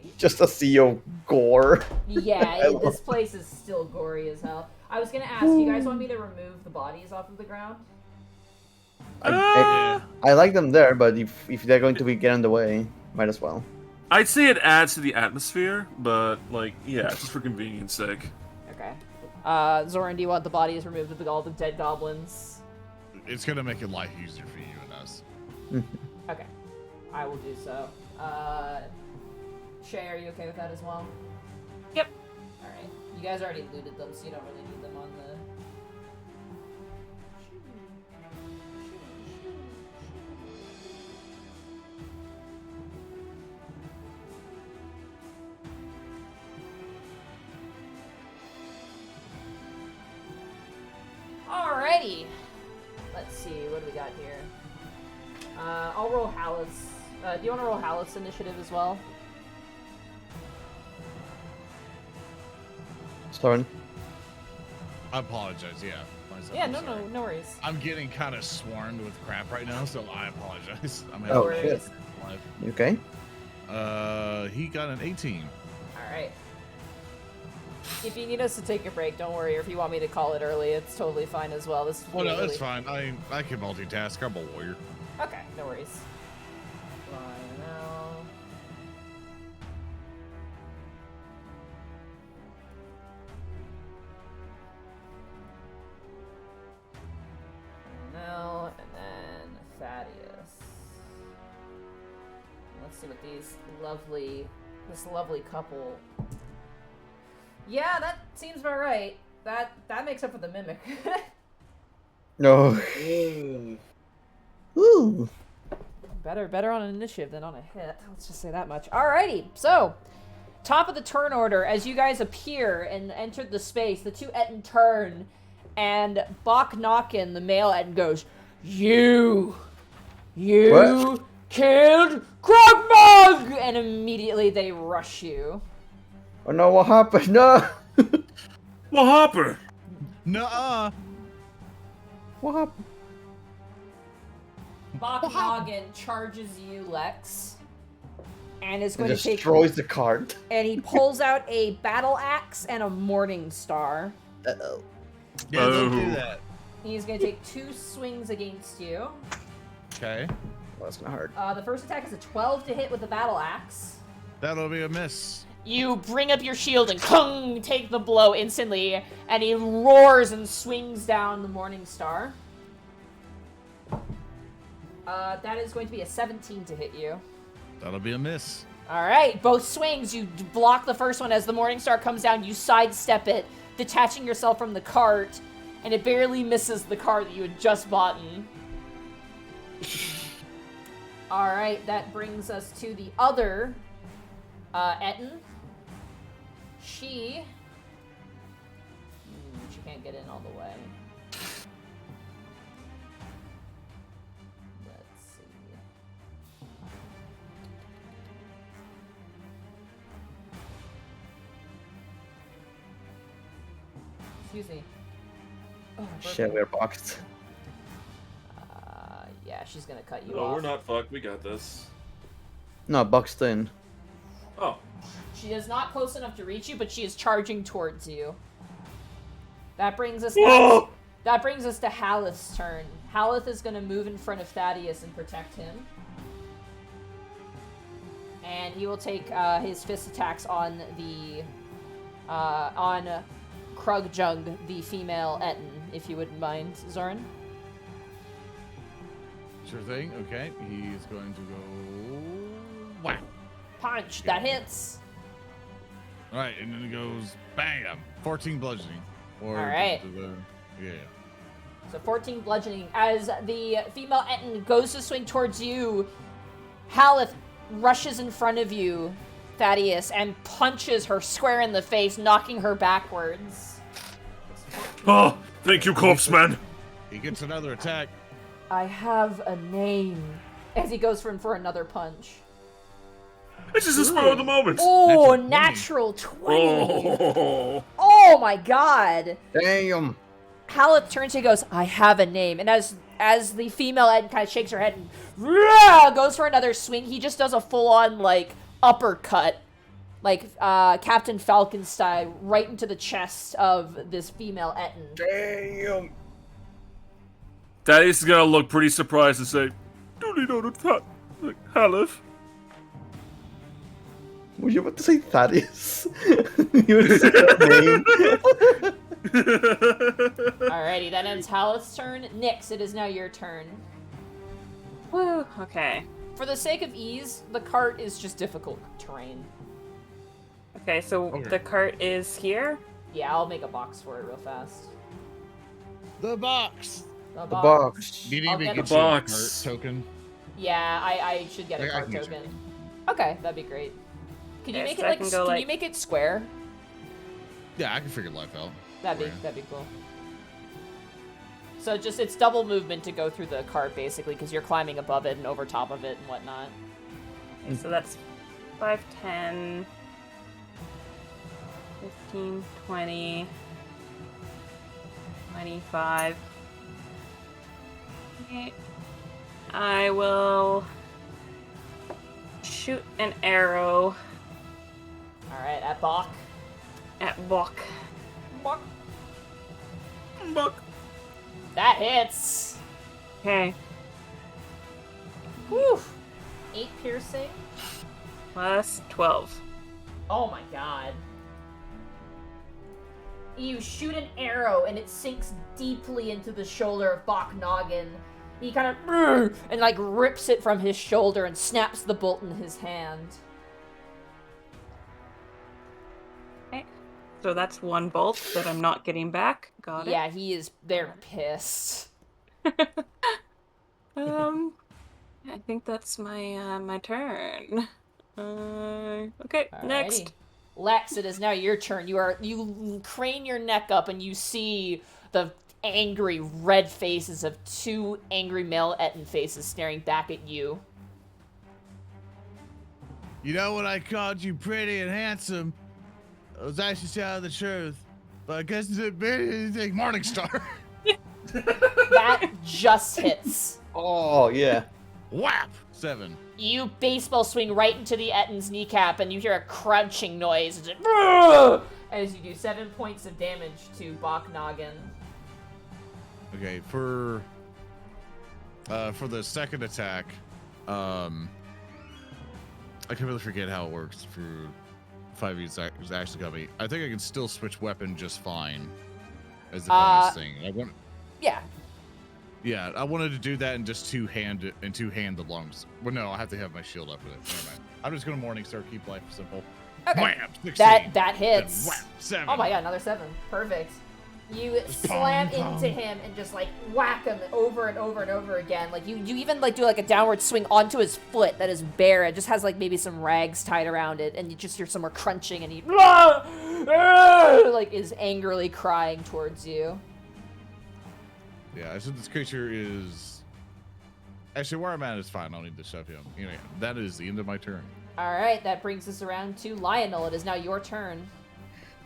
Alrighty. Just a sea of gore. Yeah, this place is still gory as hell. I was gonna ask, do you guys want me to remove the bodies off of the ground? I like them there, but if they're going to be get in the way, might as well. I'd say it adds to the atmosphere, but like, yeah, just for convenience sake. Okay. Zoran, do you want the bodies removed of all the dead goblins? It's gonna make it life easier for you and us. Okay. I will do so. Shay, are you okay with that as well? Yep. Alright. You guys already looted them, so you don't really need them on the... Alrighty. Let's see, what do we got here? I'll roll Hallis. Do you want to roll Hallis initiative as well? Sorry. I apologize. Yeah. Yeah, I'm no sorry. worries. I'm getting kind of swarmed with crap right now, so I apologize. I'm Oh, having shit. life. You okay? He got an 18. Alright. If you need us to take a break, don't worry. Or if you want me to call it early, it's totally fine as well. This is Oh no, really- it's fine. I can multitask. I'm a warrior. Okay, no worries. Lionel. Lionel, and then Thaddeus. Let's see what this lovely couple. Yeah, that seems about right. That makes up for the mimic. No. Ooh. Better on an initiative than on a hit. Let's just say that much. Alrighty, so top of the turn order, as you guys appear and enter the space, the two Etten turn, and Bach Knockin, the male Etten, goes, You What? killed Krogmug! And immediately they rush you. Oh no, what happened? No. Well, Hopper! Nuh-uh. What happened? Bach Noggin charges you, Lex, and is going to take. Destroys the card. And he pulls out a battle axe and a morning star. Uh-oh. Yeah, don't do Oh. that. He's going to take 2 swings against you. Okay. Well, that's gonna hurt. The first attack is a 12 to hit with the battle axe. That'll be a miss. You bring up your shield and kung, take the blow instantly, and he roars and swings down the Morning Star. That is going to be a 17 to hit you. That'll be a miss. Alright, both swings, you block the first one as the Morning Star comes down, you sidestep it, detaching yourself from the cart, and it barely misses the car that you had just bought in. Alright, that brings us to the other Ettin. She can't get in all the way. Let's see. Excuse me. Oh, Shit, we're boxed. yeah, she's gonna cut you No, off. we're not fucked. We got this. No, boxed in. Oh. She is not close enough to reach you, but she is charging towards you. That brings us Whoa! That brings us to Haleth's turn. Haleth is going to move in front of Thaddeus and protect him. And he will take his fist attacks on the on Krugjung, the female Ettin, if you wouldn't mind, Zoran. Sure thing. Okay, he's going to go whack. Punch. That hits. All right, and then it goes bam. 14 bludgeoning. Or All right. Yeah. So 14 bludgeoning. As the female Ettin goes to swing towards you, Haleth rushes in front of you, Thaddeus, and punches her square in the face, knocking her backwards. Oh, thank you, corpse man. He gets another attack. I have a name. As he goes for another punch. It's just a spur of the moment. Oh, Natural natural 20. Oh. Oh my god. Damn. Haleth turns and goes, I have a name. And as the female Ed kind of shakes her head and goes for another swing, he just does a full-on, like, uppercut. Like, Captain Falcon style, right into the chest of this female Ettin. Damn. Thaddeus is gonna look pretty surprised and say, "Duly noted, Haleth." Were you about to say Thaddeus? You were saying that name. Alrighty, that ends Haleth's turn. Nyx, it is now your turn. Woo, okay. For the sake of ease, the cart is just difficult terrain. Okay, so Okay. the cart is here? Yeah, I'll make a box for it real fast. The box. The The box. Do you need I'll me to get get the you a box. cart token? Yeah, I should get a I card can get you. token. Okay, that'd be great. Can you Yes, make it I like? can go, Can you like- make it square? Yeah, I can figure life out. That'd Yeah. be cool. So just it's double movement to go through the cart basically because you're climbing above it and over top of it and whatnot. Okay, so that's 5, 10, 15, 20, 25. Okay. I will shoot an arrow All right, at Bach. at Bok. Bach. Buck. That hits. Okay, Whew. 8 piercing. plus 12. Oh my god. You shoot an arrow and it sinks deeply into the shoulder of Bach Noggin. He kind of and like rips it from his shoulder and snaps the bolt in his hand. Okay, so that's one bolt that I'm not getting back. Got it. Yeah, they're pissed. I think that's my my turn. Okay, next. Alrighty. Lex, it is now your turn. You crane your neck up and you see the angry red faces of 2 angry male Ettin faces staring back at you. You know when I called you pretty and handsome, I was actually telling the truth. But I guess it made anything Morning Star. That just hits. Oh, yeah. Whap! 7. You baseball swing right into the Ettin's kneecap, and you hear a crunching noise. It's like, as you do 7 points of damage to Bach Noggin. Okay, for the second attack, I can really forget how it works. 5e is actually got me. I think I can still switch weapon just fine. As the bonus thing. Yeah. Yeah, I wanted to do that and just two-hand the lungs. Well, no, I have to have my shield up with it. Never mind. I'm just gonna Morningstar, keep life simple. Okay. Wham! 16. That hits. Wham! 7. Oh my god, another 7. Perfect. You slam into him and just like whack him over and over and over again. Like you even like do like a downward swing onto his foot that is bare. It just has like maybe some rags tied around it, and you just hear some more crunching, and he like is angrily crying towards you. Yeah, so this creature is actually where I'm at is fine. I don't need to shove him. Anyway, that is the end of my turn. All right, that brings us around to Lionel. It is now your turn.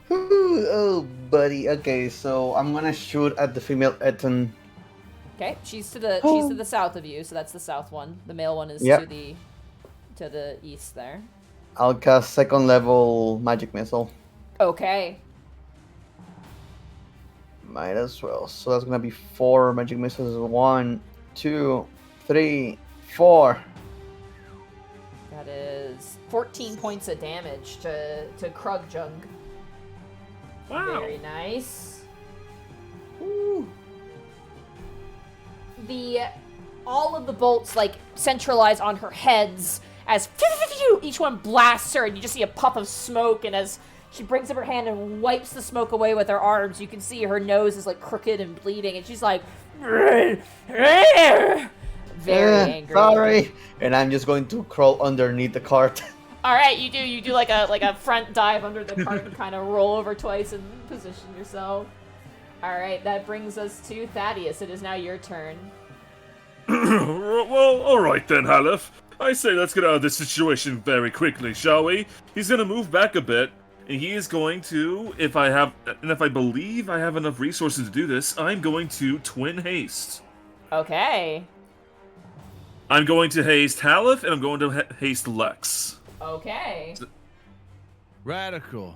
Ooh, oh, buddy. Okay, so I'm gonna shoot at the female ettin. Okay, she's to the south of you, so that's the south one. The male one is to the east there. I'll cast second level magic missile. Okay. Might as well. So that's gonna be 4 magic missiles. 1, 2, 3, 4. That is 14 points of damage to Krugjung. Wow. Very nice. Ooh. All of the bolts like centralize on her heads as each one blasts her, and you just see a puff of smoke. And as she brings up her hand and wipes the smoke away with her arms, you can see her nose is like crooked and bleeding, and she's like very angry. Sorry. And I'm just going to crawl underneath the cart. All right, you do like a front dive under the cart and kind of roll over twice and position yourself. All right, that brings us to Thaddeus. It is now your turn. Well, alright then, Halef. I say let's get out of this situation very quickly, shall we? He's gonna move back a bit, and he is going to, if I believe I have enough resources to do this, I'm going to twin haste. Okay. I'm going to haste Halef, and I'm going to haste Lex. Okay. Radical.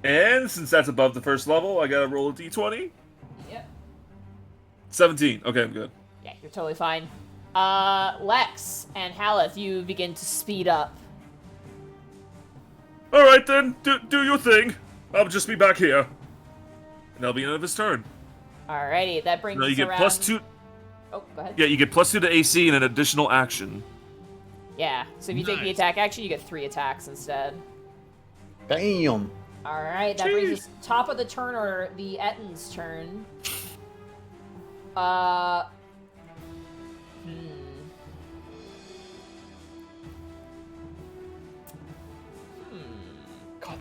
And since that's above the first level, I gotta roll a d20. Yep. 17. Okay, I'm good. Yeah, you're totally fine. Lex and Haleth, you begin to speed up. Alright then, do your thing. I'll just be back here. And that'll be the end of his turn. Alrighty, that brings Now you us get around... +2. Oh, go ahead. Yeah, you get +2 to AC and an additional action. Yeah, so if you take the attack action, you get 3 attacks instead. Damn. Alright, that brings us top of the turn, or the Ettins' turn. God,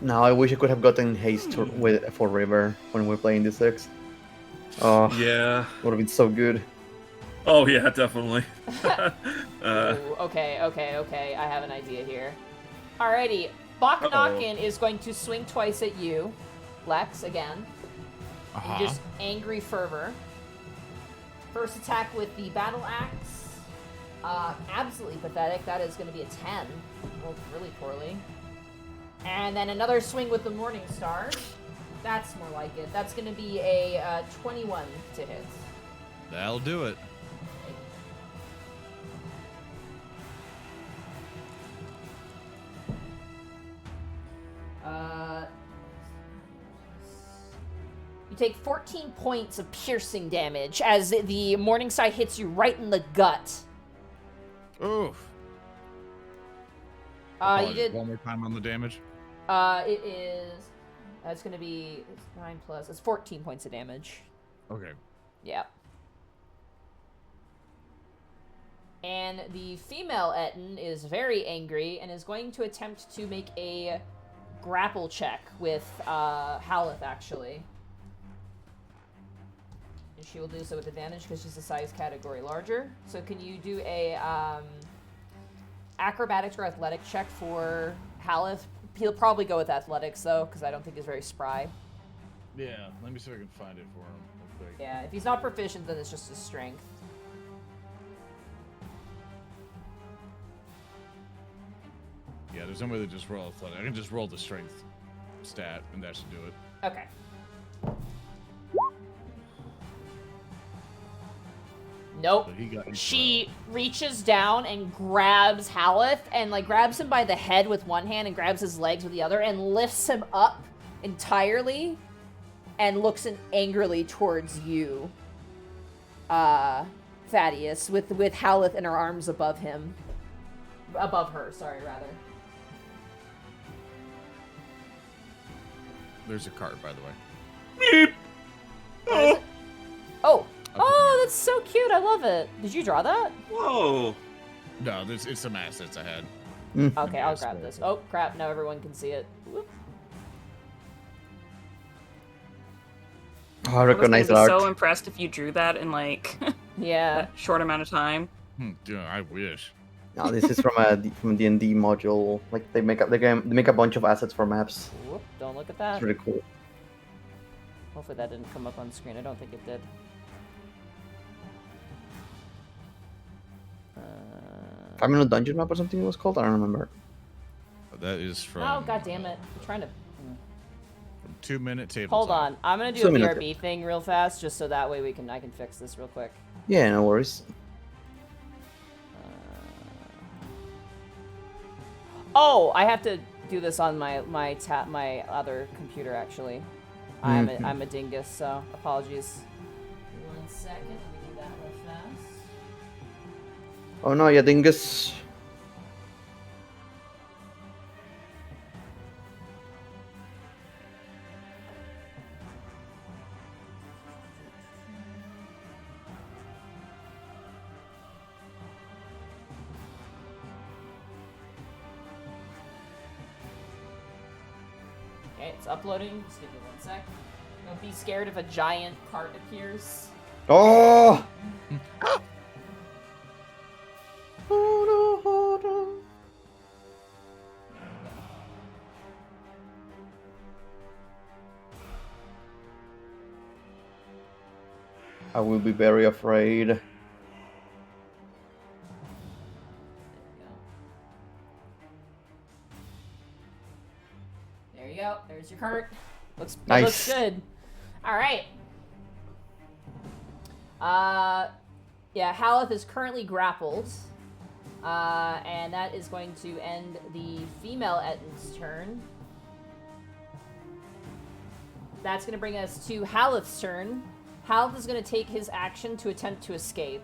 now I wish I could have gotten haste for River when we're playing the 6. Oh, Yeah. would have been so good. Oh yeah, definitely. Ooh, okay, I have an idea here. Alrighty, Baknakin is going to swing twice at you, Lex, again. Just angry fervor. First attack with the battle axe. Absolutely pathetic. That is going to be a 10. Rolled really poorly. And then another swing with the Morning Star. That's more like it. That's going to be a 21 to hit. That'll do it. You take 14 points of piercing damage as the Morningside hits you right in the gut. Oof. You did one more time on the damage. It is. That's gonna be 9 plus. It's 14 points of damage. Okay. Yeah. And the female Ettin is very angry and is going to attempt to make a grapple check with Haleth, actually. And she will do so with advantage because she's a size category larger. So can you do a acrobatics or athletic check for Haleth? He'll probably go with athletics, though, because I don't think he's very spry. Yeah, let me see if I can find it for him real quick. Yeah, if he's not proficient, then it's just his strength. Yeah, there's no way to just roll athletic. I can just roll the strength stat, and that should do it. Okay. Nope. So he got She reaches down and grabs Haleth and like grabs him by the head with one hand and grabs his legs with the other and lifts him up entirely and looks angrily towards you, Thaddeus, with Haleth in her arms above him. Above her, sorry, rather. There's a card, by the way. Beep. Oh. Oh, that's so cute. I love it. Did you draw that? Whoa. No, it's some assets I had. Okay, I'll grab this. Oh, crap. Now everyone can see it. Whoop. Oh, I I was recognize gonna that be art. so impressed if you drew that in like Yeah. a short amount of time. Dude, I wish. No, this is from from D&D module. Like they make they make a bunch of assets for maps. Whoop, don't look at that. It's really cool. Hopefully that didn't come up on screen. I don't think it did. If I'm in a dungeon map or something it was called, I don't remember. That is from. Oh, god damn it. I'm trying to... From 2 minute table. Hold on. I'm gonna do a 2 minutes. BRB thing real fast, just so that way I can fix this real quick. Yeah, no worries. Oh, I have to do this on my other computer, actually. I'm a dingus, so apologies. 1 second, let me do that real fast. Oh no, yeah, dingus. Okay, it's uploading. Just give me 1 sec. Don't be scared if a giant cart appears. Oh! I will be very afraid. There you go. There's your cart. Looks it Nice. looks good. All right. Yeah, Haleth is currently grappled. And that is going to end the female Ettin's turn. That's going to bring us to Haleth's turn. Haleth is going to take his action to attempt to escape.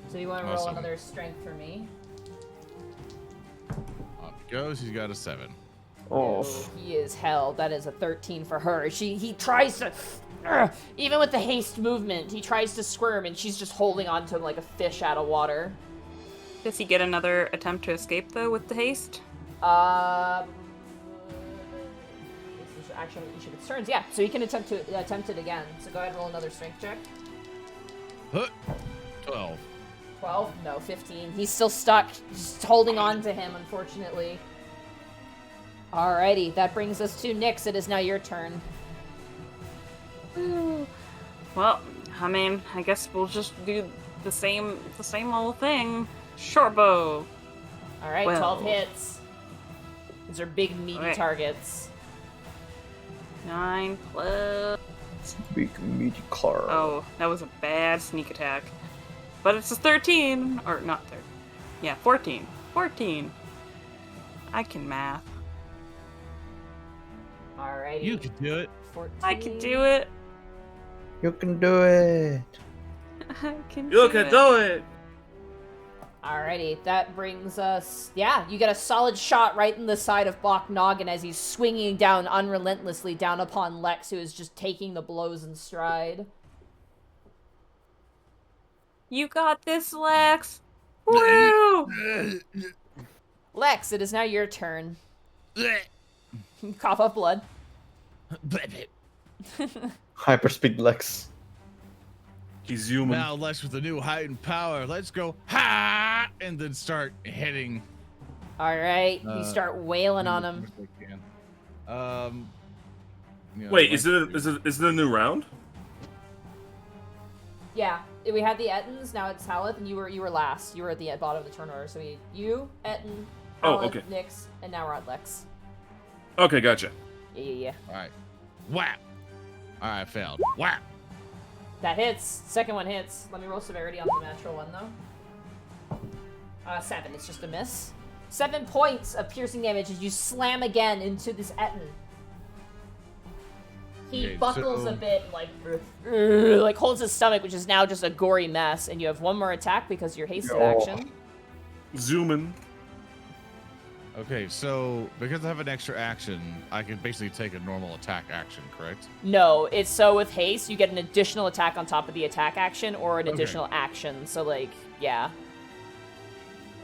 So you want to roll Awesome. another strength for me? Off he goes. He's got a 7. Oh. He is held. That is a 13 for her. He tries to, even with the haste movement, he tries to squirm, and she's just holding on to him like a fish out of water. Does he get another attempt to escape though with the haste? This is actually each of its turns. Yeah, so he can attempt it again. So go ahead and roll another strength check. 12. 12? No, 15. He's still stuck, just holding on to him, unfortunately. Alrighty, that brings us to Nyx. It is now your turn. Well, I mean, I guess we'll just do the same old thing. Short bow. Alright, Well. 12 hits. These are big, meaty Alright. targets. 9 plus. Big meaty car. Oh, that was a bad sneak attack. But it's a 13, or not 13. Yeah, 14. 14. I can math. Alrighty. You can do it. 14. I can do it. You can do it. I can You can do it. Alrighty, that brings us... Yeah, you get a solid shot right in the side of Bok Noggin as he's swinging down unrelentlessly down upon Lex, who is just taking the blows in stride. You got this, Lex. Woo! Lex, it is now your turn. Cough up blood. Hyperspeed Lex. He's human. Now, Lex with the new height and power. Let's go. Ha! And then start hitting. Alright, you start wailing on him. Wait, is it a new round? Yeah, we had the Ettins, now it's Haleth, and you were last. You were at the bottom of the turn order, so we you, Ettin, Oh, Haleth, okay. Nyx, and now we're on Lex. Okay, gotcha. Yeah. All right. Whap. All right, failed. Whap. That hits. Second one hits. Let me roll severity on the natural one, though. 7. It's just a miss. 7 points of piercing damage as you slam again into this Ettin. He Okay, buckles so- a bit, like holds his stomach, which is now just a gory mess. And you have one more attack because you're hasted Oh. action. Zooming. Okay, so because I have an extra action, I can basically take a normal attack action, correct? No, it's so with haste, you get an additional attack on top of the attack action or an Okay. additional action. So, like, yeah.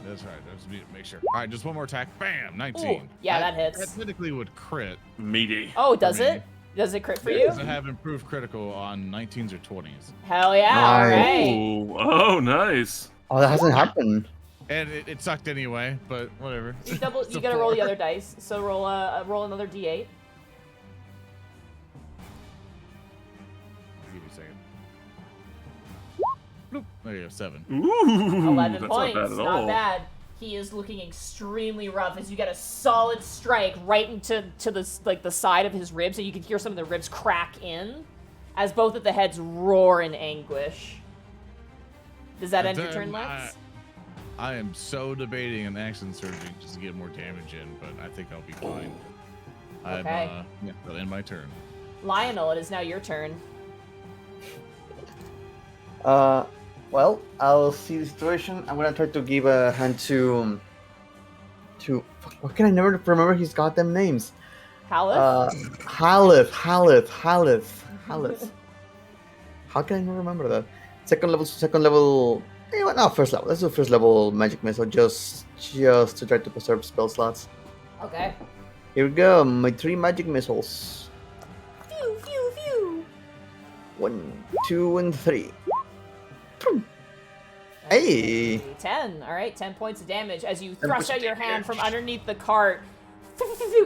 That's right. That's me to make sure. All right, just one more attack. Bam, 19. Ooh, yeah, that hits. That technically would crit. Meaty. Oh, does me. it? Does it crit for you? Because I have improved critical on 19s or 20s. Hell yeah, Nice. alright. Ooh, oh, nice. Oh, that hasn't happened. And it sucked anyway, but whatever. You It's a gotta roll the 4. other dice. So roll another d8. Give me a second. Bloop. There you go, 7. Ooh, 11 that's points. not bad at Not all. bad. He is looking extremely rough as you get a solid strike right into the side of his ribs, and you can hear some of the ribs crack in as both of the heads roar in anguish. Does that end your turn, Lex? I am so debating an action surgery just to get more damage in, but I think I'll be fine. Okay. Yeah, that'll end my turn. Lionel, it is now your turn. Well, I'll see the situation. I'm gonna try to give a hand to. Fuck, why can I never remember his goddamn names? Haleth? Haleth. How can I not remember that? Second level. You know what? No, first level. Let's do first level magic missile just to try to preserve spell slots. Okay. Here we go. My 3 magic missiles. Phew, phew, phew. 1, 2, and 3. Hey. 10. All right, 10 points of damage as you 10 thrust points out of your hand damage. from underneath the cart.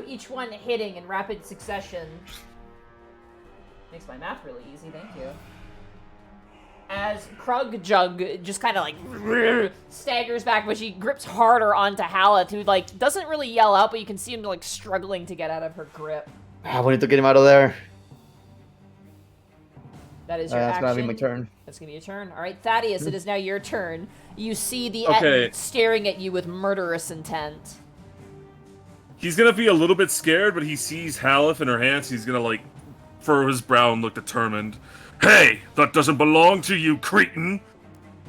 Each one hitting in rapid succession. Makes my math really easy, thank you. As Krug Jug just kind of like staggers back, but she grips harder onto Haleth, who like doesn't really yell out, but you can see him like struggling to get out of her grip. We need to get him out of there. That is your That's action. gonna be my turn. That's gonna be your turn. All right, Thaddeus, it is now your turn. You see the Okay. Ettin staring at you with murderous intent. He's gonna be a little bit scared, but he sees Haleth in her hands. He's gonna, like, furrow his brow and look determined. Hey, that doesn't belong to you, cretin!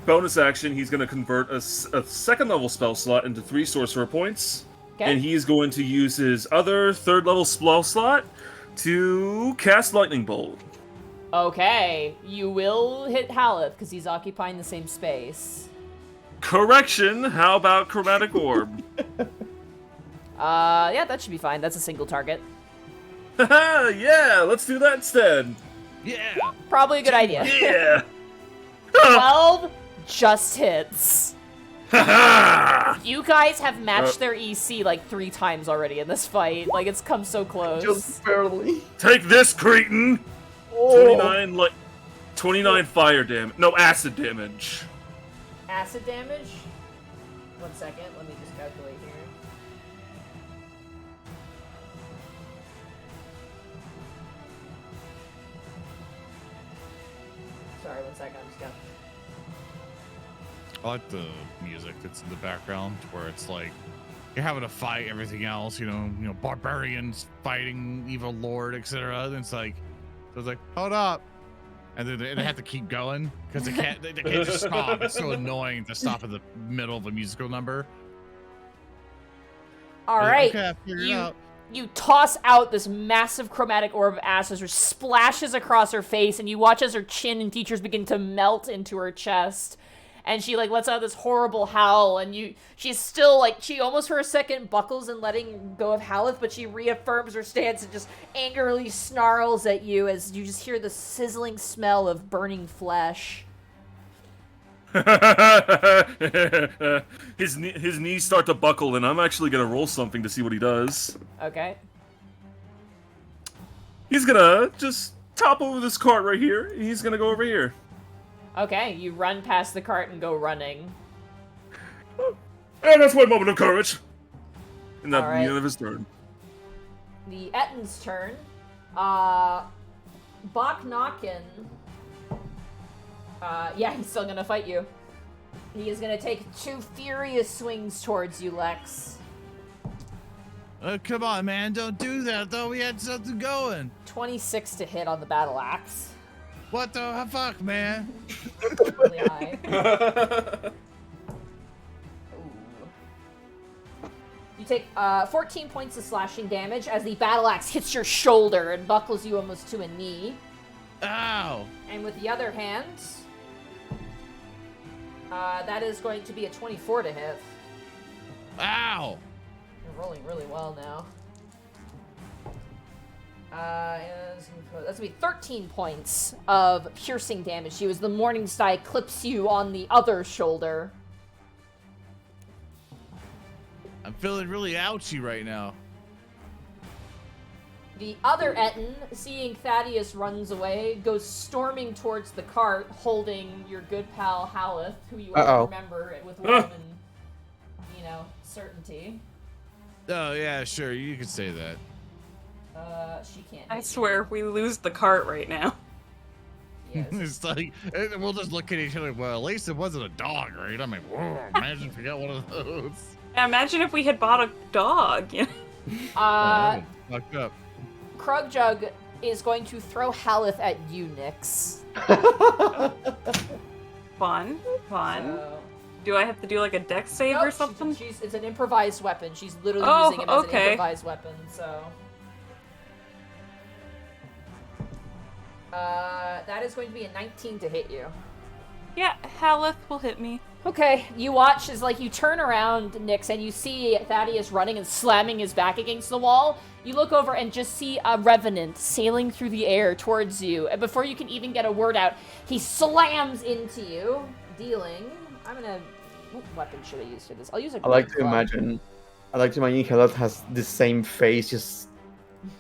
Bonus action, he's gonna convert a second level spell slot into 3 sorcerer points. Okay. And he's going to use his other third level spell slot to cast Lightning Bolt. Okay, you will hit Haleth because he's occupying the same space. Correction, how about Chromatic Orb? Yeah, that should be fine. That's a single target. Haha, yeah, let's do that instead. Yeah! Probably a good idea. Yeah! 12 just hits. Haha! You guys have matched their EC like 3 times already in this fight. Like, it's come so close. Just barely. Take this, cretin! Oh. 29 fire damage. No, acid damage. Acid damage? 1 second, let me just calculate here. Sorry, 1 second, I'm just gonna... I like the music that's in the background where it's like you're having to fight everything else, you know, barbarians fighting evil lord, etc. And it's like, so it's like, hold up, and then they have to keep going because they can't just stop. It's so annoying to stop in the middle of a musical number. Alright, Okay, I figured it out. you toss out this massive chromatic orb of acid which splashes across her face, and you watch as her chin and features begin to melt into her chest. And she like lets out this horrible howl, and she's still like, she almost for a second buckles in letting go of Haleth, but she reaffirms her stance and just angrily snarls at you as you just hear the sizzling smell of burning flesh. his knees start to buckle, and I'm actually gonna roll something to see what he does. Okay. He's gonna just top over this cart right here, and he's gonna go over here. Okay, you run past the cart and go running. And that's my moment of courage. And that's Alright. the end of his turn. The Ettin's turn. Boknakin Yeah, he's still gonna fight you. He is gonna take 2 furious swings towards you, Lex. Come on, man, don't do that. Though we had something going. 26 to hit on the battle axe. What the fuck, man? Really high. Ooh. You take 14 points of slashing damage as the battle axe hits your shoulder and buckles you almost to a knee. Ow! And with the other hand, that is going to be a 24 to hit. Ow! You're rolling really well now. That's gonna be 13 points of piercing damage to you as the Morning Sky clips you on the other shoulder. I'm feeling really ouchy right now. The other Ettin, seeing Thaddeus runs away, goes storming towards the cart, holding your good pal Haleth, who you all remember with love and, certainty. Oh, yeah, sure, you can say that. She can't. I swear, we lose the cart right now. Yes. It's like, we'll just look at each other. Well, at least it wasn't a dog, right? I mean, whoa, imagine if we got one of those. Yeah, imagine if we had bought a dog. Fucked up. Krugjug is going to throw Haleth at you, Nyx. Fun. So- Do I have to do like a dex save Nope, or something? It's an improvised weapon. She's literally Oh, using him as an okay. improvised weapon, so. That is going to be a 19 to hit you. Yeah, Haleth will hit me. Okay, you watch as you turn around, Nyx, and you see Thaddeus running and slamming his back against the wall. You look over and just see a revenant sailing through the air towards you, and before you can even get a word out, he slams into you, dealing. What weapon should I use for this? I'll use a I like to club. imagine Helen has the same face, just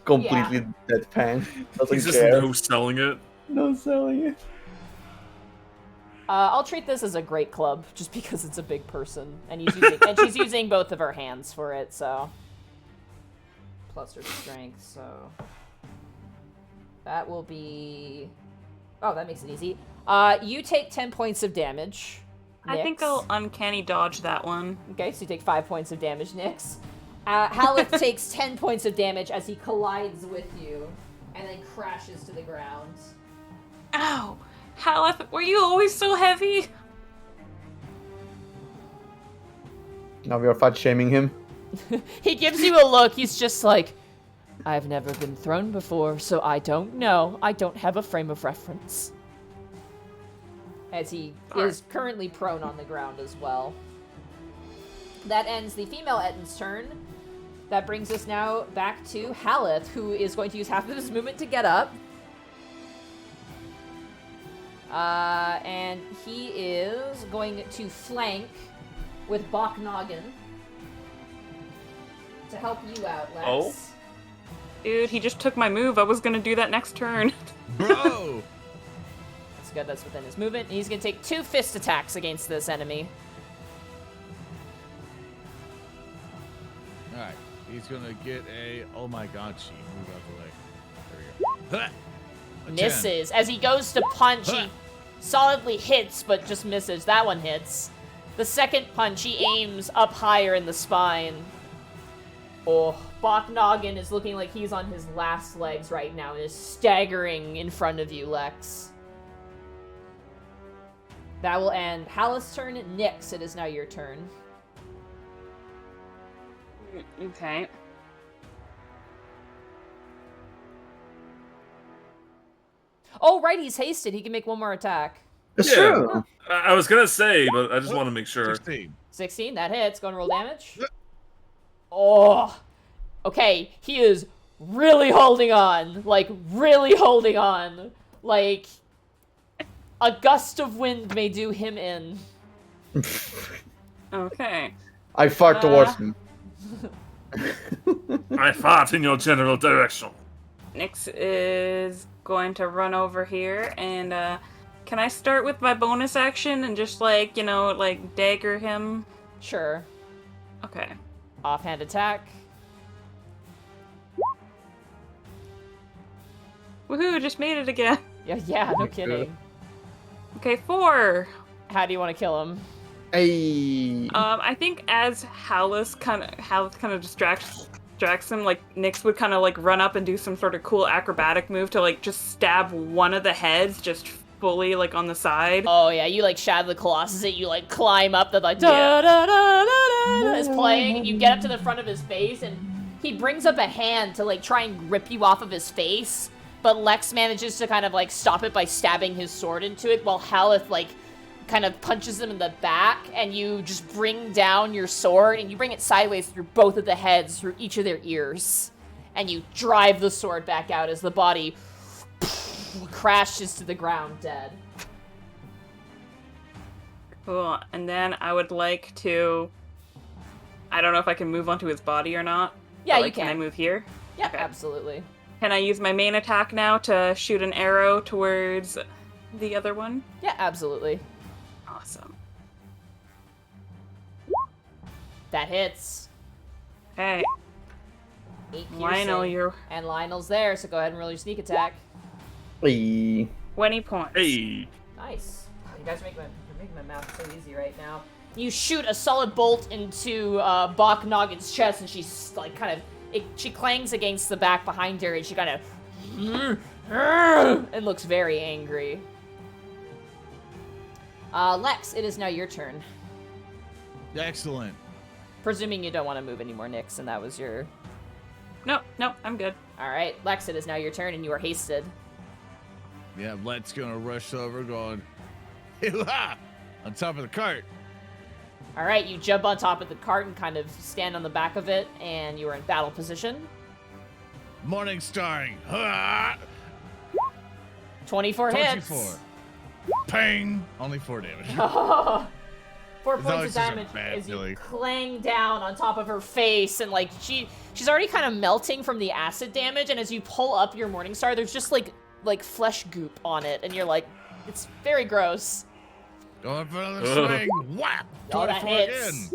completely deadpan. Doesn't He's just care. no selling it. No selling it. I'll treat this as a great club, just because it's a big person, and she's using both of her hands for it, so. Plus her strength, so. That will be. Oh, that makes it easy. You take 10 points of damage. I think Nyx. I'll uncanny dodge that one. Okay, so you take 5 points of damage, Nyx. Haleth takes 10 points of damage as he collides with you, and then crashes to the ground. Ow! Haleth, were you always so heavy? Now we are fat shaming him. He gives you a look, he's just like, I've never been thrown before, so I don't know. I don't have a frame of reference. As he is currently prone on the ground as well. That ends the female Ettin's turn. That brings us now back to Haleth, who is going to use half of his movement to get up. And he is going to flank with Bok Noggin to help you out, Lex. Oh. Dude, he just took my move. I was gonna do that next turn. Bro! That's good, that's within his movement. And he's going to take 2 fist attacks against this enemy. Alright, he's gonna get a. Oh my god, she moved out the way. There we go. A 10. Misses. As he goes to punch, he solidly hits, but just misses. That one hits. The second punch, he aims up higher in the spine. Oh, Bok Noggin is looking like he's on his last legs right now and is staggering in front of you, Lex. That will end Haleth's turn. Nyx, it is now your turn. Okay. Oh, right, he's hasted. He can make one more attack. It's Yeah. true. I was gonna say, but I just want to make sure. 16. 16, that hits. Go and roll damage. Oh. Okay, he is really holding on. Like, really holding on. Like, a gust of wind may do him in. Okay. I fart towards him. I fought in your general direction. Nyx is going to run over here and, can I start with my bonus action and just, dagger him? Sure. Okay. Offhand attack. Woohoo, just made it again. Yeah, no kidding. Okay, 4. How do you want to kill him? Hey. I think as Hallis kind of distracts him, like Nyx would kind of like run up and do some sort of cool acrobatic move to like just stab one of the heads just fully like on the side. Oh yeah, you like Shadow the Colossus it, you like climb up the like da da da da da is playing, and you get up to the front of his face, and he brings up a hand to like try and rip you off of his face, but Lex manages to kind of like stop it by stabbing his sword into it, while Halith like kind of punches him in the back, and you just bring down your sword and you bring it sideways through both of the heads, through each of their ears, and you drive the sword back out as the body crashes to the ground dead. Cool. And then I would like to. I don't know if I can move onto his body or not. Yeah, but, like, you can. Can I move here? Yeah, Okay. absolutely. Can I use my main attack now to shoot an arrow towards the other one? Yeah, absolutely. Awesome. That hits. Hey, 8 Lionel, piercing. you're And Lionel's there, so go ahead and roll your sneak attack. Hey. 20 points. Hey. Nice. You guys are making my math so easy right now. You shoot a solid bolt into Bach Noggin's chest, and she's like kind of she clangs against the back behind her, and she kind of and looks very angry. Lex, it is now your turn. Excellent. Presuming you don't want to move anymore, Nyx, and that was your... No, I'm good. All right, Lex, it is now your turn, and you are hasted. Yeah, Let's gonna rush over going, hee-ha! On top of the cart. All right, you jump on top of the cart and kind of stand on the back of it, and you are in battle position. Morning starring. Ha! 24 hits. 24. Pang! Only 4 damage. 4 It's points always of such a damage bad as you feeling. clang down on top of her face, and like she's already kind of melting from the acid damage, and as you pull up your Morningstar, there's just like flesh goop on it, and you're like, it's very gross. Going for another swing. Whap! Oh, that 24 hits. again.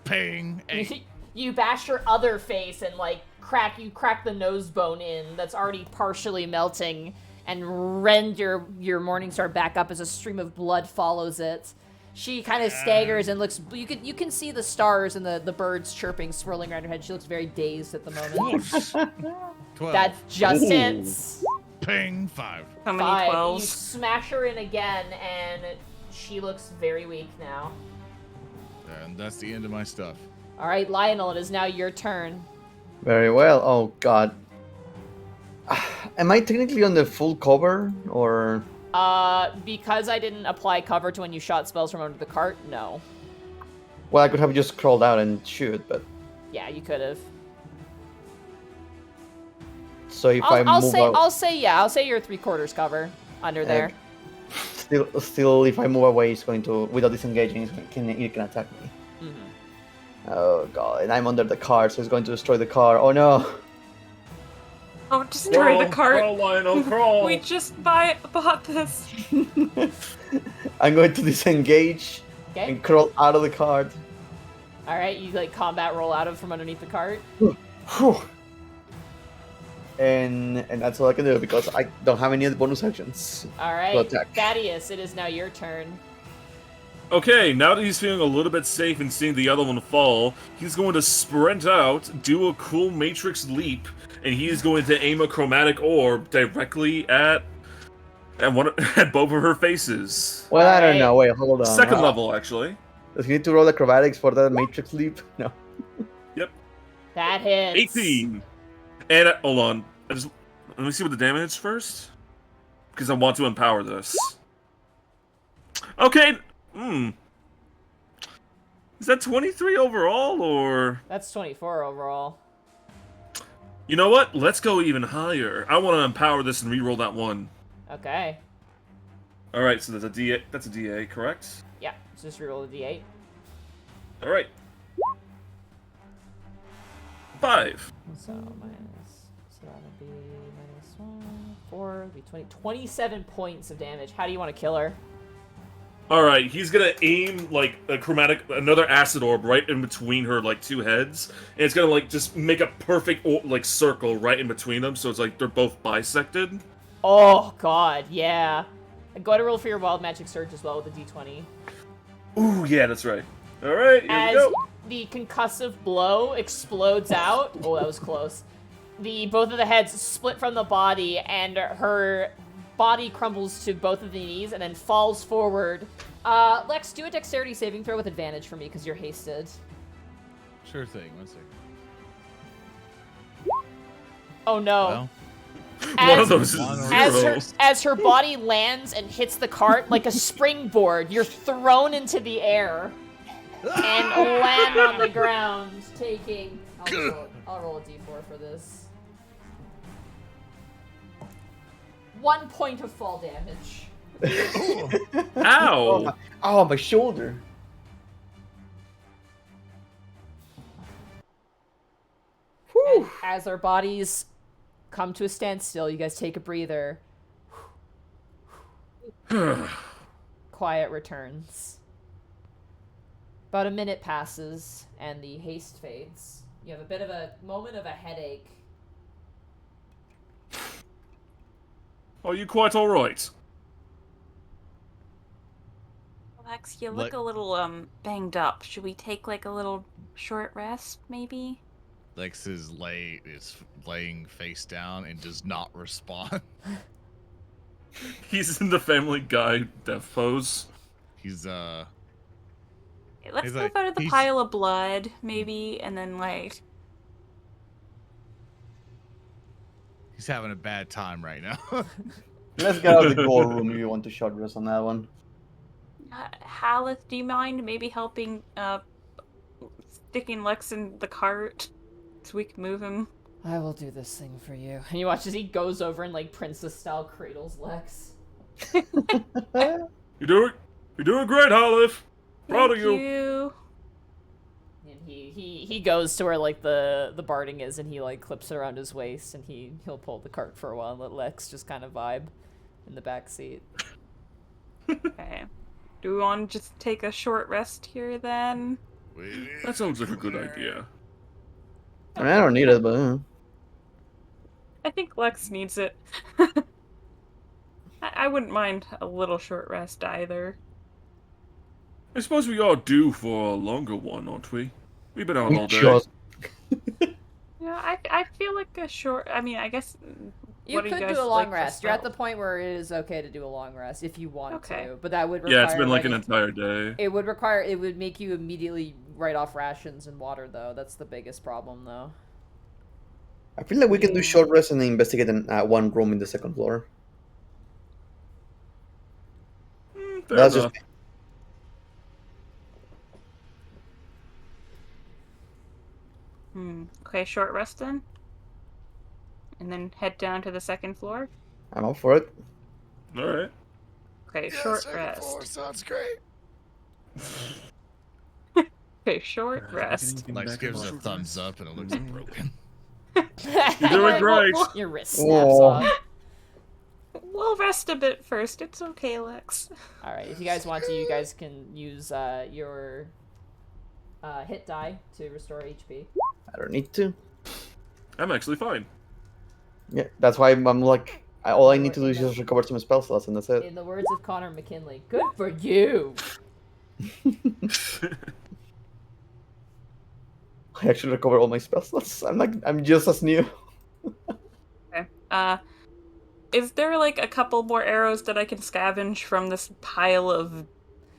Ping! 8. You bash your other face and like crack the nose bone in that's already partially melting, and rend your Morningstar back up as a stream of blood follows it. She kind of staggers and looks. You can see the stars and the birds chirping, swirling around her head. She looks very dazed at the moment. 12. That just Ooh. hits. Ping! 5. How many 5. 12s? You smash her in again, and she looks very weak now. And that's the end of my stuff. All right, Lionel, it is now your turn. Very well. Oh God. Am I technically on the full cover or? Because I didn't apply cover to when you shot spells from under the cart, no. Well, I could have just crawled out and shoot, but Yeah, you could have. so if I move out, I'll say you're 3/4 cover under there. still, if I move away, it's going to without disengaging, it can attack me. Mm-hmm. Oh God! And I'm under the car, so it's going to destroy the car. Oh no! Oh, destroy the cart. Crawl, Lionel, crawl. We just bought this. I'm going to disengage Okay. and crawl out of the cart. All right, you like combat roll out of from underneath the cart. Whew. And that's all I can do because I don't have any other bonus actions. All right, attack. Thaddeus, it is now your turn. Okay, now that he's feeling a little bit safe and seeing the other one fall, he's going to sprint out, do a cool matrix leap, and he is going to aim a chromatic orb directly at both of her faces. Well, I don't Alright. know. Wait, hold on. Second level, actually. Does he need to roll acrobatics for that matrix leap? No. Yep. That hits. 18. And hold on, let me see what the damage is first, because I want to empower this. Okay. Is that 23 overall, or? That's 24 overall. You know what? Let's go even higher. I want to empower this and re-roll that one. Okay. All right, so that's a D8. That's a D8, correct? Yeah, let's just reroll the d8. All right. 5. So that'll be minus 1, 4, it'll be 20, 27 points of damage. How do you want to kill her? All right, he's gonna aim like another acid orb right in between her like two heads, and it's gonna like just make a perfect like circle right in between them, so it's like they're both bisected. Oh god, yeah. Go ahead and roll for your wild magic surge as well with a d20. Ooh, yeah, that's right. All right, here we As go. the concussive blow explodes out. Oh, that was close. Both of the heads split from the body, and her body crumbles to both of the knees and then falls forward. Lex, do a dexterity saving throw with advantage for me because you're hasted. Sure thing. 1 second. Oh no. Well, One of those is As zero. as her body lands and hits the cart like a springboard, you're thrown into the air and land on the ground, taking. I'll roll a d4 for this. 1 point of fall damage. Ow! Oh, my shoulder. And as our bodies come to a standstill, you guys take a breather. Quiet returns. About a minute passes, and the haste fades. You have a bit of a moment of a headache. Are you quite all right? Lex, you Like- look a little banged up. Should we take like a little short rest, maybe? Lex is laying face down and does not respond. He's in the Family Guy death pose. He's Okay, let's He's move like- out of the he's- pile of blood, maybe, and then like he's having a bad time right now. Let's get out of the gore room if you want to short rest on that one. Haleth, do you mind maybe helping sticking Lex in the cart so we can move him? I will do this thing for you. And you watch as he goes over and like princess style cradles Lex. You're doing great, Holliff. Proud of Thank you. you. And he goes to where like the barding is, and he like clips it around his waist, and he'll pull the cart for a while and let Lex just kind of vibe in the back seat. Okay. Do we want to just take a short rest here then? That sounds like a good idea. I mean, I don't need it, but I think Lex needs it. I wouldn't mind a little short rest either. I suppose we are due for a longer one, aren't we? We've been out all day. just Yeah, I feel like a short. I mean, I guess. You what do could guys do a long like for rest. You're at the spells? point where it is okay to do a long rest if you want Okay. to, but that would require Yeah, it's been like an it- entire day. It would make you immediately write off rations and water, though. That's the biggest problem, though. I feel like we can do short rest and investigate one room in the second floor. Fair That's enough. just Okay, short rest then. And then head down to the second floor. I'm up for it. All right. Okay, short rest. Sounds great. Okay, short rest. Lex gives a thumbs up and it looks broken. You're doing great. Your wrist snaps Oh. off. We'll rest a bit first. It's okay, Lex. All right, if you guys want to, you guys can use your hit die to restore HP. I don't need to. I'm actually fine. Yeah, that's why I'm like, all I need to do is just recover some spell slots, and that's it. In the words of Connor McKinley, good for you. I actually recover all my spell slots. I'm just as new. Okay. Is there like a couple more arrows that I can scavenge from this pile of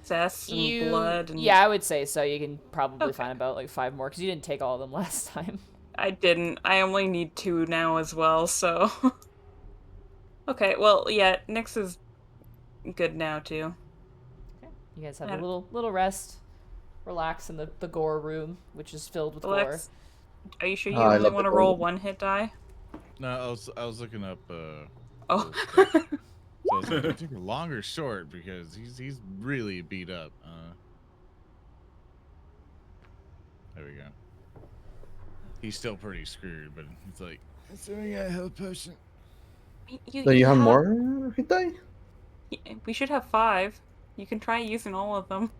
cess and blood? And... Yeah, I would say so. You can probably Okay. find about like 5 more because you didn't take all of them last time. I didn't. I only need 2 now as well, so... Okay, well, yeah, Nyx is good now, too. You guys have a I don't- little rest, relax in the gore room, which is filled with gore. Lex, are you sure you Oh, I only love want to the roll gore. 1 hit die? No, I was looking up. Oh. So I was like, take a long or short because he's really beat up. There we go. He's still pretty screwed, but he's like, assuming I have a potion. So you have more hit die? We should have 5. You can try using all of them.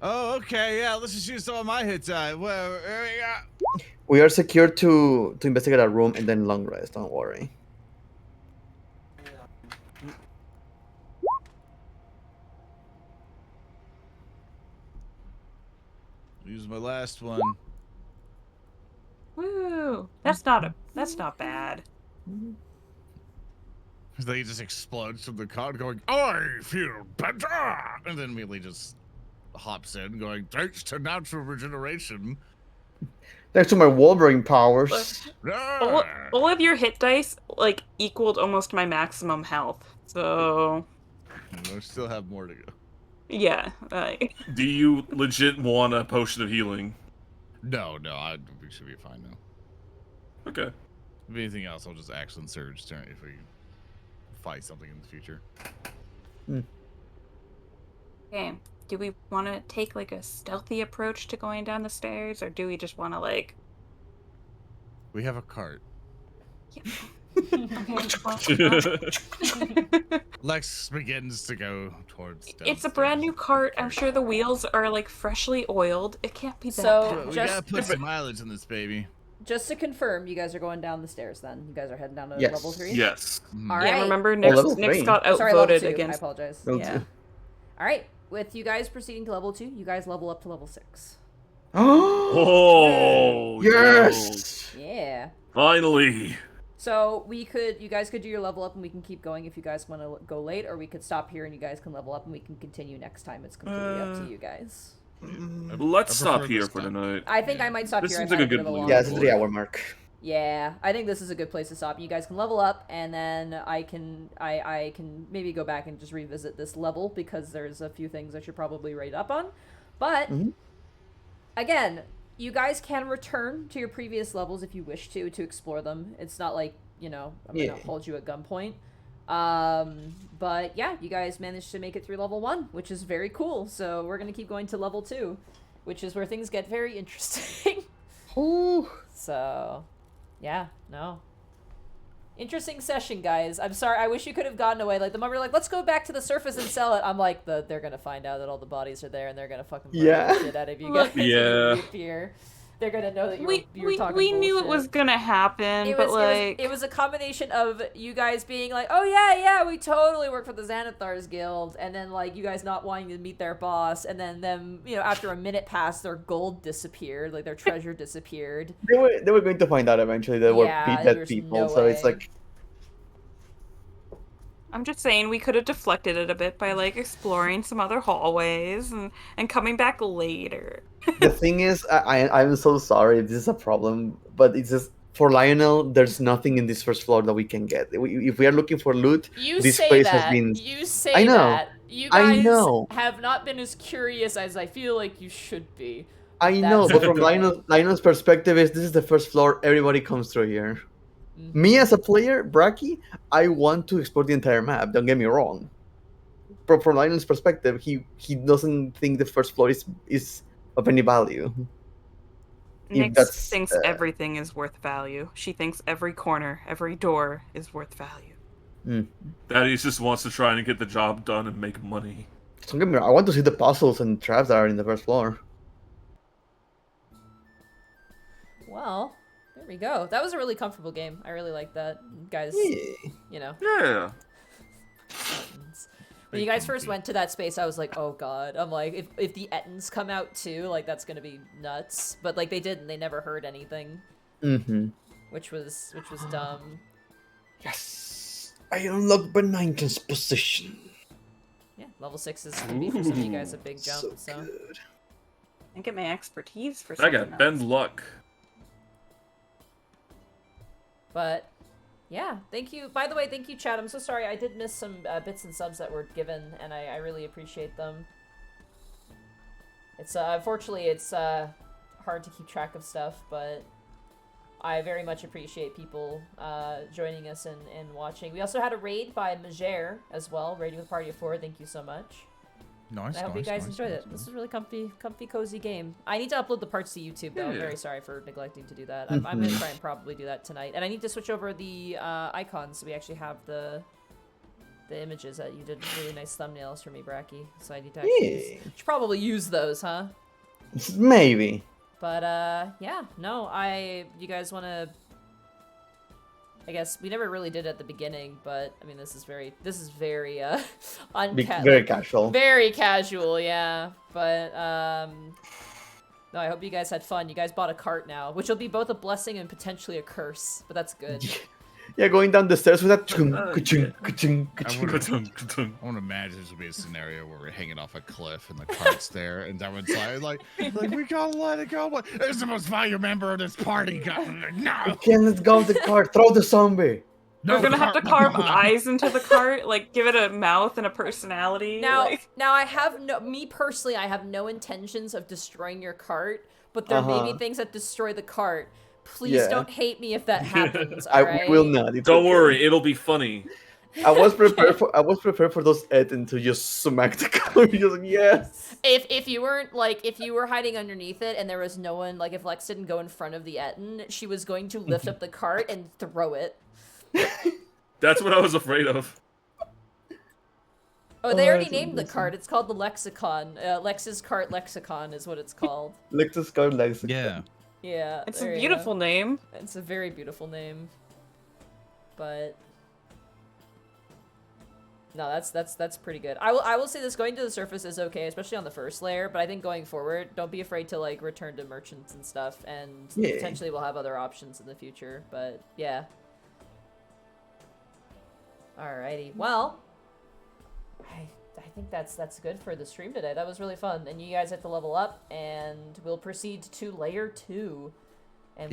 Oh, okay, yeah. Let's just use some of my hit die. Well, there we go. We are secure to investigate a room and then long rest. Don't worry. Use my last one. Woo! That's not bad. Then he just explodes from the cot going, I feel better! And then immediately just hops in going, thanks to natural regeneration. Thanks to my Wolverine powers. All of your hit dice like equaled almost my maximum health. So I still have more to go. yeah, Do you legit want a potion of healing? No, we should be fine now. Okay. If anything else, I'll just action surge if we fight something in the future. okay. Do we want to take like a stealthy approach to going down the stairs, or do we just want to like? We have a cart. Yeah. Okay. Well, Lex begins to go towards it's a downstairs. brand new cart. I'm sure the wheels are like freshly oiled. It can't be that So- bad. We Just- gotta put some mileage in this baby. Just to confirm, you guys are going down the stairs then. You guys are heading down to Yes. level 3? Yes. All Yeah, right. remember level Nick's 3. got Sorry, level 2. outvoted I against. apologize. Level Yeah. 2. All right. With you guys proceeding to level 2, you guys level up to level 6. Oh, Yes! Yeah. Finally. So you guys could do your level up and we can keep going if you guys want to go late, or we could stop here and you guys can level up and we can continue next time. It's completely up to you guys. Let's I stop prefer here this for time. tonight. I think I might stop This here. seems I've like had a a bit good of a long. Yeah, it's the Lord. 3-hour mark. Yeah, I think this is a good place to stop. You guys can level up, and then I can maybe go back and just revisit this level because there's a few things I should probably rate up on. But again, you guys can return to your previous levels if you wish to explore them. It's not like I'm gonna hold you at gunpoint. But yeah, you guys managed to make it through level 1, which is very cool. So we're gonna keep going to level 2, which is where things get very interesting. Ooh. So. Yeah, no. Interesting session, guys. I'm sorry. I wish you could have gotten away. Like, the moment you're like, let's go back to the surface and sell it. I'm like, they're gonna find out that all the bodies are there and they're gonna fucking murder the shit out of you guys. when you Yeah. reappear. They're gonna know that you were we talking we knew it bullshit. was gonna happen, It but was, like it was a combination of you guys being like, oh yeah, we totally work for the Xanathar's Guild, and then like you guys not wanting to meet their boss, and then them, after a minute passed, their gold disappeared, like their treasure disappeared. They were going to find out eventually there were Yeah, dead there's people, no so it's way. like I'm just saying we could have deflected it a bit by like exploring some other hallways and coming back later. the thing is, I'm so sorry if this is a problem, but it's just for Lionel. There's nothing in this first floor that we can get. If we are looking for loot, You this say place that. has been. You say I know. that. You I guys know. have not been as curious as I feel like you should be. I know, That's but from okay. Lionel's perspective, this is the first floor. Everybody comes through here. Me as a player, Bracky, I want to explore the entire map. Don't get me wrong. But from Lionel's perspective, he doesn't think the first floor is of any value. Nyx that's, thinks everything is worth value. She thinks every corner, every door is worth value. Daddy just wants to try and get the job done and make money. Don't get me wrong. I want to see the puzzles and traps that are in the first floor. Well, there we go. That was a really comfortable game. I really like that. Guys, Yeah. Yeah. When you guys first went to that space, I was like, oh god. I'm like, if the ettins come out too, like that's gonna be nuts. But like they didn't. They never heard anything. Mm-hmm. Which was dumb. Yes. I unlocked Benigna's position. Yeah, level 6 is gonna be for some of you guys a big jump, So so. good. I get my expertise for I something got else. bend luck. But yeah, thank you. By the way, thank you, chat. I'm so sorry. I did miss some bits and subs that were given, and I really appreciate them. It's unfortunately it's hard to keep track of stuff, but I very much appreciate people joining us and watching. We also had a raid by Mage as well, raiding with a party of 4. Thank you so much. Nice. I hope you guys enjoyed it. This is a really comfy, cozy game. I need to upload the parts to YouTube, though. I'm Yeah. very sorry for neglecting to do that. I'm going to try and probably do that tonight. And I need to switch over the icons so we actually have the images that you did really nice thumbnails for me, Bracky. So I need to actually should probably use those, huh? Maybe. But yeah, no, you guys want to? I guess we never really did at the beginning, but I mean, this is very Very casual. very casual, yeah. But No, I hope you guys had fun. You guys bought a cart now, which will be both a blessing and potentially a curse, but that's good. Yeah, going down the stairs with that. I want to imagine this would be a scenario where we're hanging off a cliff and the cart's there, and everyone's like we gotta let it go. But it's the most valuable member of this party. No, We can't let go of the cart. Throw the zombie. We're gonna have to carve come on. eyes into the cart, like give it a mouth and a personality. Now, like... now I have me personally, I have no intentions of destroying your cart, but there may be things that destroy the cart. Please don't hate me if that happens. All right? I will not. It's Don't okay. worry, it'll be funny. I was prepared for those ettins to just smack the cart. Just yes. If you weren't like if you were hiding underneath it and there was no one, like if Lex didn't go in front of the ettin, she was going to lift up the cart and throw it. That's what I was afraid of. Oh, they already that's named the amazing. cart. It's called the Lexicon. Lex's Cart Lexicon is what it's called. Lex's cart legs. Yeah. Yeah, It's there a you beautiful go. name. It's a very beautiful name. But no, that's pretty good. I will say this, going to the surface is okay, especially on the first layer, but I think going forward, don't be afraid to like return to merchants and stuff, and Yeah. potentially we'll have other options in the future, but yeah. Alrighty, well, I think that's good for the stream today. That was really fun, and you guys have to level up, and we'll proceed to layer 2, and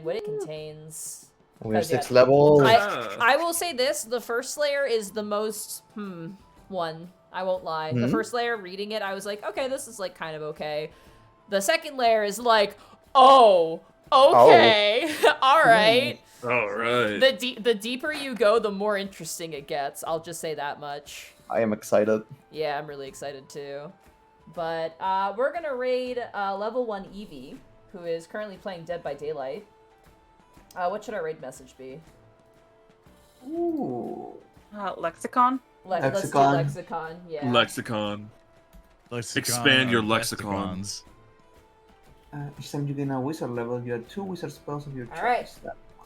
what it contains. We're 6 yeah. levels. I will say this, the first layer is the most, one. I won't lie. The first layer, reading it, I was like, okay, this is like kind of okay. The second layer is like, oh, okay, alright. Alright. The deeper you go, the more interesting it gets. I'll just say that much. I am excited. Yeah, I'm really excited too. But we're gonna raid level 1 Eevee, who is currently playing Dead by Daylight. What should our raid message be? Ooh. Lexicon? Let's do Lexicon. Lexicon, yeah. Lexicon. Expand your lexicon. Each time you gain a wizard level, you add 2 wizard spells of your choice. Alright.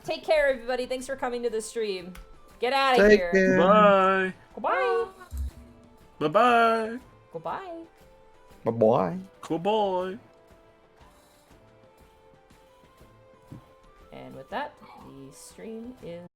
Take care, everybody. Thanks for coming to the stream. Get out of Take here. care. Bye. Goodbye. Bye-bye. Goodbye. Bye-bye. Cool boy. And with that, the stream is